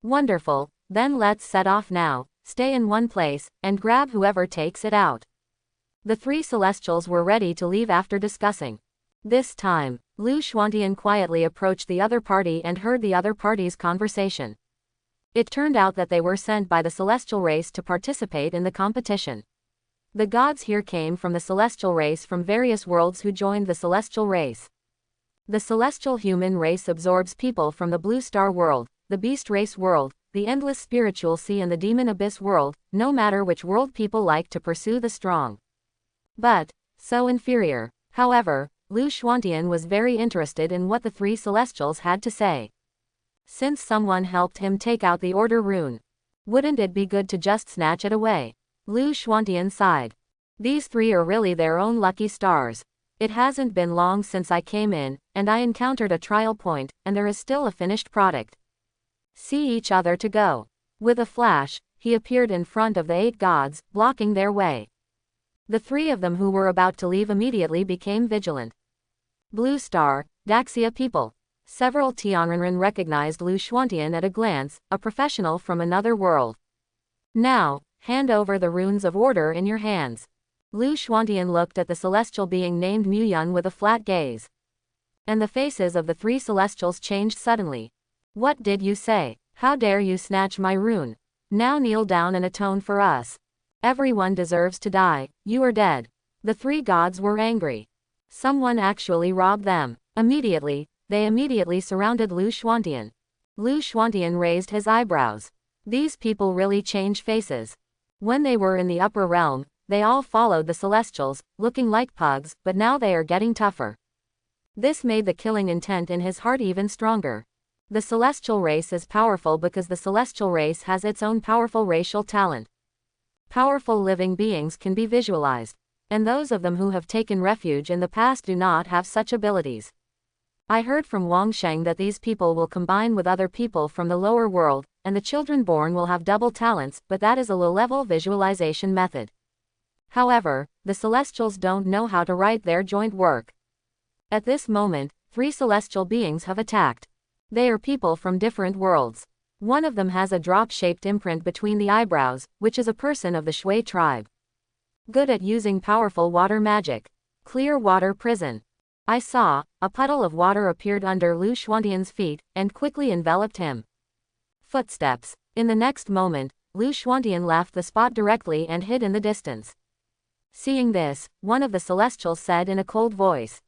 Wonderful, then let's set off now, stay in one place, and grab whoever takes it out. The 3 celestials were ready to leave after discussing. This time, Lu Xuantian quietly approached the other party and heard the other party's conversation. It turned out that they were sent by the celestial race to participate in the competition. The gods here came from the celestial race from various worlds who joined the celestial race. The celestial human race absorbs people from the blue star world, the beast race world, the endless spiritual sea and the demon abyss world, no matter which world people like to pursue the strong. But, so inferior. However, Lu Xuantian was very interested in what the 3 celestials had to say. Since someone helped him take out the order rune, wouldn't it be good to just snatch it away? Lu Xuantian sighed. These 3 are really their own lucky stars. It hasn't been long since I came in, and I encountered a trial point, and there is still a finished product. See each other to go. With a flash, he appeared in front of the 8 gods, blocking their way. The 3 of them who were about to leave immediately became vigilant. Blue Star, Daxia people. Several Tianrenren recognized Lu Xuantian at a glance, a professional from another world. Now, hand over the runes of order in your hands. Lu Xuantian looked at the celestial being named Muyun with a flat gaze. And the faces of the three celestials changed suddenly. What did you say? How dare you snatch my rune? Now kneel down and atone for us. Everyone deserves to die, you are dead. The three gods were angry. Someone actually robbed them. They immediately surrounded Lu Xuantian. Lu Xuantian raised his eyebrows. These people really change faces. When they were in the upper realm, they all followed the celestials, looking like pugs, but now they are getting tougher. This made the killing intent in his heart even stronger. The celestial race is powerful because the celestial race has its own powerful racial talent. Powerful living beings can be visualized, and those of them who have taken refuge in the past do not have such abilities. I heard from Wang Sheng that these people will combine with other people from the lower world, and the children born will have double talents, but that is a low-level visualization method. However, the celestials don't know how to write their joint work. At this moment, three celestial beings have attacked. They are people from different worlds. One of them has a drop-shaped imprint between the eyebrows, which is a person of the Shui tribe. Good at using powerful water magic. Clear water prison. I saw, a puddle of water appeared under Lu Xuantian's feet, and quickly enveloped him. Footsteps. In the next moment, Lu Xuantian left the spot directly and hid in the distance. Seeing this, one of the celestials said in a cold voice.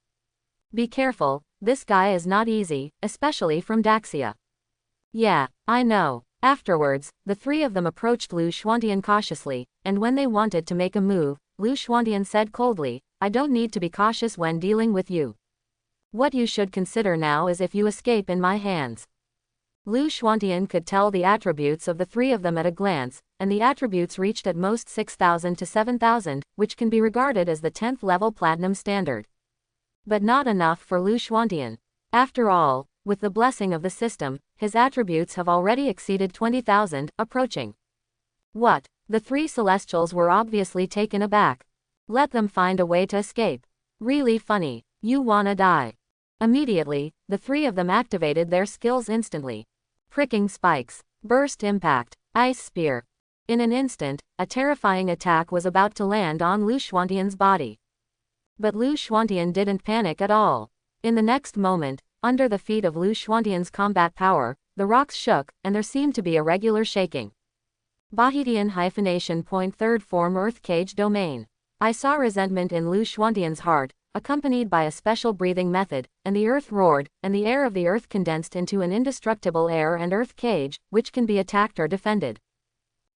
Be careful, this guy is not easy, especially from Daxia. Yeah, I know. Afterwards, the three of them approached Lu Xuantian cautiously, and when they wanted to make a move, Lu Xuantian said coldly, I don't need to be cautious when dealing with you. What you should consider now is if you escape in my hands. Lu Xuantian could tell the attributes of the three of them at a glance, and the attributes reached at most 6,000 to 7,000, which can be regarded as the 10th level platinum standard. But not enough for Lu Xuantian. After all, with the blessing of the system, his attributes have already exceeded 20,000, approaching. What? The three celestials were obviously taken aback. Let them find a way to escape. Really funny. You wanna die. Immediately, the three of them activated their skills instantly. Pricking spikes. Burst impact. Ice spear. In an instant, a terrifying attack was about to land on Lu Xuantian's body. But Lu Xuantian didn't panic at all. In the next moment, under the feet of Lu Xuantian's combat power, the rocks shook, and there seemed to be a regular shaking. Bahitian hyphenation. Third form Earth Cage Domain. I saw resentment in Lu Xuantian's heart, accompanied by a special breathing method, and the earth roared, and the air of the earth condensed into an indestructible air and earth cage, which can be attacked or defended.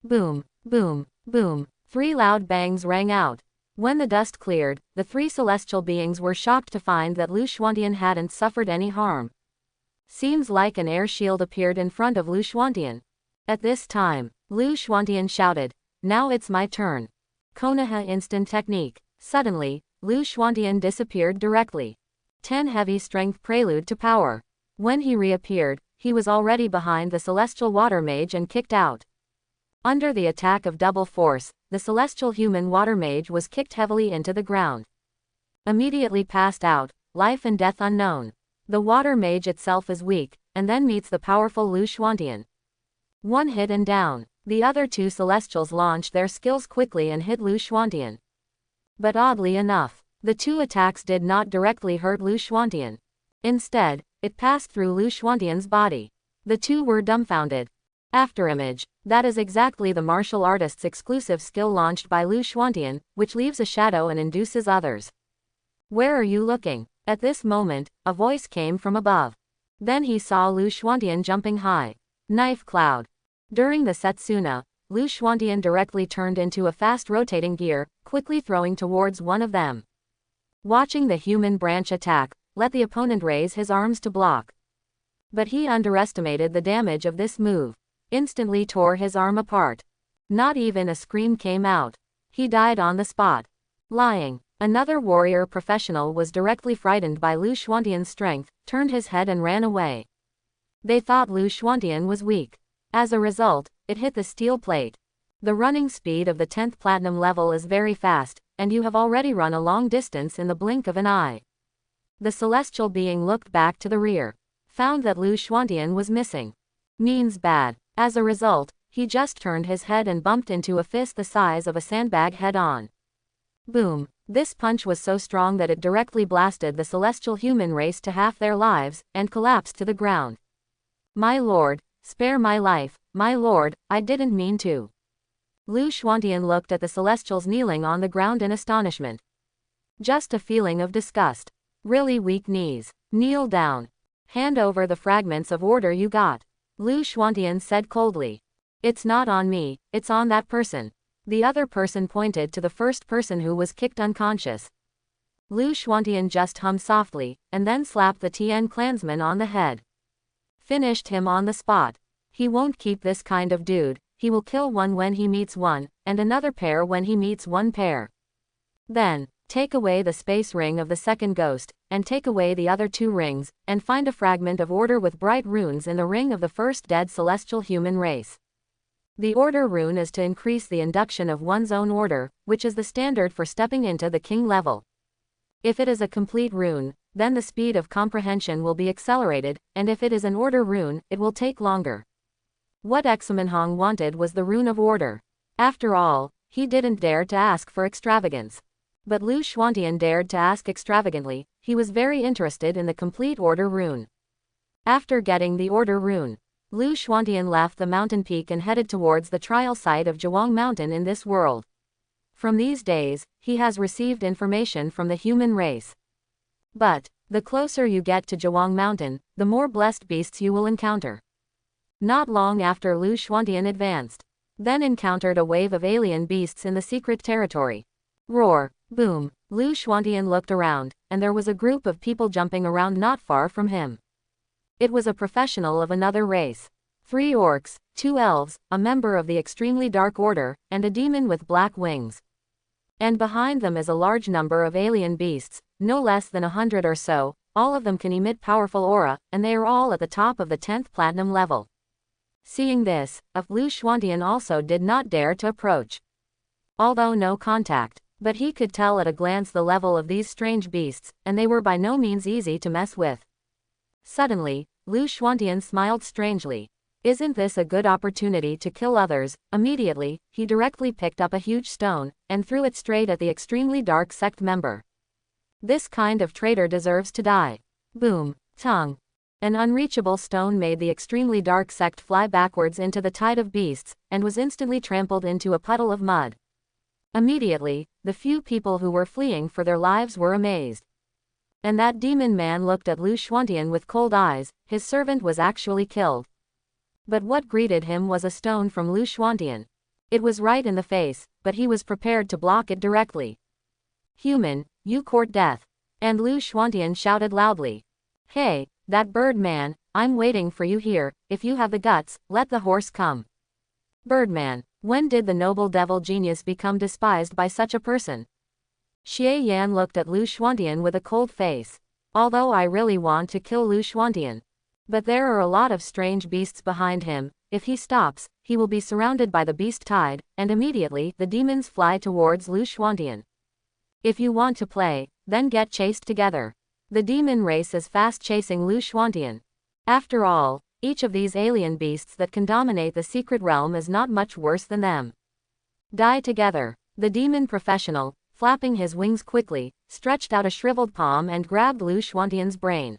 Boom, boom, boom. Three loud bangs rang out. When the dust cleared, the three celestial beings were shocked to find that Lu Xuantian hadn't suffered any harm. Seems like an air shield appeared in front of Lu Xuantian. At this time, Lu Xuantian shouted, now it's my turn. Konoha instant technique. Suddenly, Lu Xuantian disappeared directly. 10 heavy strength prelude to power. When he reappeared, he was already behind the celestial water mage and kicked out. Under the attack of double force, the celestial human water mage was kicked heavily into the ground. Immediately passed out, life and death unknown. The water mage itself is weak, and then meets the powerful Lu Xuantian. One hit and down. The other two celestials launched their skills quickly and hit Lu Xuantian. But oddly enough, the two attacks did not directly hurt Lu Xuantian. Instead, it passed through Lu Xuantian's body. The two were dumbfounded. Afterimage. That is exactly the martial artist's exclusive skill launched by Lu Xuantian, which leaves a shadow and induces others. Where are you looking? At this moment, a voice came from above. Then he saw Lu Xuantian jumping high. Knife cloud. During the Setsuna, Lu Xuantian directly turned into a fast rotating gear, quickly throwing towards one of them. Watching the human branch attack, let the opponent raise his arms to block. But he underestimated the damage of this move. Instantly tore his arm apart. Not even a scream came out. He died on the spot. Lying. Another warrior professional was directly frightened by Lu Xuantian's strength, turned his head and ran away. They thought Lu Xuantian was weak. As a result, it hit the steel plate. The running speed of the 10th platinum level is very fast, and you have already run a long distance in the blink of an eye. The celestial being looked back to the rear. Found that Lu Xuantian was missing. Means bad. As a result, he just turned his head and bumped into a fist the size of a sandbag head on. Boom. This punch was so strong that it directly blasted the celestial human race to half their lives, and collapsed to the ground. My lord, spare my life, my lord, I didn't mean to. Lu Xuantian looked at the celestials kneeling on the ground in astonishment. Just a feeling of disgust. Really weak knees. Kneel down. Hand over the fragments of order you got. Lu Xuantian said coldly. It's not on me, it's on that person. The other person pointed to the first person who was kicked unconscious. Lu Xuantian just hummed softly, and then slapped the Tian clansman on the head. Finished him on the spot. He won't keep this kind of dude, he will kill one when he meets one, and another pair when he meets one pair. Then, take away the space ring of the second ghost, and take away the other 2 rings, and find a fragment of order with bright runes in the ring of the first dead celestial human race. The order rune is to increase the induction of one's own order, which is the standard for stepping into the king level. If it is a complete rune, then the speed of comprehension will be accelerated, and if it is an order rune, it will take longer. What Examenhong wanted was the rune of order. After all, he didn't dare to ask for extravagance. But Lu Xuantian dared to ask extravagantly. He was very interested in the complete order rune. After getting the order rune, Lu Xuantian left the mountain peak and headed towards the trial site of Zhuang Mountain in this world. From these days, he has received information from the human race. But, the closer you get to Zhuang Mountain, the more blessed beasts you will encounter. Not long after Lu Xuantian advanced, then encountered a wave of alien beasts in the secret territory. Roar, boom, Lu Xuantian looked around, and there was a group of people jumping around not far from him. It was a professional of another race. 3 orcs, 2 elves, a member of the extremely dark order, and a demon with black wings. And behind them is a large number of alien beasts, no less than 100 or so. All of them can emit powerful aura, and they are all at the top of the 10th platinum level. Seeing this, Lu Xuantian also did not dare to approach. Although no contact, but he could tell at a glance the level of these strange beasts, and they were by no means easy to mess with. Suddenly, Lu Xuantian smiled strangely. Isn't this a good opportunity to kill others? Immediately, he directly picked up a huge stone, and threw it straight at the extremely dark sect member. This kind of traitor deserves to die. Boom, tongue. An unreachable stone made the extremely dark sect fly backwards into the tide of beasts, and was instantly trampled into a puddle of mud. Immediately, the few people who were fleeing for their lives were amazed. And that demon man looked at Lu Xuantian with cold eyes. His servant was actually killed. But what greeted him was a stone from Lu Xuantian. It was right in the face, but he was prepared to block it directly. Human, you court death. And Lu Xuantian shouted loudly. Hey, that bird man, I'm waiting for you here. If you have the guts, let the horse come. Birdman, when did the noble devil genius become despised by such a person? Xie Yan looked at Lu Xuantian with a cold face. Although I really want to kill Lu Xuantian. But there are a lot of strange beasts behind him. If he stops, he will be surrounded by the beast tide, and immediately the demons fly towards Lu Xuantian. If you want to play, then get chased together. The demon race is fast chasing Lu Xuantian. After all, each of these alien beasts that can dominate the secret realm is not much worse than them. Die together. The demon professional, flapping his wings quickly, stretched out a shriveled palm and grabbed Lu Xuantian's brain.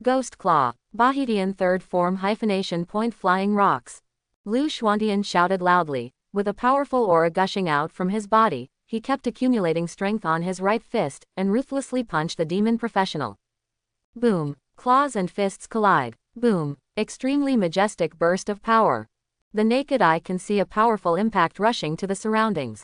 Ghost Claw, Bahitian third form hyphenation point flying rocks. Lu Xuantian shouted loudly. With a powerful aura gushing out from his body, he kept accumulating strength on his right fist, and ruthlessly punched the demon professional. Boom, claws and fists collide. Boom, extremely majestic burst of power. The naked eye can see a powerful impact rushing to the surroundings.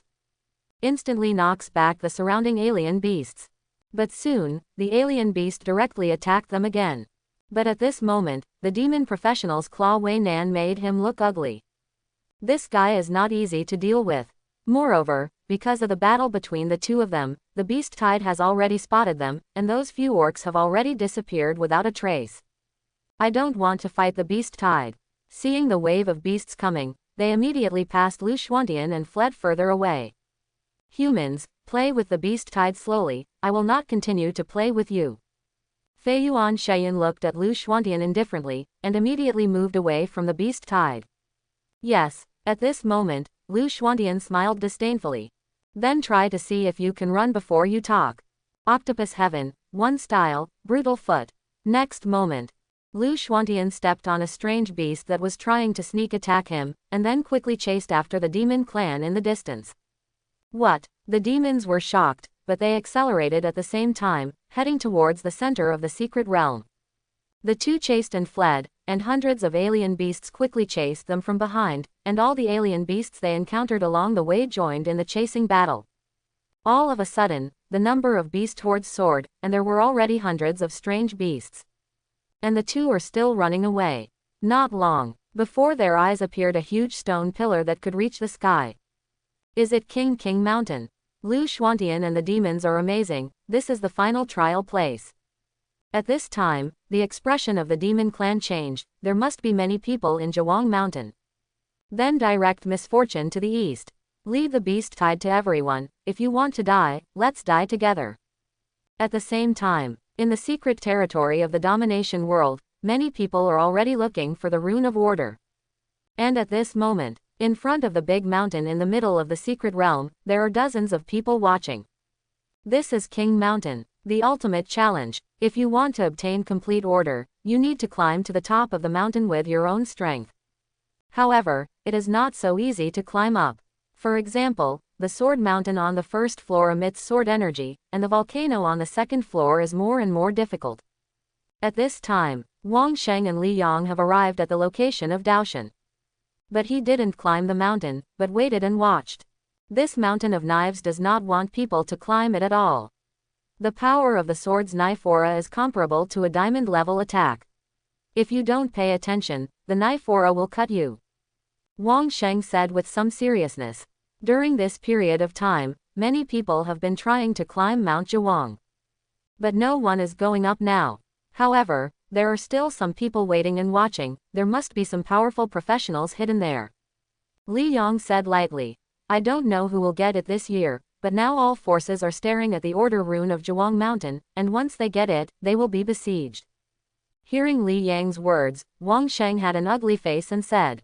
Instantly knocks back the surrounding alien beasts. But soon, the alien beast directly attacked them again. But at this moment, the demon professional's Claw Wei Nan made him look ugly. This guy is not easy to deal with. Moreover, because of the battle between the two of them, the beast tide has already spotted them, and those few orcs have already disappeared without a trace. I don't want to fight the beast tide. Seeing the wave of beasts coming, they immediately passed Lu Xuantian and fled further away. Humans, play with the beast tide slowly. I will not continue to play with you. Fei Yuan Sheyan looked at Lu Xuantian indifferently, and immediately moved away from the beast tide. Yes, at this moment, Lu Xuantian smiled disdainfully. Then try to see if you can run before you talk. Octopus heaven, one style, brutal foot. Next moment, Lu Xuantian stepped on a strange beast that was trying to sneak attack him, and then quickly chased after the demon clan in the distance. What? The demons were shocked, but they accelerated at the same time, heading towards the center of the secret realm. The two chased and fled, and hundreds of alien beasts quickly chased them from behind, and all the alien beasts they encountered along the way joined in the chasing battle. All of a sudden, the number of beast hordes soared, and there were already hundreds of strange beasts. And the two were still running away. Not long. Before their eyes appeared a huge stone pillar that could reach the sky. Is it King Mountain? Lu Xuantian and the demons are amazing, this is the final trial place. At this time, the expression of the demon clan changed, there must be many people in Zhuang Mountain. Then direct misfortune to the east. Leave the beast tied to everyone, if you want to die, let's die together. At the same time, in the secret territory of the domination world, many people are already looking for the rune of order. And at this moment, in front of the big mountain in the middle of the secret realm, there are dozens of people watching. This is King Mountain, the ultimate challenge. If you want to obtain complete order, you need to climb to the top of the mountain with your own strength. However, it is not so easy to climb up. For example, the sword mountain on the first floor emits sword energy, and the volcano on the second floor is more and more difficult. At this time, Wang Sheng and Li Yang have arrived at the location of Daoshan. But he didn't climb the mountain, but waited and watched. This mountain of knives does not want people to climb it at all. The power of the sword's knife aura is comparable to a diamond-level attack. If you don't pay attention, the knife aura will cut you. Wang Sheng said with some seriousness. During this period of time, many people have been trying to climb Mount Zhuang. But no one is going up now. However, there are still some people waiting and watching, there must be some powerful professionals hidden there. Li Yang said lightly. I don't know who will get it this year, but now all forces are staring at the order rune of Zhuang Mountain, and once they get it, they will be besieged. Hearing Li Yang's words, Wang Sheng had an ugly face and said.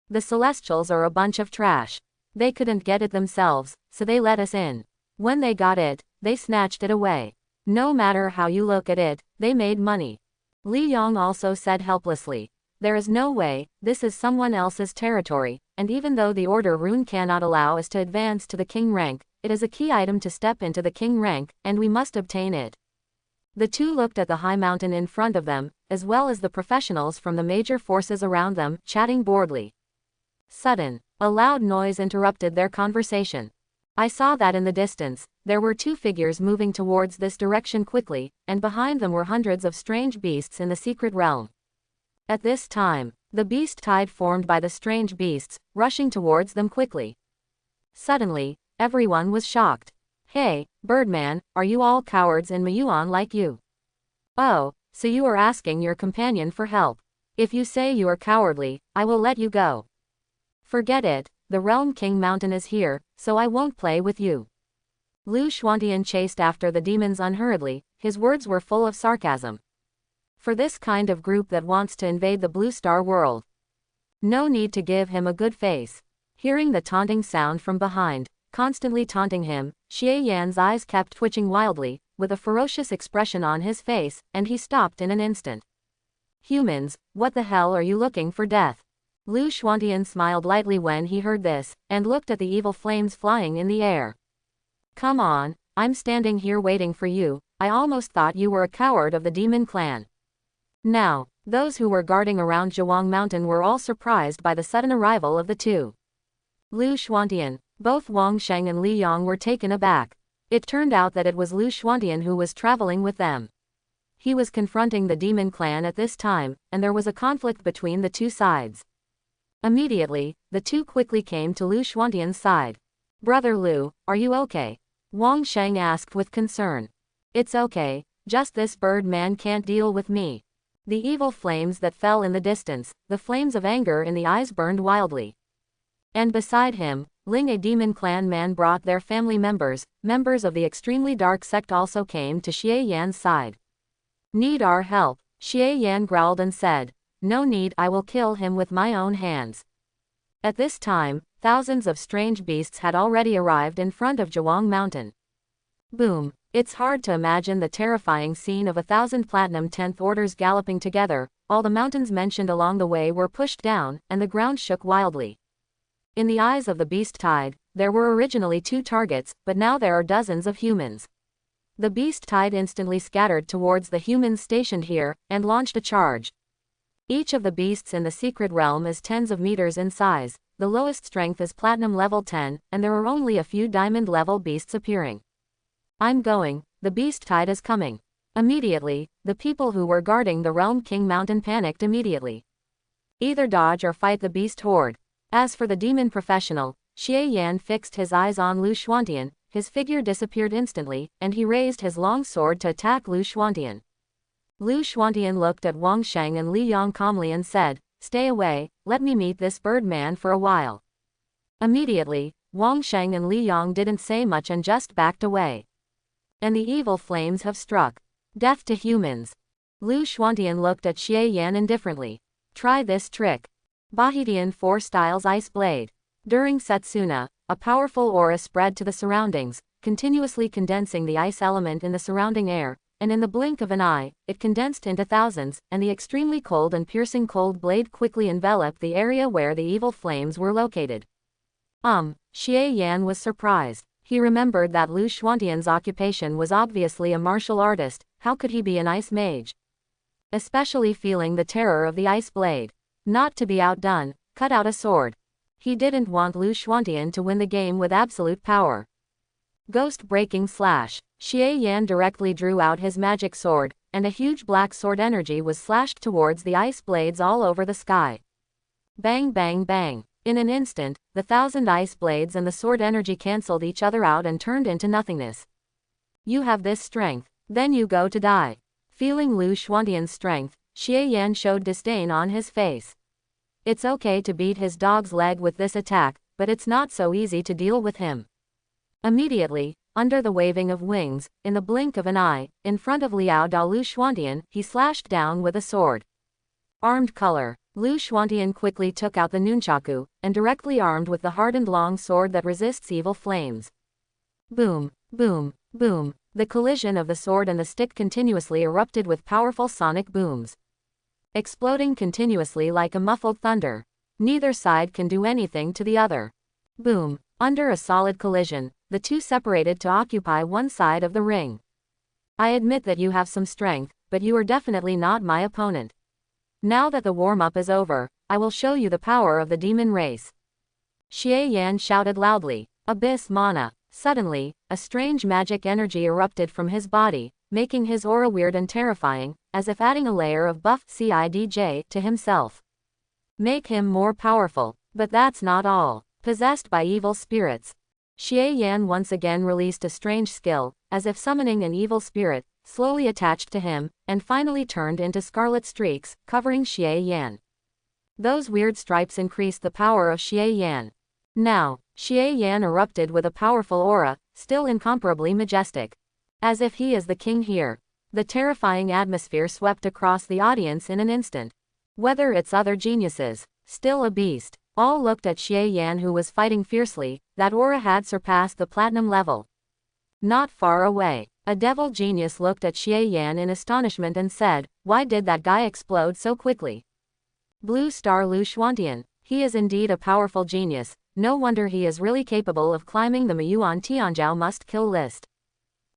The Celestials are a bunch of trash. They couldn't get it themselves, so they let us in. When they got it, they snatched it away. No matter how you look at it, they made money. Li Yang also said helplessly. There is no way, this is someone else's territory, and even though the order rune cannot allow us to advance to the king rank, it is a key item to step into the king rank, and we must obtain it. The two looked at the high mountain in front of them, as well as the professionals from the major forces around them, chatting boredly. Sudden, a loud noise interrupted their conversation. I saw that in the distance, there were two figures moving towards this direction quickly, and behind them were hundreds of strange beasts in the secret realm. At this time, the beast tide formed by the strange beasts, rushing towards them quickly. Suddenly, everyone was shocked. Hey, Birdman, are you all cowards in Muyuan like you? Oh, so you are asking your companion for help. If you say you are cowardly, I will let you go. Forget it, the Realm King Mountain is here, so I won't play with you. Lu Xuantian chased after the demons unhurriedly, his words were full of sarcasm. For this kind of group that wants to invade the Blue Star world. No need to give him a good face. Hearing the taunting sound from behind, constantly taunting him, Xie Yan's eyes kept twitching wildly, with a ferocious expression on his face, and he stopped in an instant. Humans, what the hell are you looking for death? Lu Xuantian smiled lightly when he heard this, and looked at the evil flames flying in the air. Come on, I'm standing here waiting for you, I almost thought you were a coward of the demon clan. Now, those who were guarding around Zhuang Mountain were all surprised by the sudden arrival of the two. Lu Xuantian, both Wang Sheng and Li Yang were taken aback. It turned out that it was Lu Xuantian who was traveling with them. He was confronting the demon clan at this time, and there was a conflict between the two sides. Immediately, the two quickly came to Lu Xuantian's side. Brother Lu, are you okay? Wang Sheng asked with concern. It's okay, just this bird man can't deal with me. The evil flames that fell in the distance, the flames of anger in the eyes burned wildly. And beside him, Ling, a demon clan man, brought their family members, members of the extremely dark sect, also came to Xie Yan's side. Need our help, Xie Yan growled and said. No need, I will kill him with my own hands. At this time, thousands of strange beasts had already arrived in front of Zhuang Mountain. Boom! It's hard to imagine the terrifying scene of 1,000 platinum 10th orders galloping together. All the mountains mentioned along the way were pushed down, and the ground shook wildly. In the eyes of the beast tide, there were originally 2 targets, but now there are dozens of humans. The beast tide instantly scattered towards the humans stationed here, and launched a charge. Each of the beasts in the secret realm is tens of meters in size, the lowest strength is platinum level 10, and there are only a few diamond level beasts appearing. I'm going, the beast tide is coming. Immediately, the people who were guarding the Realm King Mountain panicked immediately. Either dodge or fight the beast horde. As for the demon professional, Xie Yan fixed his eyes on Lu Xuantian, his figure disappeared instantly, and he raised his long sword to attack Lu Xuantian. Lu Xuantian looked at Wang Sheng and Li Yang calmly and said, "Stay away, let me meet this bird man for a while." Immediately, Wang Sheng and Li Yang didn't say much and just backed away. And the evil flames have struck. Death to humans. Lu Xuantian looked at Xie Yan indifferently. Try this trick. Bahitian 4 Styles Ice Blade. During Setsuna, a powerful aura spread to the surroundings, continuously condensing the ice element in the surrounding air, and in the blink of an eye, it condensed into thousands, and the extremely cold and piercing cold blade quickly enveloped the area where the evil flames were located. Xie Yan was surprised. He remembered that Lu Xuantian's occupation was obviously a martial artist. How could he be an ice mage? Especially feeling the terror of the ice blade. Not to be outdone, cut out a sword. He didn't want Lu Xuantian to win the game with absolute power. Ghost-breaking slash. Xie Yan directly drew out his magic sword, and a huge black sword energy was slashed towards the ice blades all over the sky. Bang bang bang. In an instant, the 1,000 ice blades and the sword energy cancelled each other out and turned into nothingness. You have this strength, then you go to die. Feeling Lu Xuantian's strength, Xie Yan showed disdain on his face. It's okay to beat his dog's leg with this attack, but it's not so easy to deal with him. Immediately, under the waving of wings, in the blink of an eye, in front of Liao Da Lu Xuantian, he slashed down with a sword. Armed color. Lu Xuantian quickly took out the nunchaku, and directly armed with the hardened long sword that resists evil flames. Boom, boom, boom. The collision of the sword and the stick continuously erupted with powerful sonic booms. Exploding continuously like a muffled thunder. Neither side can do anything to the other. Boom. Under a solid collision, the two separated to occupy one side of the ring. I admit that you have some strength, but you are definitely not my opponent. Now that the warm-up is over, I will show you the power of the demon race. Xie Yan shouted loudly. Abyss Mana. Suddenly, a strange magic energy erupted from his body, making his aura weird and terrifying, as if adding a layer of buffed CIDJ to himself. Make him more powerful, but that's not all. Possessed by evil spirits. Xie Yan once again released a strange skill, as if summoning an evil spirit, slowly attached to him, and finally turned into scarlet streaks, covering Xie Yan. Those weird stripes increased the power of Xie Yan. Now, Xie Yan erupted with a powerful aura, still incomparably majestic. As if he is the king here. The terrifying atmosphere swept across the audience in an instant. Whether it's other geniuses, still a beast. All looked at Xie Yan, who was fighting fiercely. That aura had surpassed the platinum level. Not far away, a devil genius looked at Xie Yan in astonishment and said, "Why did that guy explode so quickly?" Blue Star Lu Xuantian. He is indeed a powerful genius. No wonder he is really capable of climbing the Miyuan Tianzhao must-kill list.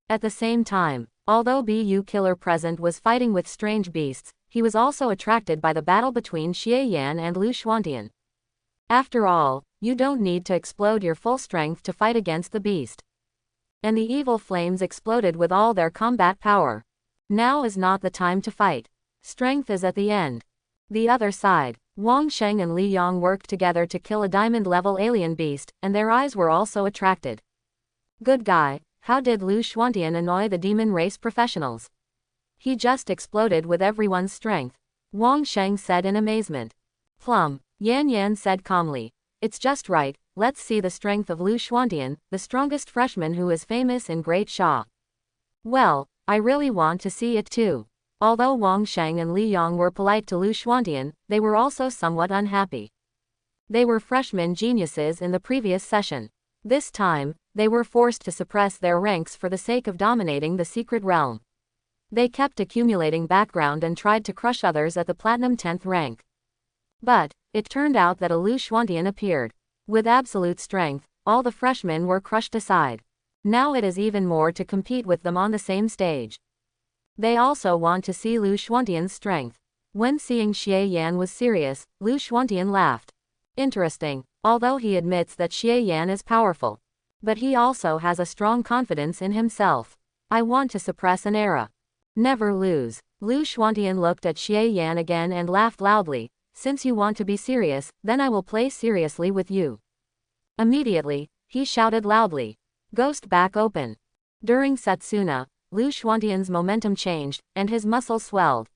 At the same time, although Bu Killer Present was fighting with strange beasts, he was also attracted by the battle between Xie Yan and Lu Xuantian. After all, you don't need to explode your full strength to fight against the beast. And the evil flames exploded with all their combat power. Now is not the time to fight. Strength is at the end. The other side, Wang Sheng and Li Yang worked together to kill a diamond-level alien beast, and their eyes were also attracted. Good guy, how did Lu Xuantian annoy the demon race professionals? He just exploded with everyone's strength. Wang Sheng said in amazement. Plum. Yan Yan said calmly. It's just right, let's see the strength of Lu Xuantian, the strongest freshman who is famous in Great Sha. Well, I really want to see it too. Although Wang Sheng and Li Yang were polite to Lu Xuantian, they were also somewhat unhappy. They were freshman geniuses in the previous session. This time, they were forced to suppress their ranks for the sake of dominating the secret realm. They kept accumulating background and tried to crush others at the platinum 10th rank. But it turned out that a Lu Xuantian appeared. With absolute strength, all the freshmen were crushed aside. Now it is even more to compete with them on the same stage. They also want to see Lu Xuantian's strength. When seeing Xie Yan was serious, Lu Xuantian laughed. Interesting, although he admits that Xie Yan is powerful. But he also has a strong confidence in himself. I want to suppress an era. Never lose. Lu Xuantian looked at Xie Yan again and laughed loudly. Since you want to be serious, then I will play seriously with you. Immediately, he shouted loudly. Ghost back open. During Satsuna, Lu Xuantian's momentum changed, and his muscles swelled.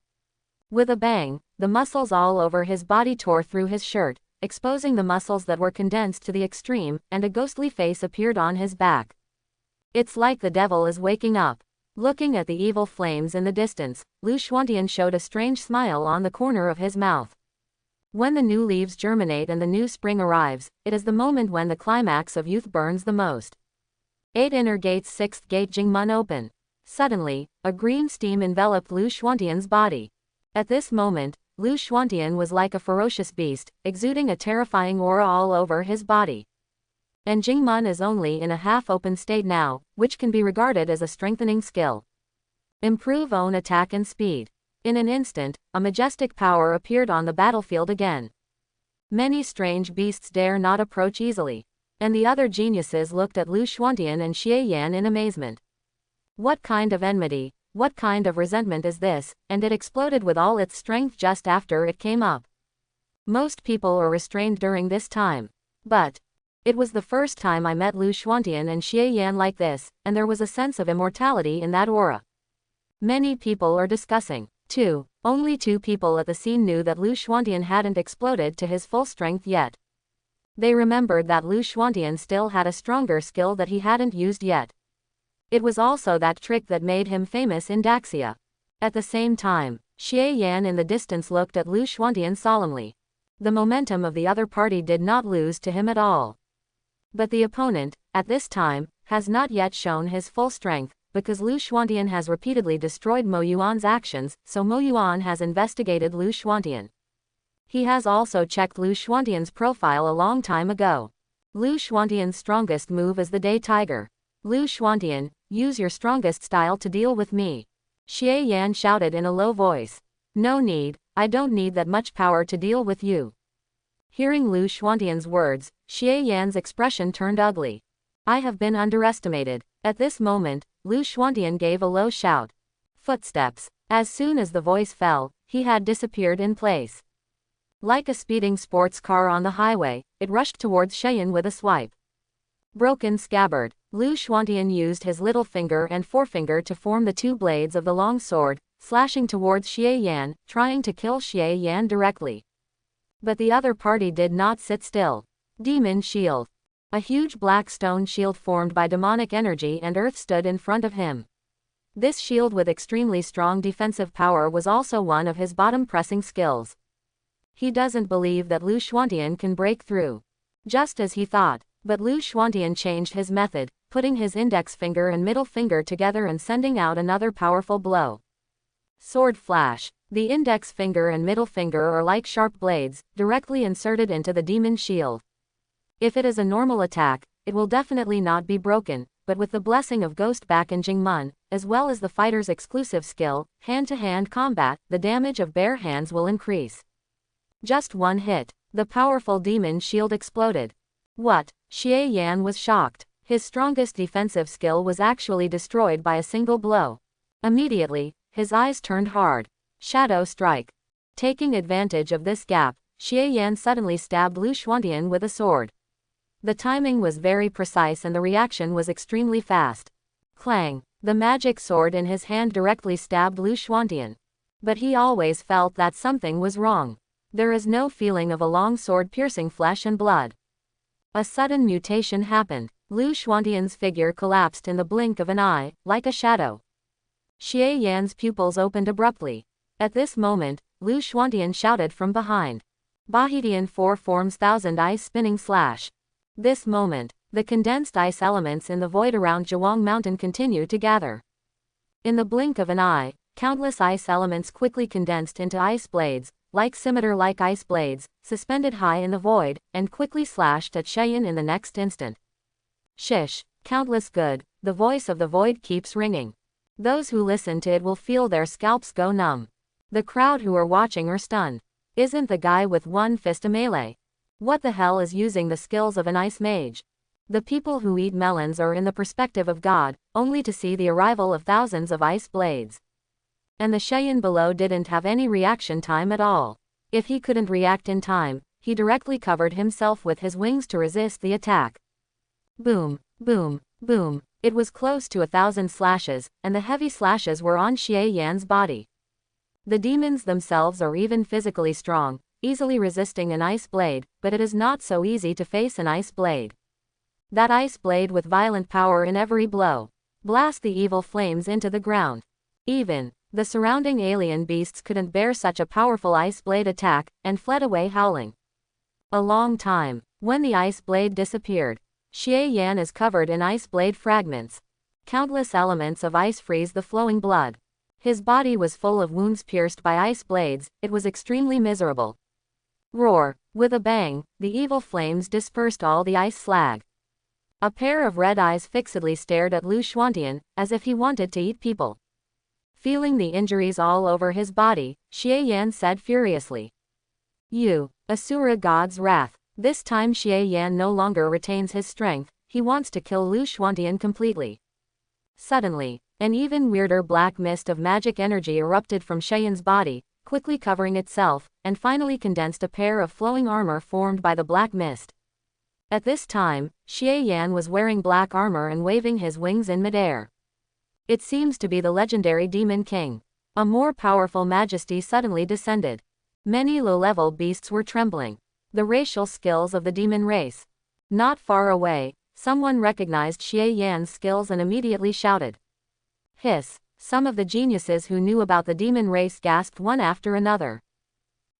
With a bang, the muscles all over his body tore through his shirt, exposing the muscles that were condensed to the extreme, and a ghostly face appeared on his back. It's like the devil is waking up. Looking at the evil flames in the distance, Lu Xuantian showed a strange smile on the corner of his mouth. When the new leaves germinate and the new spring arrives, it is the moment when the climax of youth burns the most. 8 Inner Gates 6th Gate Jingmun open. Suddenly, a green steam enveloped Lu Xuantian's body. At this moment, Lu Xuantian was like a ferocious beast, exuding a terrifying aura all over his body. And Jingmun is only in a half-open state now, which can be regarded as a strengthening skill. Improve own attack and speed. In an instant, a majestic power appeared on the battlefield again. Many strange beasts dare not approach easily. And the other geniuses looked at Lu Xuantian and Xie Yan in amazement. What kind of enmity, what kind of resentment is this? And it exploded with all its strength just after it came up. Most people are restrained during this time. But it was the first time I met Lu Xuantian and Xie Yan like this, and there was a sense of immortality in that aura. Many people are discussing. Only 2 people at the scene knew that Lu Xuantian hadn't exploded to his full strength yet. They remembered that Lu Xuantian still had a stronger skill that he hadn't used yet. It was also that trick that made him famous in Daxia. At the same time, Xie Yan in the distance looked at Lu Xuantian solemnly. The momentum of the other party did not lose to him at all. But the opponent, at this time, has not yet shown his full strength, because Lu Xuantian has repeatedly destroyed Mo Yuan's actions, so Mo Yuan has investigated Lu Xuantian. He has also checked Lu Xuantian's profile a long time ago. Lu Xuantian's strongest move is the Day Tiger. Lu Xuantian, use your strongest style to deal with me. Xie Yan shouted in a low voice. No need, I don't need that much power to deal with you. Hearing Lu Xuantian's words, Xie Yan's expression turned ugly. I have been underestimated. At this moment, Lu Xuantian gave a low shout. Footsteps. As soon as the voice fell, he had disappeared in place. Like a speeding sports car on the highway, it rushed towards Sheyan with a swipe. Broken scabbard. Lu Xuantian used his little finger and forefinger to form the 2 blades of the long sword, slashing towards Xie Yan, trying to kill Xie Yan directly. But the other party did not sit still. Demon Shield. A huge black stone shield formed by demonic energy and earth stood in front of him. This shield with extremely strong defensive power was also one of his bottom-pressing skills. He doesn't believe that Lu Xuantian can break through. Just as he thought, but Lu Xuantian changed his method, putting his index finger and middle finger together and sending out another powerful blow. Sword flash. The index finger and middle finger are like sharp blades, directly inserted into the demon shield. If it is a normal attack, it will definitely not be broken, but with the blessing of Ghost Back and Jingmun, as well as the fighter's exclusive skill, hand-to-hand combat, the damage of bare hands will increase. Just one hit. The powerful demon shield exploded. What? Xie Yan was shocked. His strongest defensive skill was actually destroyed by a single blow. Immediately, his eyes turned hard. Shadow strike. Taking advantage of this gap, Xie Yan suddenly stabbed Lu Xuantian with a sword. The timing was very precise and the reaction was extremely fast. Clang! The magic sword in his hand directly stabbed Lu Xuantian. But he always felt that something was wrong. There is no feeling of a long sword piercing flesh and blood. A sudden mutation happened. Lu Xuantian's figure collapsed in the blink of an eye, like a shadow. Xie Yan's pupils opened abruptly. At this moment, Lu Xuantian shouted from behind. Bahitian 4 forms 1000 ice spinning slash. This moment, the condensed ice elements in the void around Jawang Mountain continue to gather. In the blink of an eye, countless ice elements quickly condensed into ice blades, like scimitar-like ice blades, suspended high in the void, and quickly slashed at Cheyenne in the next instant. Shish, countless good, the voice of the void keeps ringing. Those who listen to it will feel their scalps go numb. The crowd who are watching are stunned. Isn't the guy with one fist a melee? What the hell is using the skills of an ice mage? The people who eat melons are in the perspective of God, only to see the arrival of thousands of ice blades. And the Cheyenne below didn't have any reaction time at all. If he couldn't react in time, he directly covered himself with his wings to resist the attack. Boom, boom, boom. It was close to 1,000 slashes, and the heavy slashes were on Xie Yan's body. The demons themselves are even physically strong, easily resisting an ice blade, but it is not so easy to face an ice blade. That ice blade with violent power in every blow. Blast the evil flames into the ground. Even the surrounding alien beasts couldn't bear such a powerful ice blade attack, and fled away howling. A long time. When the ice blade disappeared, Xie Yan is covered in ice blade fragments. Countless elements of ice freeze the flowing blood. His body was full of wounds pierced by ice blades. It was extremely miserable. Roar. With a bang, the evil flames dispersed all the ice slag. A pair of red eyes fixedly stared at Lu Xuantian, as if he wanted to eat people. Feeling the injuries all over his body, Xie Yan said furiously. You, Asura God's wrath. This time Xie Yan no longer retains his strength, he wants to kill Lu Xuantian completely. Suddenly, an even weirder black mist of magic energy erupted from Cheyenne's body, quickly covering itself, and finally condensed a pair of flowing armor formed by the black mist. At this time, Xie Yan was wearing black armor and waving his wings in midair. It seems to be the legendary Demon King. A more powerful majesty suddenly descended. Many low-level beasts were trembling. The racial skills of the demon race. Not far away, someone recognized Xie Yan's skills and immediately shouted. Hiss. Some of the geniuses who knew about the demon race gasped one after another.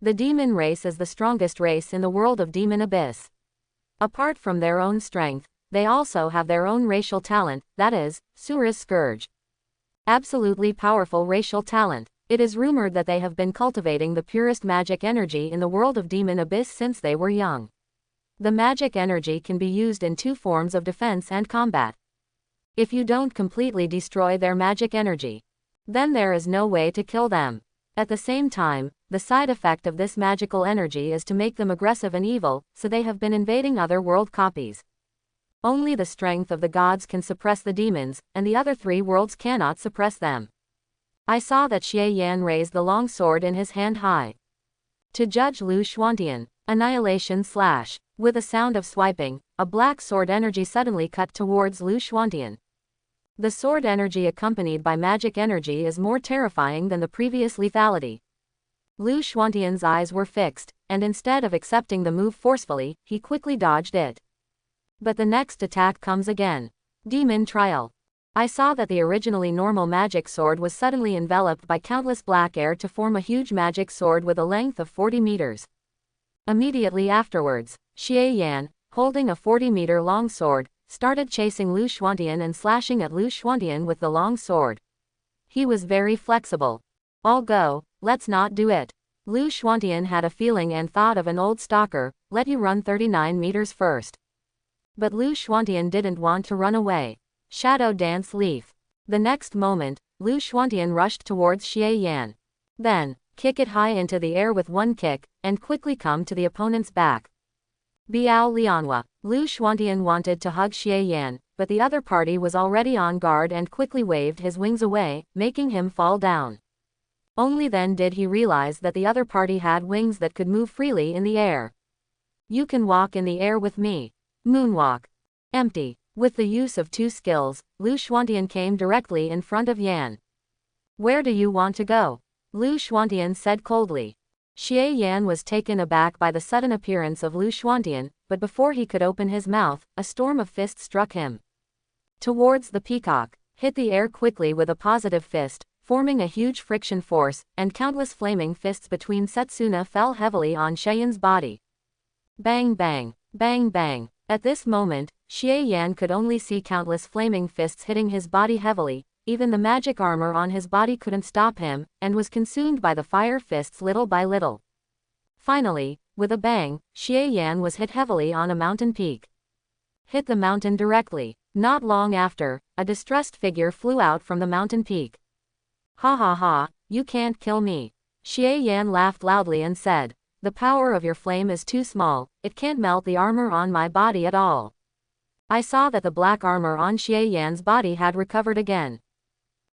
The demon race is the strongest race in the world of Demon Abyss. Apart from their own strength, they also have their own racial talent, that is, Sura's Scourge. Absolutely powerful racial talent. It is rumored that they have been cultivating the purest magic energy in the world of Demon Abyss since they were young. The magic energy can be used in two forms of defense and combat. If you don't completely destroy their magic energy, then there is no way to kill them. At the same time, the side effect of this magical energy is to make them aggressive and evil, so they have been invading other world copies. Only the strength of the gods can suppress the demons, and the other three worlds cannot suppress them. I saw that Xie Yan raised the long sword in his hand high. To judge Lu Xuantian, annihilation slash. With a sound of swiping, a black sword energy suddenly cut towards Lu Xuantian. The sword energy accompanied by magic energy is more terrifying than the previous lethality. Lu Xuantian's eyes were fixed, and instead of accepting the move forcefully, he quickly dodged it. But the next attack comes again. Demon Trial. I saw that the originally normal magic sword was suddenly enveloped by countless black air to form a huge magic sword with a length of 40 meters. Immediately afterwards, Xie Yan, holding a 40-meter long sword, started chasing Lu Xuantian and slashing at Lu Xuantian with the long sword. He was very flexible. I'll go, let's not do it. Lu Xuantian had a feeling and thought of an old stalker, let you run 39 meters first. But Lu Xuantian didn't want to run away. Shadow Dance Leaf. The next moment, Lu Xuantian rushed towards Xie Yan. Then, kick it high into the air with one kick, and quickly come to the opponent's back. Biao Lianhua. Lu Xuantian wanted to hug Xie Yan, but the other party was already on guard and quickly waved his wings away, making him fall down. Only then did he realize that the other party had wings that could move freely in the air. You can walk in the air with me. Moonwalk. Empty. With the use of two skills, Lu Xuantian came directly in front of Yan. Where do you want to go? Lu Xuantian said coldly. Xie Yan was taken aback by the sudden appearance of Lu Xuantian, but before he could open his mouth, a storm of fists struck him. Towards the peacock. Hit the air quickly with a positive fist, forming a huge friction force, and countless flaming fists between Setsuna fell heavily on Xiaoyan's body. Bang bang, bang bang. At this moment, Xie Yan could only see countless flaming fists hitting his body heavily. Even the magic armor on his body couldn't stop him, and was consumed by the fire fists little by little. Finally, with a bang, Xie Yan was hit heavily on a mountain peak. Hit the mountain directly. Not long after, a distressed figure flew out from the mountain peak. Ha ha ha, you can't kill me. Xie Yan laughed loudly and said, the power of your flame is too small, it can't melt the armor on my body at all. I saw that the black armor on Xie Yan's body had recovered again.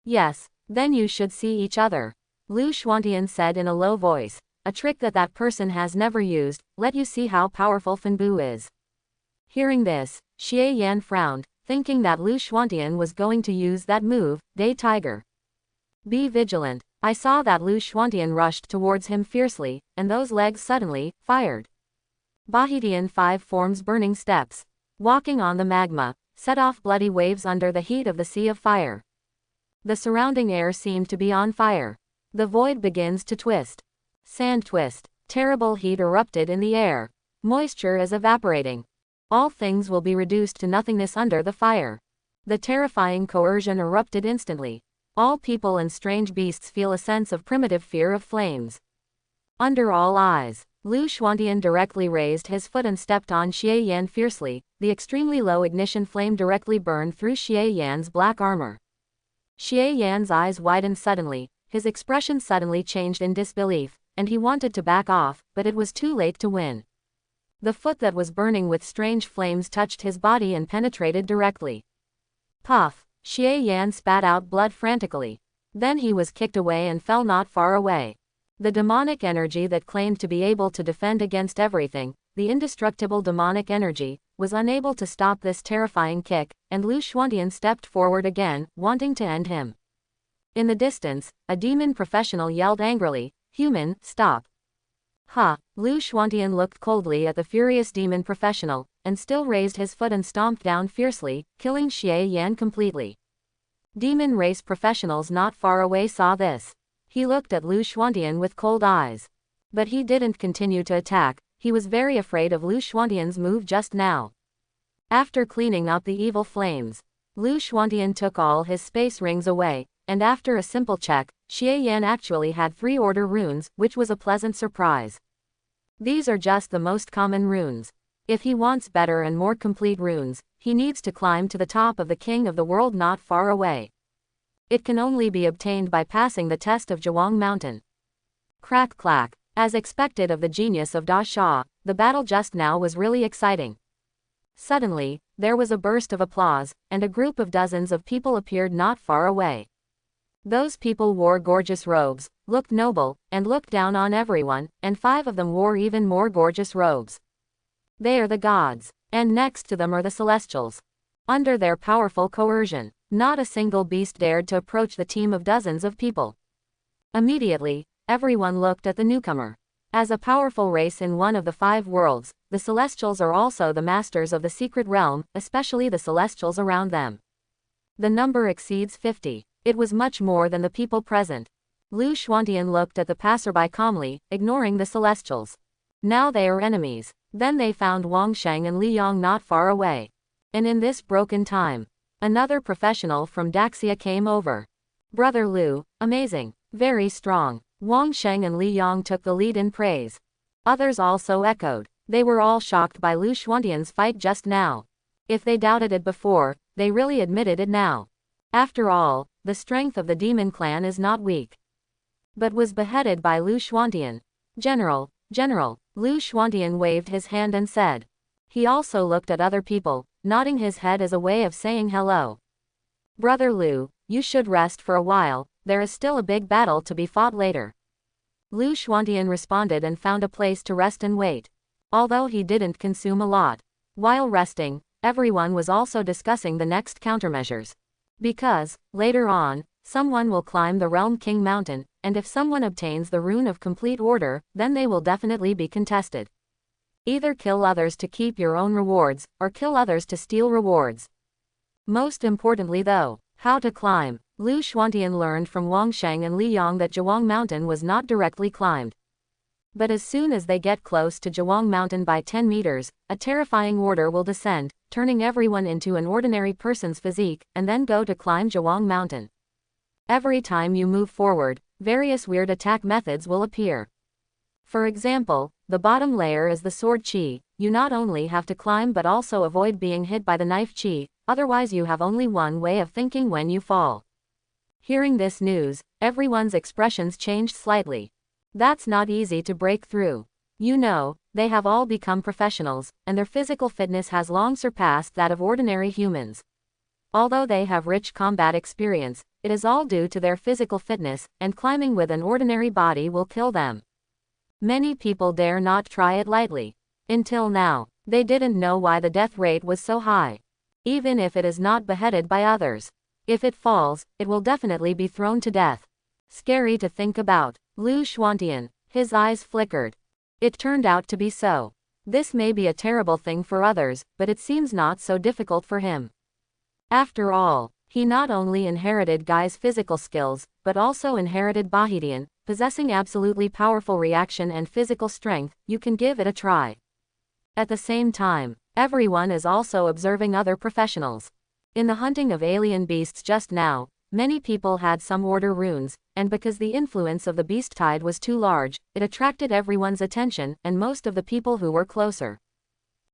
Yes, then you should see each other. Lu Xuantian said in a low voice, a trick that person has never used, let you see how powerful Fanbu is. Hearing this, Xie Yan frowned, thinking that Lu Xuantian was going to use that move, Day Tiger. Be vigilant. I saw that Lu Xuantian rushed towards him fiercely, and those legs suddenly fired. Bahitian 5 forms burning steps. Walking on the magma, set off bloody waves under the heat of the sea of fire. The surrounding air seemed to be on fire. The void begins to twist. Sand twist. Terrible heat erupted in the air. Moisture is evaporating. All things will be reduced to nothingness under the fire. The terrifying coercion erupted instantly. All people and strange beasts feel a sense of primitive fear of flames. Under all eyes, Lu Xuantian directly raised his foot and stepped on Xie Yan fiercely. The extremely low ignition flame directly burned through Xie Yan's black armor. Xie Yan's eyes widened suddenly, his expression suddenly changed in disbelief, and he wanted to back off, but it was too late to win. The foot that was burning with strange flames touched his body and penetrated directly. Puff! Xie Yan spat out blood frantically. Then he was kicked away and fell not far away. The demonic energy that claimed to be able to defend against everything, the indestructible demonic energy, was unable to stop this terrifying kick, and Lu Xuantian stepped forward again, wanting to end him. In the distance, a demon professional yelled angrily, "Human, stop!" Ha! Lu Xuantian looked coldly at the furious demon professional, and still raised his foot and stomped down fiercely, killing Xie Yan completely. Demon race professionals not far away saw this. He looked at Lu Xuantian with cold eyes. But he didn't continue to attack, he was very afraid of Lu Xuantian's move just now. After cleaning up the evil flames, Lu Xuantian took all his space rings away, and after a simple check, Xie Yan actually had 3 order runes, which was a pleasant surprise. These are just the most common runes. If he wants better and more complete runes, he needs to climb to the top of the king of the world not far away. It can only be obtained by passing the test of Zhuang Mountain. Crack clack. As expected of the genius of Da Sha, the battle just now was really exciting. Suddenly, there was a burst of applause, and a group of dozens of people appeared not far away. Those people wore gorgeous robes, looked noble, and looked down on everyone, and 5 of them wore even more gorgeous robes. They are the gods, and next to them are the celestials. Under their powerful coercion, not a single beast dared to approach the team of dozens of people. Immediately, everyone looked at the newcomer. As a powerful race in one of the 5 worlds, the celestials are also the masters of the secret realm, especially the celestials around them. The number exceeds 50. It was much more than the people present. Lu Xuantian looked at the passerby calmly, ignoring the celestials. Now they are enemies. Then they found Wang Sheng and Li Yang not far away. And in this broken time, another professional from Daxia came over. Brother Lu, amazing, very strong. Wang Sheng and Li Yang took the lead in praise. Others also echoed. They were all shocked by Lu Xuantian's fight just now. If they doubted it before, they really admitted it now. After all, the strength of the demon clan is not weak. But was beheaded by Lu Xuantian. General, General, Lu Xuantian waved his hand and said. He also looked at other people, nodding his head as a way of saying hello. Brother Lu, you should rest for a while, there is still a big battle to be fought later. Lu Xuantian responded and found a place to rest and wait. Although he didn't consume a lot. While resting, everyone was also discussing the next countermeasures. Because, later on, someone will climb the Realm King Mountain, and if someone obtains the rune of complete order, then they will definitely be contested. Either kill others to keep your own rewards, or kill others to steal rewards. Most importantly though, How to climb. Lu Xuantian learned from Wang Sheng and Li Yang that Zhuang Mountain was not directly climbed. But as soon as they get close to Zhuang Mountain by 10 meters, a terrifying order will descend, turning everyone into an ordinary person's physique, and then go to climb Zhuang Mountain. Every time you move forward, various weird attack methods will appear. For example, the bottom layer is the sword chi. You not only have to climb but also avoid being hit by the knife chi, otherwise you have only one way of thinking when you fall. Hearing this news, everyone's expressions changed slightly. That's not easy to break through. You know, they have all become professionals, and their physical fitness has long surpassed that of ordinary humans. Although they have rich combat experience, it is all due to their physical fitness, and climbing with an ordinary body will kill them. Many people dare not try it lightly. Until now, they didn't know why the death rate was so high. Even if it is not beheaded by others. If it falls, it will definitely be thrown to death. Scary to think about. Lu Xuantian, his eyes flickered. It turned out to be so. This may be a terrible thing for others, but it seems not so difficult for him. After all, he not only inherited Gai's physical skills, but also inherited Bahidian, possessing absolutely powerful reaction and physical strength. You can give it a try. At the same time, everyone is also observing other professionals. In the hunting of alien beasts just now, many people had some order runes, and because the influence of the beast tide was too large, it attracted everyone's attention, and most of the people who were closer.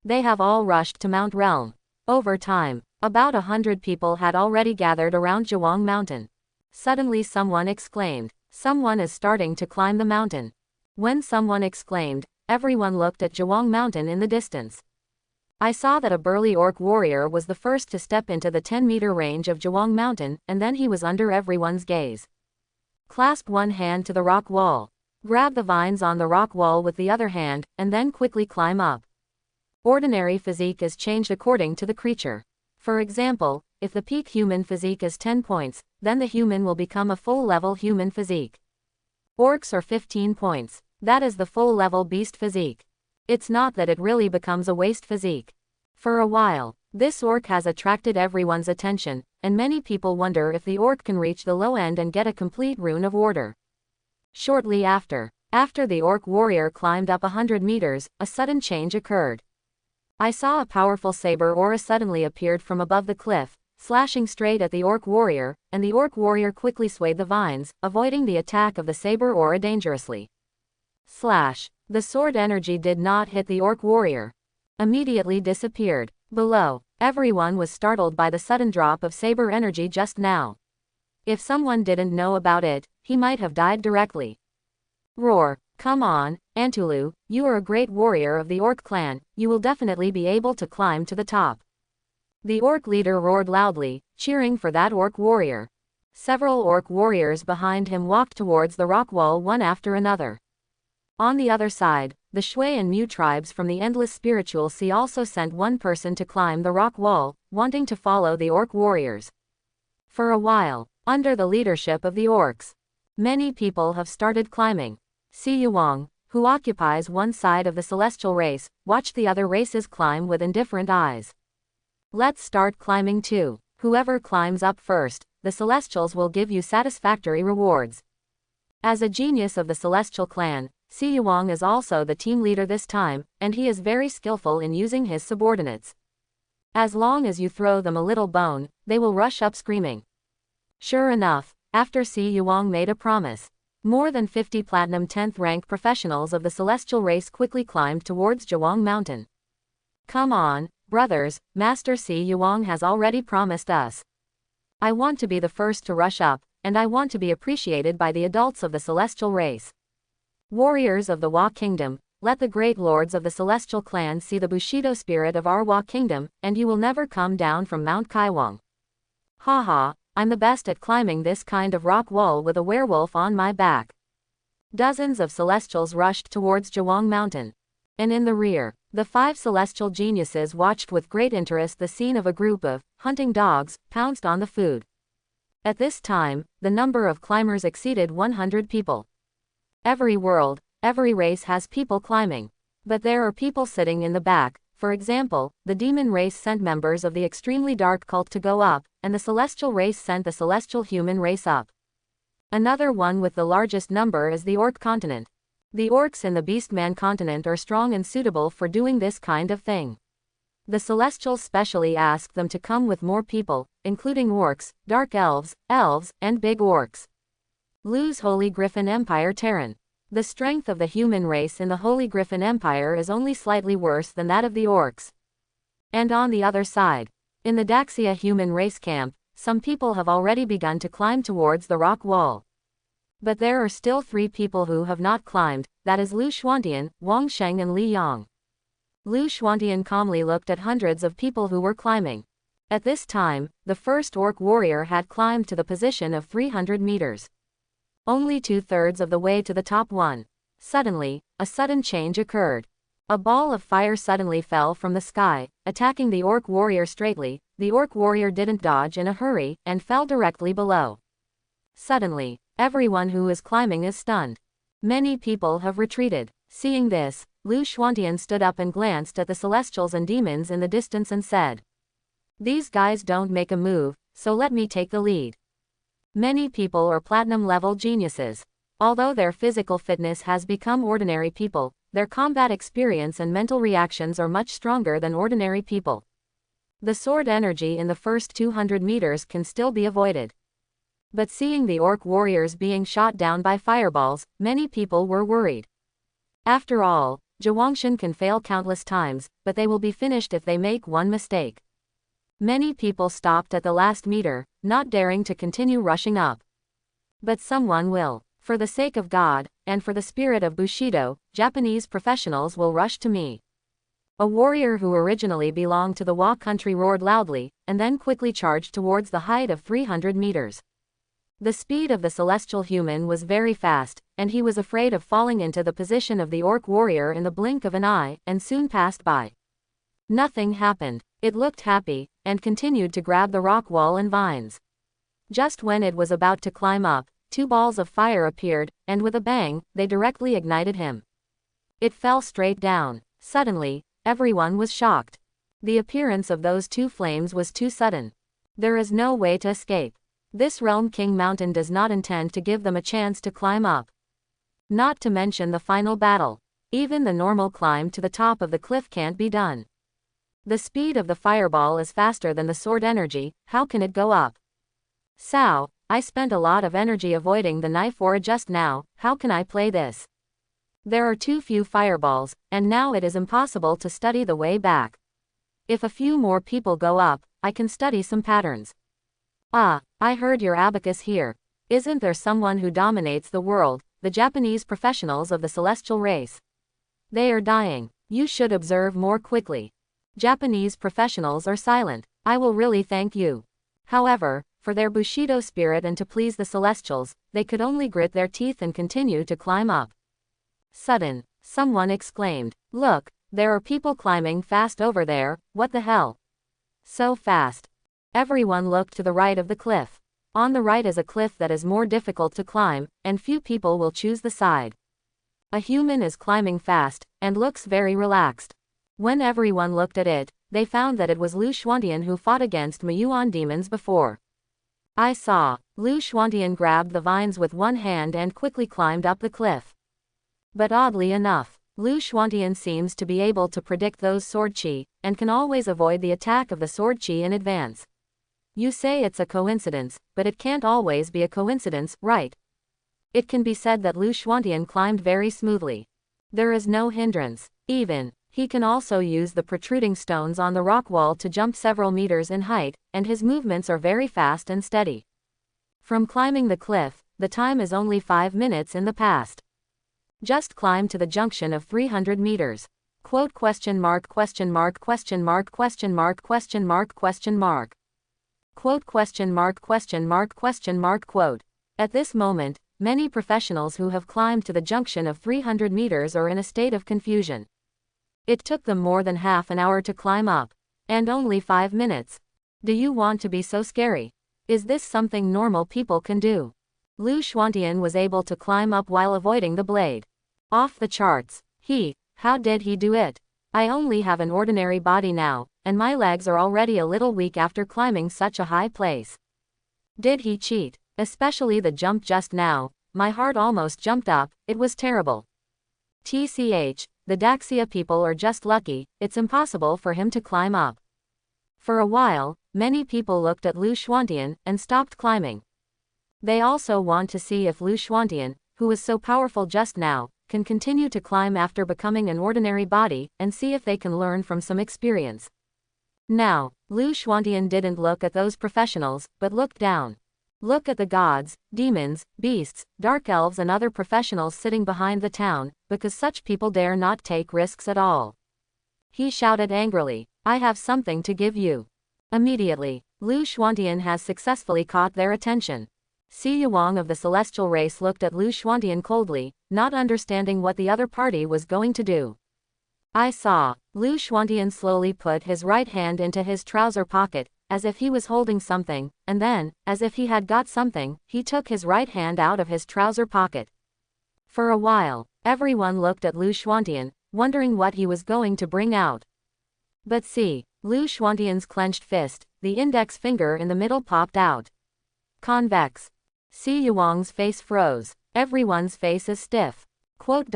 They have all rushed to Mount Realm. Over time, about 100 people had already gathered around Zhuang Mountain. Suddenly someone exclaimed, "Someone is starting to climb the mountain." When someone exclaimed, everyone looked at Zhuang Mountain in the distance. I saw that a burly orc warrior was the first to step into the 10-meter range of Zhuang Mountain, and then he was under everyone's gaze. Clasp one hand to the rock wall. Grab the vines on the rock wall with the other hand, and then quickly climb up. Ordinary physique is changed according to the creature. For example, if the peak human physique is 10 points, then the human will become a full-level human physique. Orcs are 15 points. That is the full-level beast physique. It's not that it really becomes a waste physique. For a while, this orc has attracted everyone's attention, and many people wonder if the orc can reach the low end and get a complete rune of order. Shortly after the orc warrior climbed up 100 meters, a sudden change occurred. I saw a powerful saber aura suddenly appeared from above the cliff, slashing straight at the orc warrior, and the orc warrior quickly swayed the vines, avoiding the attack of the saber aura dangerously. Slash. The sword energy did not hit the orc warrior. Immediately disappeared. Below, everyone was startled by the sudden drop of saber energy just now. If someone didn't know about it, he might have died directly. Roar. Come on, Antulu, you are a great warrior of the orc clan, you will definitely be able to climb to the top. The orc leader roared loudly, cheering for that orc warrior. Several orc warriors behind him walked towards the rock wall one after another. On the other side, the Shui and Mu tribes from the Endless Spiritual Sea also sent one person to climb the rock wall, wanting to follow the orc warriors. For a while, under the leadership of the orcs, many people have started climbing. Si Yuang, who occupies one side of the celestial race, watched the other races climb with indifferent eyes. Let's start climbing too. Whoever climbs up first, the celestials will give you satisfactory rewards. As a genius of the celestial clan, Si Yuang is also the team leader this time, and he is very skillful in using his subordinates. As long as you throw them a little bone, they will rush up screaming. Sure enough, after Si Yuang made a promise, more than 50 platinum 10th rank professionals of the celestial race quickly climbed towards Zhuang Mountain. Come on, brothers, Master Si Yuang has already promised us. I want to be the first to rush up, and I want to be appreciated by the adults of the celestial race. Warriors of the Wa Kingdom, let the great lords of the celestial clan see the Bushido spirit of our Wa Kingdom, and you will never come down from Mount Kaiwang. Haha, I'm the best at climbing this kind of rock wall with a werewolf on my back. Dozens of celestials rushed towards Zhuang Mountain. And in the rear, the 5 celestial geniuses watched with great interest the scene of a group of hunting dogs pounced on the food. At this time, the number of climbers exceeded 100 people. Every world, every race has people climbing. But there are people sitting in the back, For example, the demon race sent members of the extremely dark cult to go up, and the celestial race sent the celestial human race up. Another one with the largest number is the orc continent. The orcs in the Beastman continent are strong and suitable for doing this kind of thing. The Celestials specially asked them to come with more people, including orcs, dark elves, and big orcs. Lose Holy Griffin Empire Terran. The strength of the human race in the Holy Griffin Empire is only slightly worse than that of the orcs. And on the other side, in the Daxia human race camp, some people have already begun to climb towards the rock wall. But there are still 3 people who have not climbed, that is Lu Xuantian, Wang Sheng and Li Yang. Lu Xuantian calmly looked at hundreds of people who were climbing. At this time, the first orc warrior had climbed to the position of 300 meters. Only 2/3 of the way to the top one. Suddenly, a sudden change occurred. A ball of fire suddenly fell from the sky, attacking the orc warrior straightly. The orc warrior didn't dodge in a hurry, and fell directly below. Suddenly, everyone who is climbing is stunned. Many people have retreated. Seeing this, Lu Xuantian stood up and glanced at the celestials and demons in the distance and said, "These guys don't make a move, so let me take the lead." Many people are platinum-level geniuses. Although their physical fitness has become ordinary people, their combat experience and mental reactions are much stronger than ordinary people. The sword energy in the first 200 meters can still be avoided. But seeing the orc warriors being shot down by fireballs, many people were worried. After all, Zhuangshan can fail countless times, but they will be finished if they make one mistake. Many people stopped at the last meter, not daring to continue rushing up. But someone will. For the sake of God, and for the spirit of Bushido, Japanese professionals will rush to me. A warrior who originally belonged to the Wa country roared loudly, and then quickly charged towards the height of 300 meters. The speed of the celestial human was very fast, and he was afraid of falling into the position of the orc warrior in the blink of an eye, and soon passed by. Nothing happened. It looked happy, and continued to grab the rock wall and vines. Just when it was about to climb up, 2 balls of fire appeared, and with a bang, they directly ignited him. It fell straight down. Suddenly, everyone was shocked. The appearance of those 2 flames was too sudden. There is no way to escape. This Realm King Mountain does not intend to give them a chance to climb up. Not to mention the final battle. Even the normal climb to the top of the cliff can't be done. The speed of the fireball is faster than the sword energy, how can it go up? Sao, I spent a lot of energy avoiding the knife war just now, how can I play this? There are too few fireballs, and now it is impossible to study the way back. If a few more people go up, I can study some patterns. Ah, I heard your abacus here. Isn't there someone who dominates the world, the Japanese professionals of the celestial race? They are dying. You should observe more quickly. Japanese professionals are silent. I will really thank you. However, for their Bushido spirit and to please the celestials, they could only grit their teeth and continue to climb up. Someone exclaimed, "Look, there are people climbing fast over there, what the hell? So fast." Everyone looked to the right of the cliff. On the right is a cliff that is more difficult to climb, and few people will choose the side. A human is climbing fast, and looks very relaxed. When everyone looked at it, they found that it was Lu Xuantian who fought against Muyuan demons before. I saw. Lu Xuantian grabbed the vines with one hand and quickly climbed up the cliff. But oddly enough, Lu Xuantian seems to be able to predict those sword chi, and can always avoid the attack of the sword chi in advance. You say it's a coincidence, but it can't always be a coincidence, right? It can be said that Lu Xuantian climbed very smoothly. There is no hindrance. Even, he can also use the protruding stones on the rock wall to jump several meters in height, and his movements are very fast and steady. From climbing the cliff, the time is only 5 minutes in the past. Just climb to the junction of 300 meters. Quote question mark question mark question mark question mark question mark question mark. Quote question mark question mark question mark quote. At this moment, many professionals who have climbed to the junction of 300 meters are in a state of confusion. It took them more than half an hour to climb up. And only 5 minutes. Do you want to be so scary? Is this something normal people can do? Lu Xuantian was able to climb up while avoiding the blade. Off the charts. How did he do it? I only have an ordinary body now, and my legs are already a little weak after climbing such a high place. Did he cheat? Especially the jump just now, my heart almost jumped up, it was terrible. TCH, the Daxia people are just lucky, it's impossible for him to climb up. For a while, many people looked at Lu Xuantian and stopped climbing. They also want to see if Lu Xuantian, who is so powerful just now, can continue to climb after becoming an ordinary body, and see if they can learn from some experience. Now, Lu Xuantian didn't look at those professionals, but looked down. Look at the gods, demons, beasts, dark elves and other professionals sitting behind the town, because such people dare not take risks at all. He shouted angrily, I have something to give you. Immediately, Lu Xuantian has successfully caught their attention. Si Yuang of the celestial race looked at Lu Xuantian coldly, not understanding what the other party was going to do. I saw. Lu Xuantian slowly put his right hand into his trouser pocket, as if he was holding something, and then, as if he had got something, he took his right hand out of his trouser pocket. For a while, everyone looked at Lu Xuantian, wondering what he was going to bring out. But see, Lu Xuantian's clenched fist, the index finger in the middle popped out. Convex. Si Yuang's face froze. Everyone's face is stiff. Quote.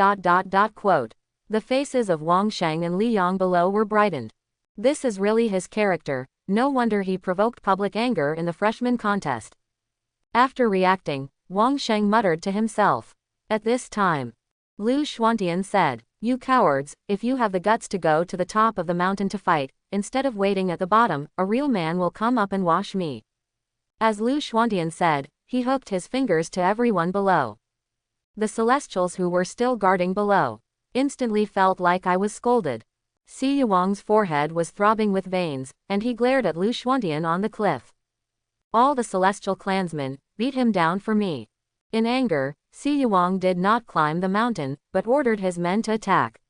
The faces of Wang Sheng and Li Yang below were brightened. This is really his character, no wonder he provoked public anger in the freshman contest. After reacting, Wang Sheng muttered to himself. At this time, Lu Xuantian said, You cowards, if you have the guts to go to the top of the mountain to fight, instead of waiting at the bottom, a real man will come up and wash me. As Lu Xuantian said, he hooked his fingers to everyone below. The celestials who were still guarding below instantly felt like I was scolded. Si Yuang's forehead was throbbing with veins, and he glared at Lu Xuantian on the cliff. All the celestial clansmen beat him down for me. In anger, Si Yuang did not climb the mountain, but ordered his men to attack.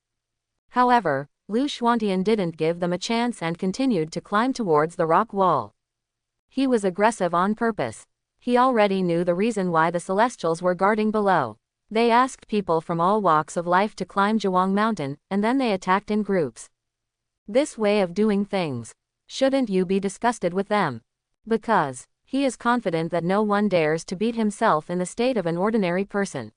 However, Lu Xuantian didn't give them a chance and continued to climb towards the rock wall. He was aggressive on purpose. He already knew the reason why the celestials were guarding below. They asked people from all walks of life to climb Zhuang Mountain, and then they attacked in groups. This way of doing things. Shouldn't you be disgusted with them? Because he is confident that no one dares to beat himself in the state of an ordinary person.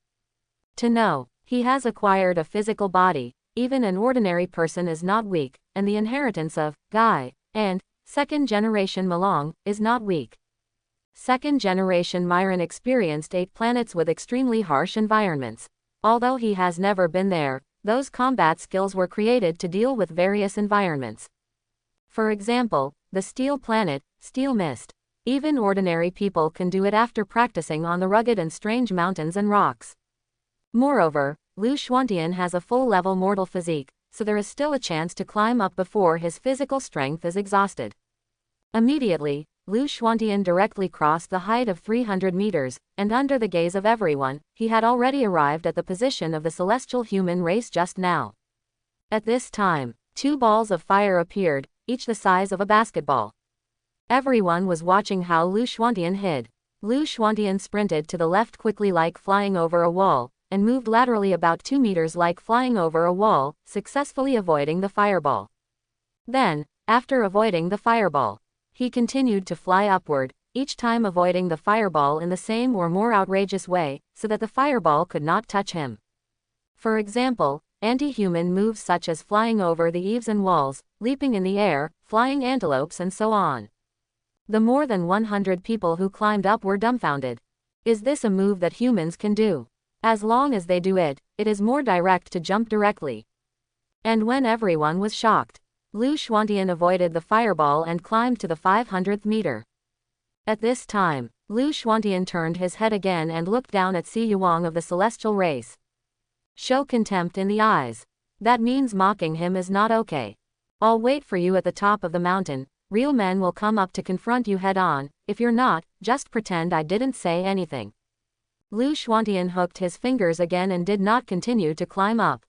To know, he has acquired a physical body, even an ordinary person is not weak, and the inheritance of Gai and second-generation Malong is not weak. Second-generation Myron experienced 8 planets with extremely harsh environments. Although he has never been there, those combat skills were created to deal with various environments. For example, the Steel Planet, Steel Mist. Even ordinary people can do it after practicing on the rugged and strange mountains and rocks. Moreover, Lu Xuantian has a full-level mortal physique, so there is still a chance to climb up before his physical strength is exhausted. Immediately, Lu Xuantian directly crossed the height of 300 meters, and under the gaze of everyone, he had already arrived at the position of the celestial human race just now. At this time, 2 balls of fire appeared, each the size of a basketball. Everyone was watching how Lu Xuantian hid. Lu Xuantian sprinted to the left quickly like flying over a wall, and moved laterally about 2 meters like flying over a wall, successfully avoiding the fireball. Then, after avoiding the fireball, he continued to fly upward, each time avoiding the fireball in the same or more outrageous way, so that the fireball could not touch him. For example, anti-human moves such as flying over the eaves and walls, leaping in the air, flying antelopes and so on. The more than 100 people who climbed up were dumbfounded. Is this a move that humans can do? As long as they do it, it is more direct to jump directly. And when everyone was shocked, Lu Xuantian avoided the fireball and climbed to the 500th meter. At this time, Lu Xuantian turned his head again and looked down at Si Yuang of the celestial race. Show contempt in the eyes. That means mocking him is not okay. I'll wait for you at the top of the mountain. Real men will come up to confront you head on. If you're not, just pretend I didn't say anything. Lu Xuantian hooked his fingers again and did not continue to climb up.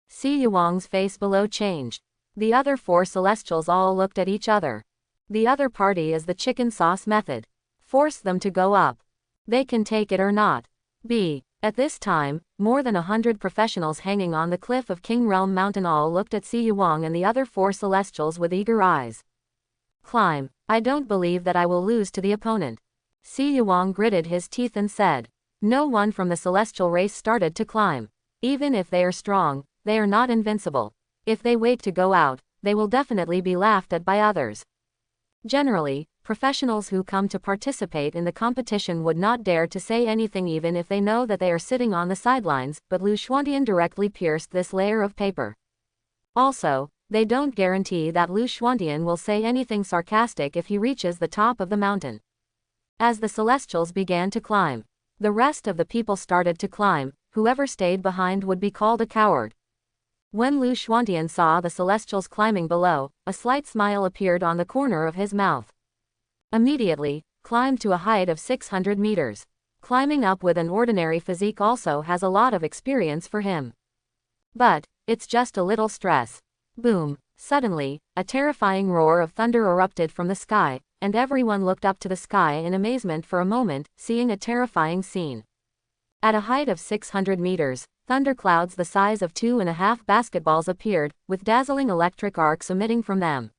Si Yuang's face below changed. The other 4 celestials all looked at each other. The other party is the chicken sauce method. Force them to go up. They can take it or not. At this time, more than 100 professionals hanging on the cliff of King Realm Mountain all looked at Si Yuang and the other 4 celestials with eager eyes. Climb. I don't believe that I will lose to the opponent. Si Yuang gritted his teeth and said. No one from the celestial race started to climb. Even if they are strong, they are not invincible. If they wait to go out, they will definitely be laughed at by others. Generally, professionals who come to participate in the competition would not dare to say anything even if they know that they are sitting on the sidelines, but Lu Xuantian directly pierced this layer of paper. Also, they don't guarantee that Lu Xuantian will say anything sarcastic if he reaches the top of the mountain. As the celestials began to climb, the rest of the people started to climb. Whoever stayed behind would be called a coward. When Lu Xuantian saw the celestials climbing below, a slight smile appeared on the corner of his mouth. Immediately, climbed to a height of 600 meters. Climbing up with an ordinary physique also has a lot of experience for him. But, it's just a little stress. Boom! Suddenly, a terrifying roar of thunder erupted from the sky, and everyone looked up to the sky in amazement for a moment, seeing a terrifying scene. At a height of 600 meters, thunderclouds the size of 2.5 basketballs appeared, with dazzling electric arcs emitting from them.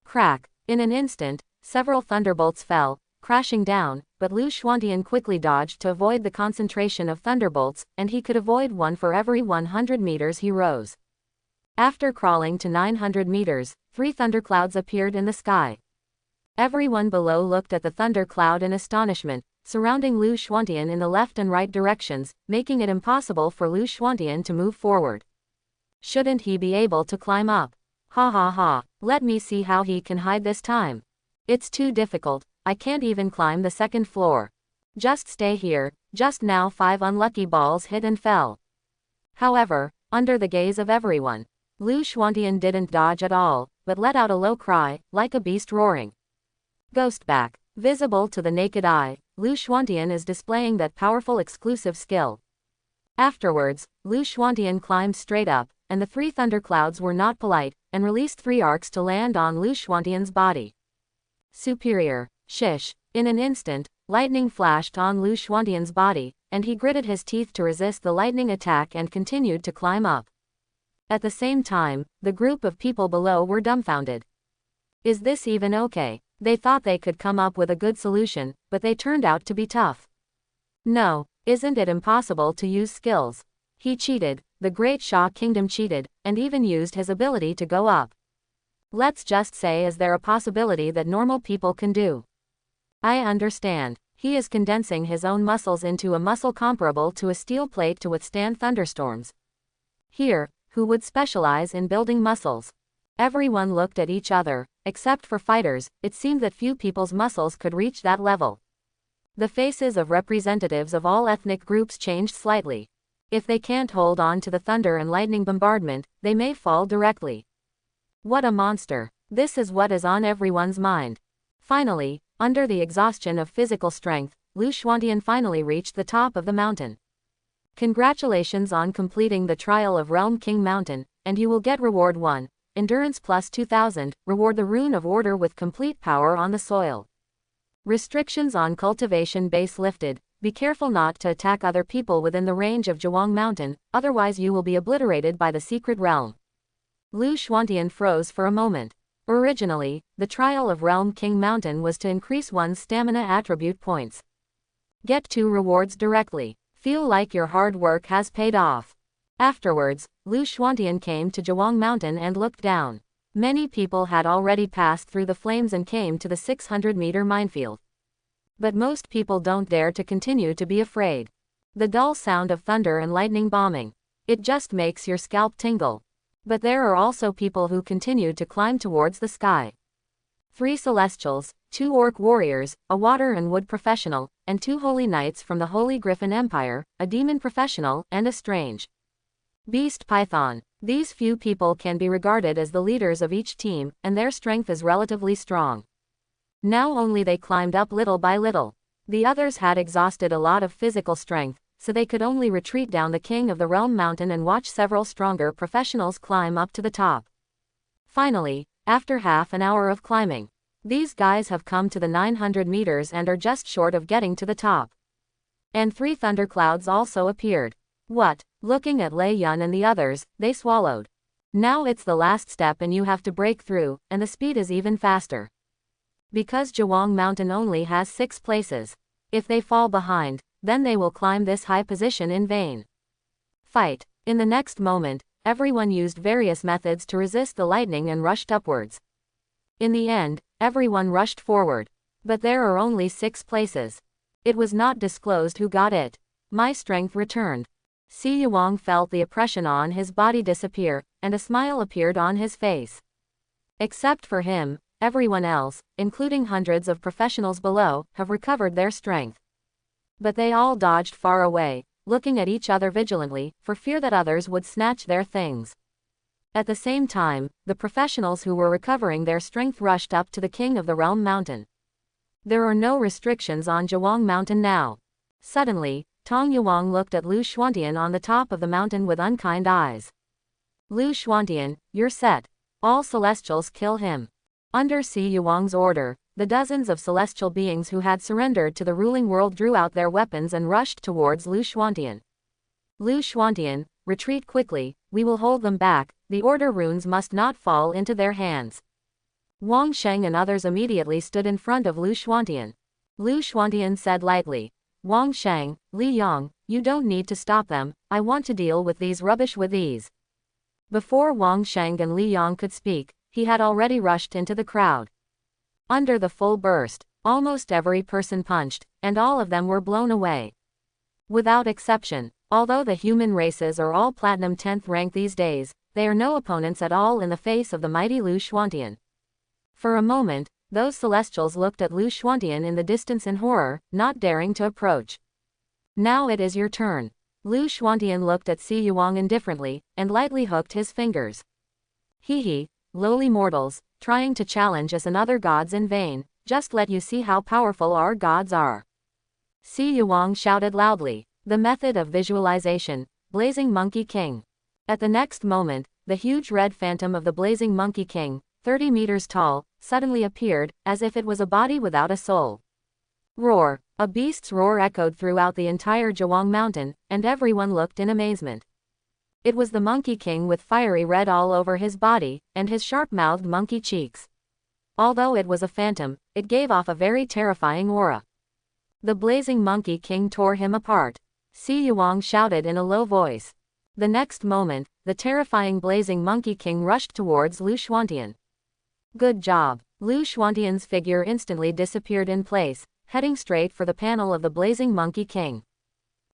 Crack! In an instant, several thunderbolts fell, crashing down, but Lu Xuantian quickly dodged to avoid the concentration of thunderbolts, and he could avoid one for every 100 meters he rose. After crawling to 900 meters, 3 thunderclouds appeared in the sky. Everyone below looked at the thundercloud in astonishment, surrounding Lu Xuantian in the left and right directions, making it impossible for Lu Xuantian to move forward. Shouldn't he be able to climb up? Ha ha ha, let me see how he can hide this time. It's too difficult, I can't even climb the second floor. Just stay here. Just now 5 unlucky balls hit and fell. However, under the gaze of everyone, Lu Xuantian didn't dodge at all, but let out a low cry, like a beast roaring. Ghostback. Visible to the naked eye, Lu Xuantian is displaying that powerful exclusive skill. Afterwards, Lu Xuantian climbed straight up, and the 3 thunderclouds were not polite, and released 3 arcs to land on Lu Xuantian's body. Superior. Shish. In an instant, lightning flashed on Lu Xuantian's body, and he gritted his teeth to resist the lightning attack and continued to climb up. At the same time, the group of people below were dumbfounded. Is this even okay? They thought they could come up with a good solution, but they turned out to be tough. No, isn't it impossible to use skills? He cheated, the Great Sha Kingdom cheated, and even used his ability to go up. Let's just say, is there a possibility that normal people can do? I understand. He is condensing his own muscles into a muscle comparable to a steel plate to withstand thunderstorms. Here, who would specialize in building muscles? Everyone looked at each other. Except for fighters, it seemed that few people's muscles could reach that level. The faces of representatives of all ethnic groups changed slightly. If they can't hold on to the thunder and lightning bombardment, they may fall directly. What a monster. This is what is on everyone's mind. Finally, under the exhaustion of physical strength, Lu Xuantian finally reached the top of the mountain. Congratulations on completing the trial of Realm King Mountain, and you will get reward 1. Endurance plus 2000, reward the Rune of Order with complete power on the soil. Restrictions on cultivation base lifted. Be careful not to attack other people within the range of Zhuang Mountain, otherwise you will be obliterated by the secret realm. Lu Xuantian froze for a moment. Originally, the trial of Realm King Mountain was to increase one's stamina attribute points. Get 2 rewards directly. Feel like your hard work has paid off. Afterwards, Lu Xuantian came to Zhuang Mountain and looked down. Many people had already passed through the flames and came to the 600-meter minefield. But most people don't dare to continue to be afraid. The dull sound of thunder and lightning bombing. It just makes your scalp tingle. But there are also people who continued to climb towards the sky. 3 celestials, 2 orc warriors, a water and wood professional, and 2 holy knights from the Holy Griffin Empire, a demon professional, and a strange beast python. These few people can be regarded as the leaders of each team, and their strength is relatively strong. Now only they climbed up little by little. The others had exhausted a lot of physical strength, so they could only retreat down the King of the Realm Mountain and watch several stronger professionals climb up to the top. Finally, after half an hour of climbing, these guys have come to the 900 meters and are just short of getting to the top. And 3 thunderclouds also appeared. What? Looking at Lei Yun and the others, they swallowed. Now it's the last step and you have to break through, and the speed is even faster. Because Zhuang Mountain only has 6 places. If they fall behind, then they will climb this high position in vain. Fight. In the next moment, everyone used various methods to resist the lightning and rushed upwards. In the end, everyone rushed forward. But there are only 6 places. It was not disclosed who got it. My strength returned. Si Yuang felt the oppression on his body disappear, and a smile appeared on his face. Except for him, everyone else, including hundreds of professionals below, have recovered their strength. But they all dodged far away, looking at each other vigilantly, for fear that others would snatch their things. At the same time, the professionals who were recovering their strength rushed up to the king of the realm mountain. There are no restrictions on Zhuang Mountain now. Suddenly, Tong Yuang looked at Lu Xuantian on the top of the mountain with unkind eyes. Lu Xuantian, you're set. All celestials kill him. Under Si Yuang's order, the dozens of celestial beings who had surrendered to the ruling world drew out their weapons and rushed towards Lu Xuantian. Lu Xuantian, retreat quickly, we will hold them back, the order runes must not fall into their hands. Wang Sheng and others immediately stood in front of Lu Xuantian. Lu Xuantian said lightly, Wang Sheng, Li Yang, you don't need to stop them, I want to deal with these rubbish with ease. Before Wang Sheng and Li Yang could speak, he had already rushed into the crowd. Under the full burst, almost every person punched, and all of them were blown away. Without exception, although the human races are all platinum 10th rank these days, they are no opponents at all in the face of the mighty Lu Xuantian. For a moment, those celestials looked at Lu Xuantian in the distance in horror, not daring to approach. Now it is your turn. Lu Xuantian looked at Si Yuang indifferently, and lightly hooked his fingers. Hee, lowly mortals, trying to challenge us and other gods in vain, just let you see how powerful our gods are. Si Yuang shouted loudly, the method of visualization, Blazing Monkey King. At the next moment, the huge red phantom of the Blazing Monkey King, 30 meters tall, suddenly appeared, as if it was a body without a soul. Roar! A beast's roar echoed throughout the entire Zhuang Mountain, and everyone looked in amazement. It was the Monkey King with fiery red all over his body, and his sharp-mouthed monkey cheeks. Although it was a phantom, it gave off a very terrifying aura. The Blazing Monkey King tore him apart. Si Yuang shouted in a low voice. The next moment, the terrifying Blazing Monkey King rushed towards Lu Xuantian. Good job. Lu Xuantian's figure instantly disappeared in place, heading straight for the panel of the Blazing Monkey King.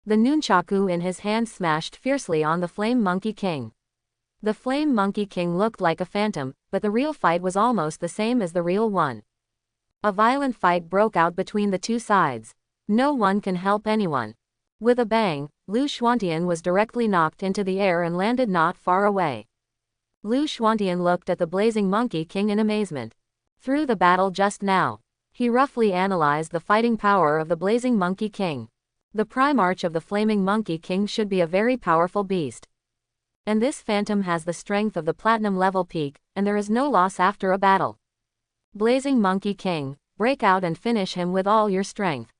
The nunchaku in his hand smashed fiercely on the Flame Monkey King. The Flame Monkey King looked like a phantom, but the real fight was almost the same as the real one. A violent fight broke out between the two sides. No one can help anyone. With a bang, Lu Xuantian was directly knocked into the air and landed not far away. Lu Xuantian looked at the Blazing Monkey King in amazement. Through the battle just now, he roughly analyzed the fighting power of the Blazing Monkey King. The Primarch of the Flaming Monkey King should be a very powerful beast. And this phantom has the strength of the platinum level peak, and there is no loss after a battle. Blazing Monkey King, break out and finish him with all your strength.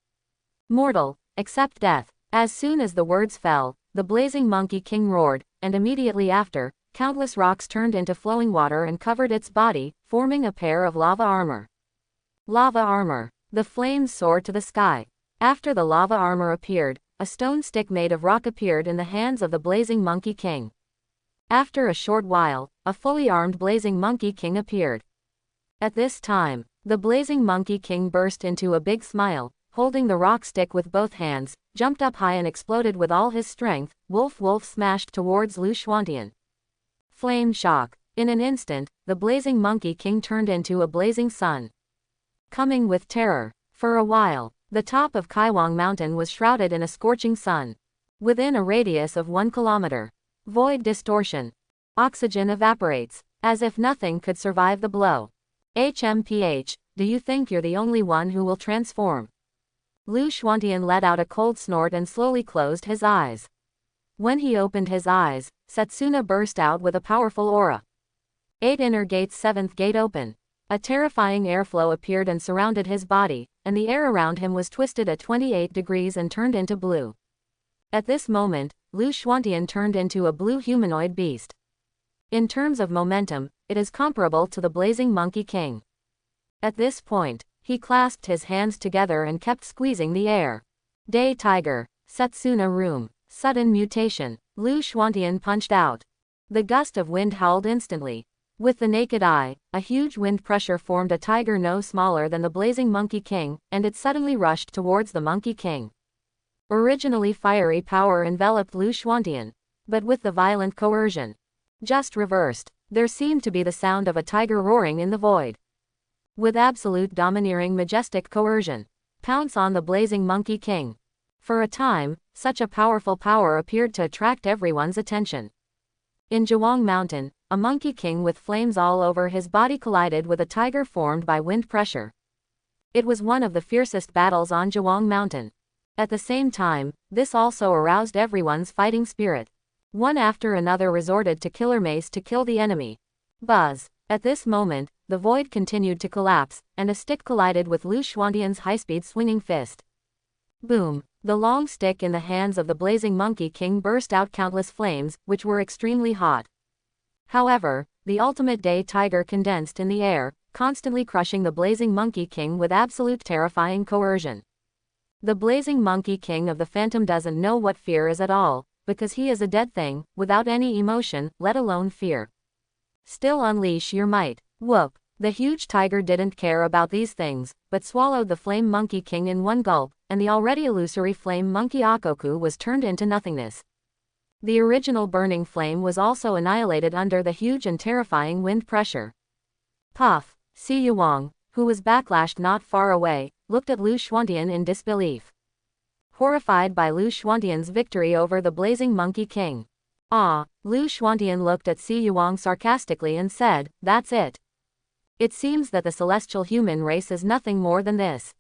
Mortal, accept death. As soon as the words fell, the Blazing Monkey King roared, and immediately after, countless rocks turned into flowing water and covered its body, forming a pair of lava armor. Lava armor. The flames soared to the sky. After the lava armor appeared, a stone stick made of rock appeared in the hands of the Blazing Monkey King. After a short while, a fully armed Blazing Monkey King appeared. At this time, the Blazing Monkey King burst into a big smile, holding the rock stick with both hands, jumped up high and exploded with all his strength. Wolf smashed towards Lu Xuantian. Flame shock. In an instant, the Blazing Monkey King turned into a blazing sun. Coming with terror. For a while, the top of Kaiwang Mountain was shrouded in a scorching sun. Within a radius of 1 kilometer. Void distortion. Oxygen evaporates, as if nothing could survive the blow. HMPH, do you think you're the only one who will transform? Lu Xuantian let out a cold snort and slowly closed his eyes. When he opened his eyes, Setsuna burst out with a powerful aura. 8 inner gates, 7th gate open. A terrifying airflow appeared and surrounded his body, and the air around him was twisted at 28 degrees and turned into blue. At this moment, Lu Xuantian turned into a blue humanoid beast. In terms of momentum, it is comparable to the blazing Monkey King. At this point, he clasped his hands together and kept squeezing the air. Day Tiger, Setsuna Room, sudden mutation. Lu Xuantian punched out. The gust of wind howled instantly. With the naked eye, a huge wind pressure formed a tiger no smaller than the blazing Monkey King, and it suddenly rushed towards the Monkey King. Originally fiery power enveloped Lu Xuantian, but with the violent coercion just reversed, there seemed to be the sound of a tiger roaring in the void. With absolute domineering majestic coercion, pounce on the blazing Monkey King. For a time, such a powerful power appeared to attract everyone's attention. In Zhuang Mountain, a Monkey King with flames all over his body collided with a tiger formed by wind pressure. It was one of the fiercest battles on Zhuang Mountain. At the same time, this also aroused everyone's fighting spirit. One after another resorted to killer mace to kill the enemy. Buzz. At this moment, the void continued to collapse, and a stick collided with Lu Xuantian's high-speed swinging fist. Boom. The long stick in the hands of the blazing Monkey King burst out countless flames, which were extremely hot. However, the ultimate day tiger condensed in the air, constantly crushing the blazing Monkey King with absolute terrifying coercion. The blazing Monkey King of the Phantom doesn't know what fear is at all, because he is a dead thing, without any emotion, let alone fear. Still unleash your might. Whoop. The huge tiger didn't care about these things, but swallowed the flame Monkey King in one gulp, and the already illusory flame Monkey Akoku was turned into nothingness. The original burning flame was also annihilated under the huge and terrifying wind pressure. Puff. Si Yuang, who was backlashed not far away, looked at Lu Xuantian in disbelief. Horrified by Lu Xuantian's victory over the blazing Monkey King. Ah, Lu Xuantian looked at Si Yuang sarcastically and said, "That's it. It seems that the celestial human race is nothing more than this."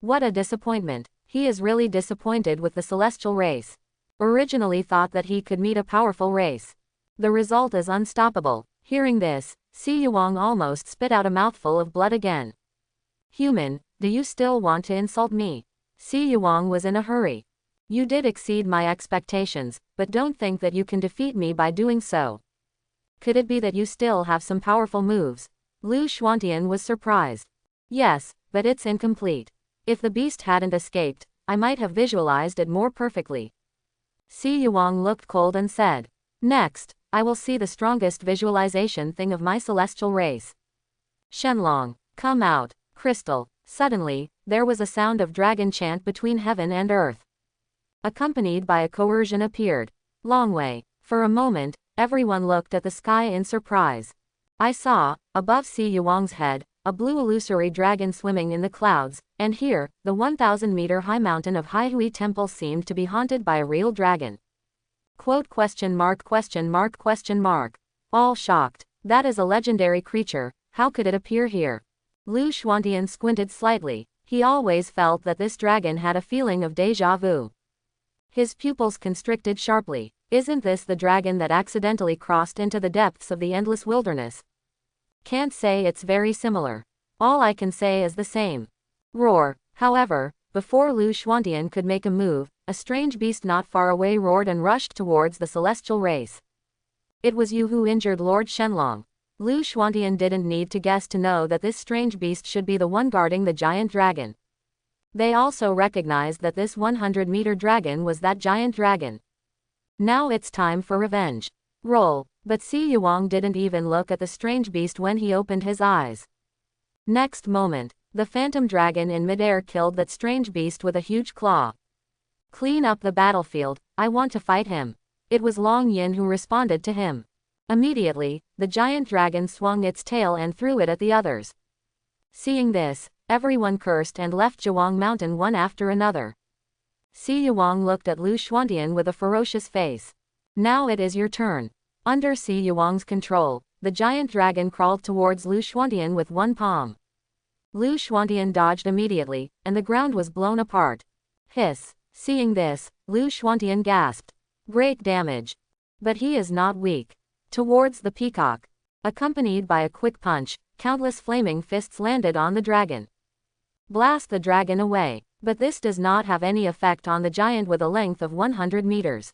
What a disappointment. He is really disappointed with the celestial race. Originally thought that he could meet a powerful race. The result is unstoppable. Hearing this, Si Yuang almost spit out a mouthful of blood again. Human, do you still want to insult me? Si Yuang was in a hurry. You did exceed my expectations, but don't think that you can defeat me by doing so. Could it be that you still have some powerful moves? Lu Xuantian was surprised. Yes, but it's incomplete. If the beast hadn't escaped, I might have visualized it more perfectly. Si Yuang looked cold and said, "Next, I will see the strongest visualization thing of my celestial race. Shenlong, come out." Crystal. Suddenly, there was a sound of dragon chant between heaven and earth. Accompanied by a coercion appeared. Longwei. For a moment, everyone looked at the sky in surprise. I saw, above Si Yuang's head, a blue illusory dragon swimming in the clouds, and here, the 1,000-meter-high mountain of Haihui Temple seemed to be haunted by a real dragon. Quote ? All shocked. That is a legendary creature, how could it appear here? Lu Xuantian squinted slightly. He always felt that this dragon had a feeling of déjà vu. His pupils constricted sharply. Isn't this the dragon that accidentally crossed into the depths of the endless wilderness? Can't say it's very similar. All I can say is the same. Roar. However, before Lu Xuantian could make a move, a strange beast not far away roared and rushed towards the celestial race. It was you who injured Lord Shenlong. Lu Xuantian didn't need to guess to know that this strange beast should be the one guarding the giant dragon. They also recognized that this 100-meter dragon was that giant dragon. Now it's time for revenge. Roll. But Si Yuang didn't even look at the strange beast when he opened his eyes. Next moment, the phantom dragon in midair killed that strange beast with a huge claw. Clean up the battlefield, I want to fight him. It was Long Yin who responded to him. Immediately, the giant dragon swung its tail and threw it at the others. Seeing this, everyone cursed and left Zhuang Mountain one after another. Si Yuang looked at Lu Xuantian with a ferocious face. Now it is your turn. Under Si Yuang's control, the giant dragon crawled towards Lu Xuantian with one palm. Lu Xuantian dodged immediately, and the ground was blown apart. Hiss. Seeing this, Lu Xuantian gasped. Great damage. But he is not weak. Towards the peacock. Accompanied by a quick punch, countless flaming fists landed on the dragon. Blast the dragon away. But this does not have any effect on the giant with a length of 100 meters.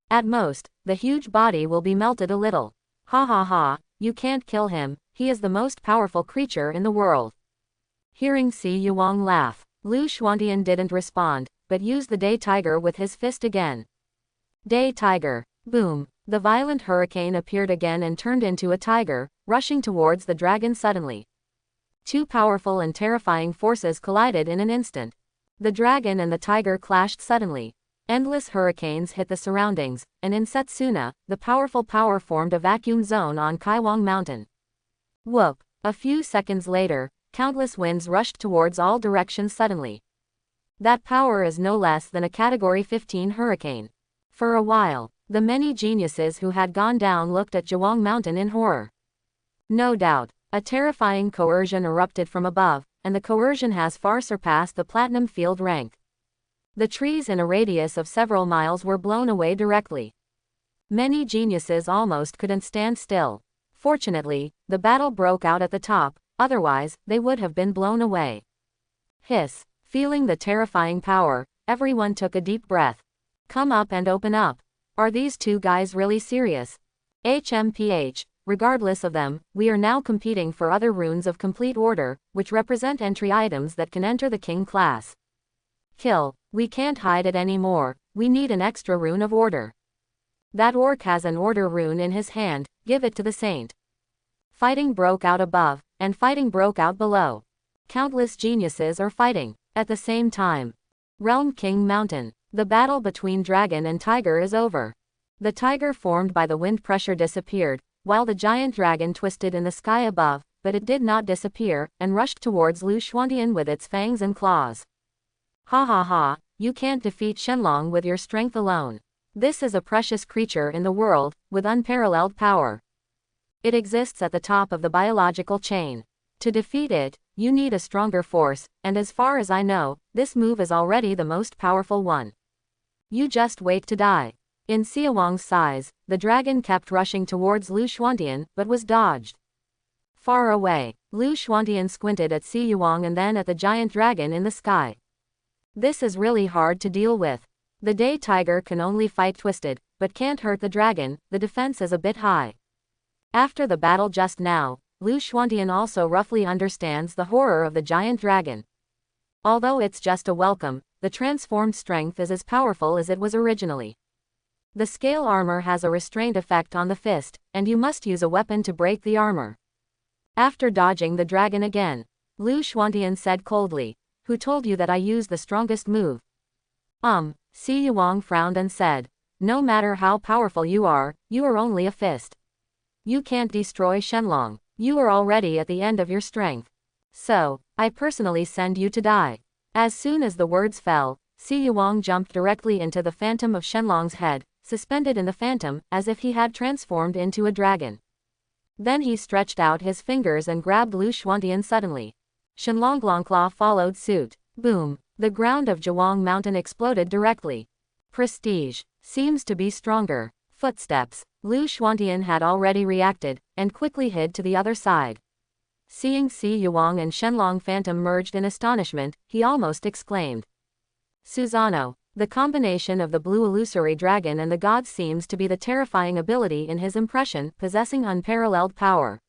At most, the huge body will be melted a little. Ha ha ha, you can't kill him, he is the most powerful creature in the world. Hearing Si Yuang laugh, Lu Xuantian didn't respond, but used the day tiger with his fist again. Day tiger. Boom. The violent hurricane appeared again and turned into a tiger, rushing towards the dragon suddenly. Two powerful and terrifying forces collided in an instant. The dragon and the tiger clashed suddenly. Endless hurricanes hit the surroundings, and in Setsuna, the powerful power formed a vacuum zone on Kaiwang Mountain. Whoop! A few seconds later, countless winds rushed towards all directions suddenly. That power is no less than a Category 15 hurricane. For a while, the many geniuses who had gone down looked at Kaiwang Mountain in horror. No doubt, a terrifying coercion erupted from above, and the coercion has far surpassed the platinum field rank. The trees in a radius of several miles were blown away directly. Many geniuses almost couldn't stand still. Fortunately, the battle broke out at the top, otherwise, they would have been blown away. Hiss. Feeling the terrifying power, everyone took a deep breath. Come up and open up. Are these two guys really serious? HMPH, regardless of them, we are now competing for other runes of complete order, which represent entry items that can enter the king class. Kill. We can't hide it anymore, we need an extra rune of order. That orc has an order rune in his hand, give it to the saint. Fighting broke out above, and fighting broke out below. Countless geniuses are fighting. At the same time. Realm King Mountain. The battle between dragon and tiger is over. The tiger formed by the wind pressure disappeared, while the giant dragon twisted in the sky above, but it did not disappear, and rushed towards Lu Xuantian with its fangs and claws. Ha ha ha, you can't defeat Shenlong with your strength alone. This is a precious creature in the world, with unparalleled power. It exists at the top of the biological chain. To defeat it, you need a stronger force, and as far as I know, this move is already the most powerful one. You just wait to die. In Siawang's size, the dragon kept rushing towards Lu Xuantian, but was dodged. Far away, Lu Xuantian squinted at Siawang and then at the giant dragon in the sky. This is really hard to deal with. The day tiger can only fight twisted, but can't hurt the dragon, the defense is a bit high. After the battle just now, Lu Xuantian also roughly understands the horror of the giant dragon. Although it's just a welcome, the transformed strength is as powerful as it was originally. The scale armor has a restraint effect on the fist, and you must use a weapon to break the armor. After dodging the dragon again, Lu Xuantian said coldly, "Who told you that I used the strongest move?" Si Yuang frowned and said, "No matter how powerful you are only a fist. You can't destroy Shenlong. You are already at the end of your strength. So, I personally send you to die." As soon as the words fell, Si Yuang jumped directly into the phantom of Shenlong's head, suspended in the phantom, as if he had transformed into a dragon. Then he stretched out his fingers and grabbed Lu Xuantian suddenly. Shenlong Longclaw followed suit. Boom! The ground of Kaiwang Mountain exploded directly. Prestige. Seems to be stronger. Footsteps. Lu Xuantian had already reacted, and quickly hid to the other side. Seeing Si Yuang and Shenlong Phantom merged in astonishment, he almost exclaimed. Susano. The combination of the blue illusory dragon and the gods seems to be the terrifying ability in his impression, possessing unparalleled power.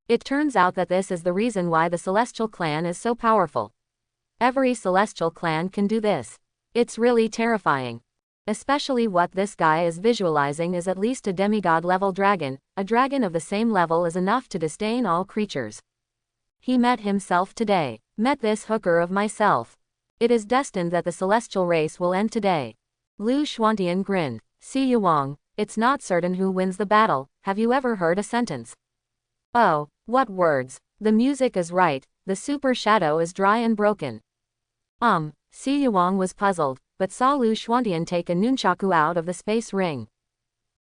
It turns out that this is the reason why the Celestial Clan is so powerful. Every Celestial Clan can do this. It's really terrifying. Especially what this guy is visualizing is at least a demigod-level dragon, a dragon of the same level is enough to disdain all creatures. He met himself today. Met this hooker of myself. It is destined that the celestial race will end today. Lu Xuantian grinned. Si Yuang, it's not certain who wins the battle, have you ever heard a sentence? Oh, what words. The music is right, the super shadow is dry and broken. Si Yuang was puzzled, but saw Lu Xuantian take a nunchaku out of the space ring.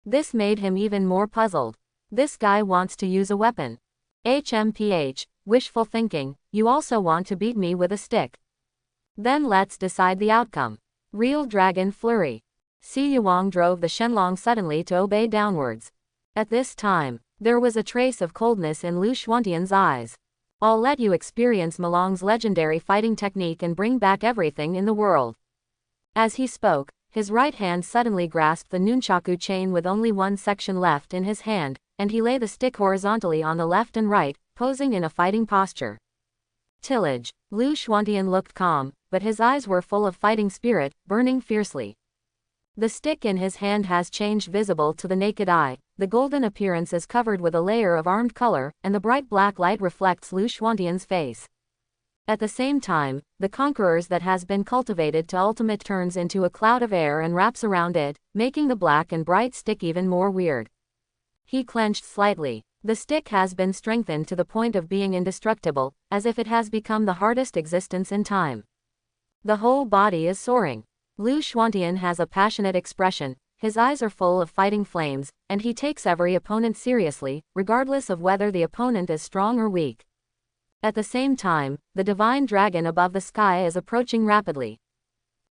This made him even more puzzled. This guy wants to use a weapon. HMPH, wishful thinking, you also want to beat me with a stick. Then let's decide the outcome. Real Dragon Flurry. Si Yuang drove the Shenlong suddenly to obey downwards. At this time, there was a trace of coldness in Lu Xuantian's eyes. I'll let you experience Malong's legendary fighting technique and bring back everything in the world. As he spoke, his right hand suddenly grasped the nunchaku chain with only one section left in his hand, and he lay the stick horizontally on the left and right, posing in a fighting posture. Tillage. Lu Xuantian looked calm, but his eyes were full of fighting spirit, burning fiercely. The stick in his hand has changed visible to the naked eye, the golden appearance is covered with a layer of armed color, and the bright black light reflects Lu Xuantian's face. At the same time, the conquerors that has been cultivated to ultimate turns into a cloud of air and wraps around it, making the black and bright stick even more weird. He clenched slightly. The stick has been strengthened to the point of being indestructible, as if it has become the hardest existence in time. The whole body is soaring. Lu Xuantian has a passionate expression, his eyes are full of fighting flames, and he takes every opponent seriously, regardless of whether the opponent is strong or weak. At the same time, the divine dragon above the sky is approaching rapidly.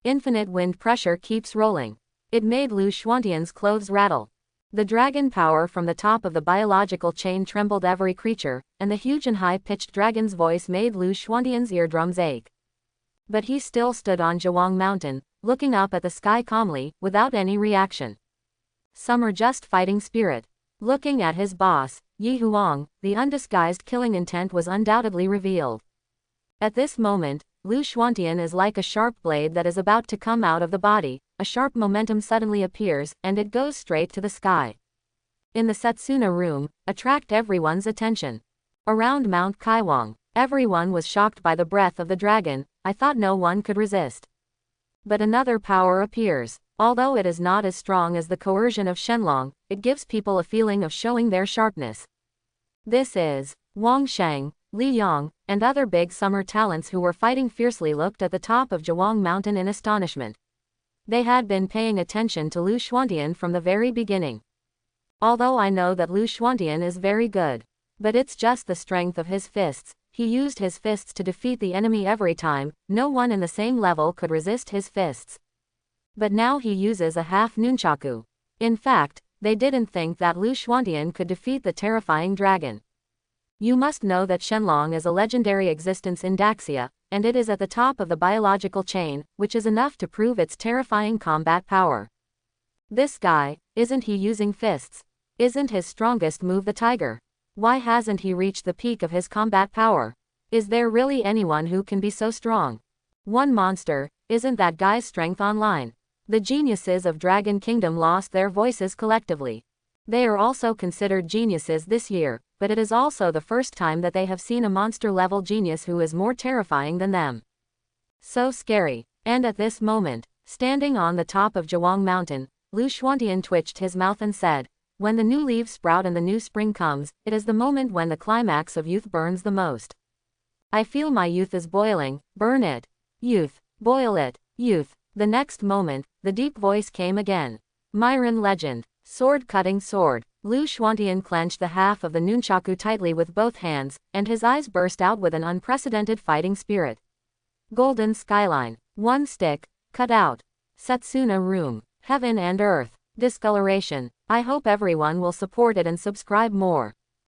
Infinite wind pressure keeps rolling. It made Lu Xuantian's clothes rattle. The dragon power from the top of the biological chain trembled every creature, and the huge and high-pitched dragon's voice made Lu Xuantian's eardrums ache. But he still stood on Zhuang Mountain, looking up at the sky calmly, without any reaction. Some are just fighting spirit. Looking at his boss, Yi Huang, the undisguised killing intent was undoubtedly revealed. At this moment, Lu Xuantian is like a sharp blade that is about to come out of the body, a sharp momentum suddenly appears, and it goes straight to the sky. In the Setsuna room, attract everyone's attention. Around Mount Kaiwang, everyone was shocked by the breath of the dragon, I thought no one could resist. But another power appears. Although it is not as strong as the coercion of Shenlong, it gives people a feeling of showing their sharpness. This is Wang Sheng, Li Yang, and other big summer talents who were fighting fiercely looked at the top of Zhuang Mountain in astonishment. They had been paying attention to Lu Xuantian from the very beginning. Although I know that Lu Xuantian is very good. But it's just the strength of his fists. He used his fists to defeat the enemy every time, no one in the same level could resist his fists. But now he uses a half nunchaku. In fact, they didn't think that Lu Xuantian could defeat the terrifying dragon. You must know that Shenlong is a legendary existence in Daxia, and it is at the top of the biological chain, which is enough to prove its terrifying combat power. This guy, isn't he using fists? Isn't his strongest move the tiger? Why hasn't he reached the peak of his combat power? Is there really anyone who can be so strong? One monster, isn't that guy's strength online? The geniuses of Dragon Kingdom lost their voices collectively. They are also considered geniuses this year, but it is also the first time that they have seen a monster-level genius who is more terrifying than them. So scary. And at this moment, standing on the top of Zhuang Mountain, Lu Xuantian twitched his mouth and said, "When the new leaves sprout and the new spring comes, it is the moment when the climax of youth burns the most. I feel my youth is boiling, burn it. Youth, boil it, youth." The next moment, the deep voice came again. Myron legend. Sword-cutting sword. Lu Xuantian clenched the half of the nunchaku tightly with both hands, and his eyes burst out with an unprecedented fighting spirit. Golden skyline. One stick, cut out. Setsuna room. Heaven and earth. Discoloration. I hope everyone will support it and subscribe more.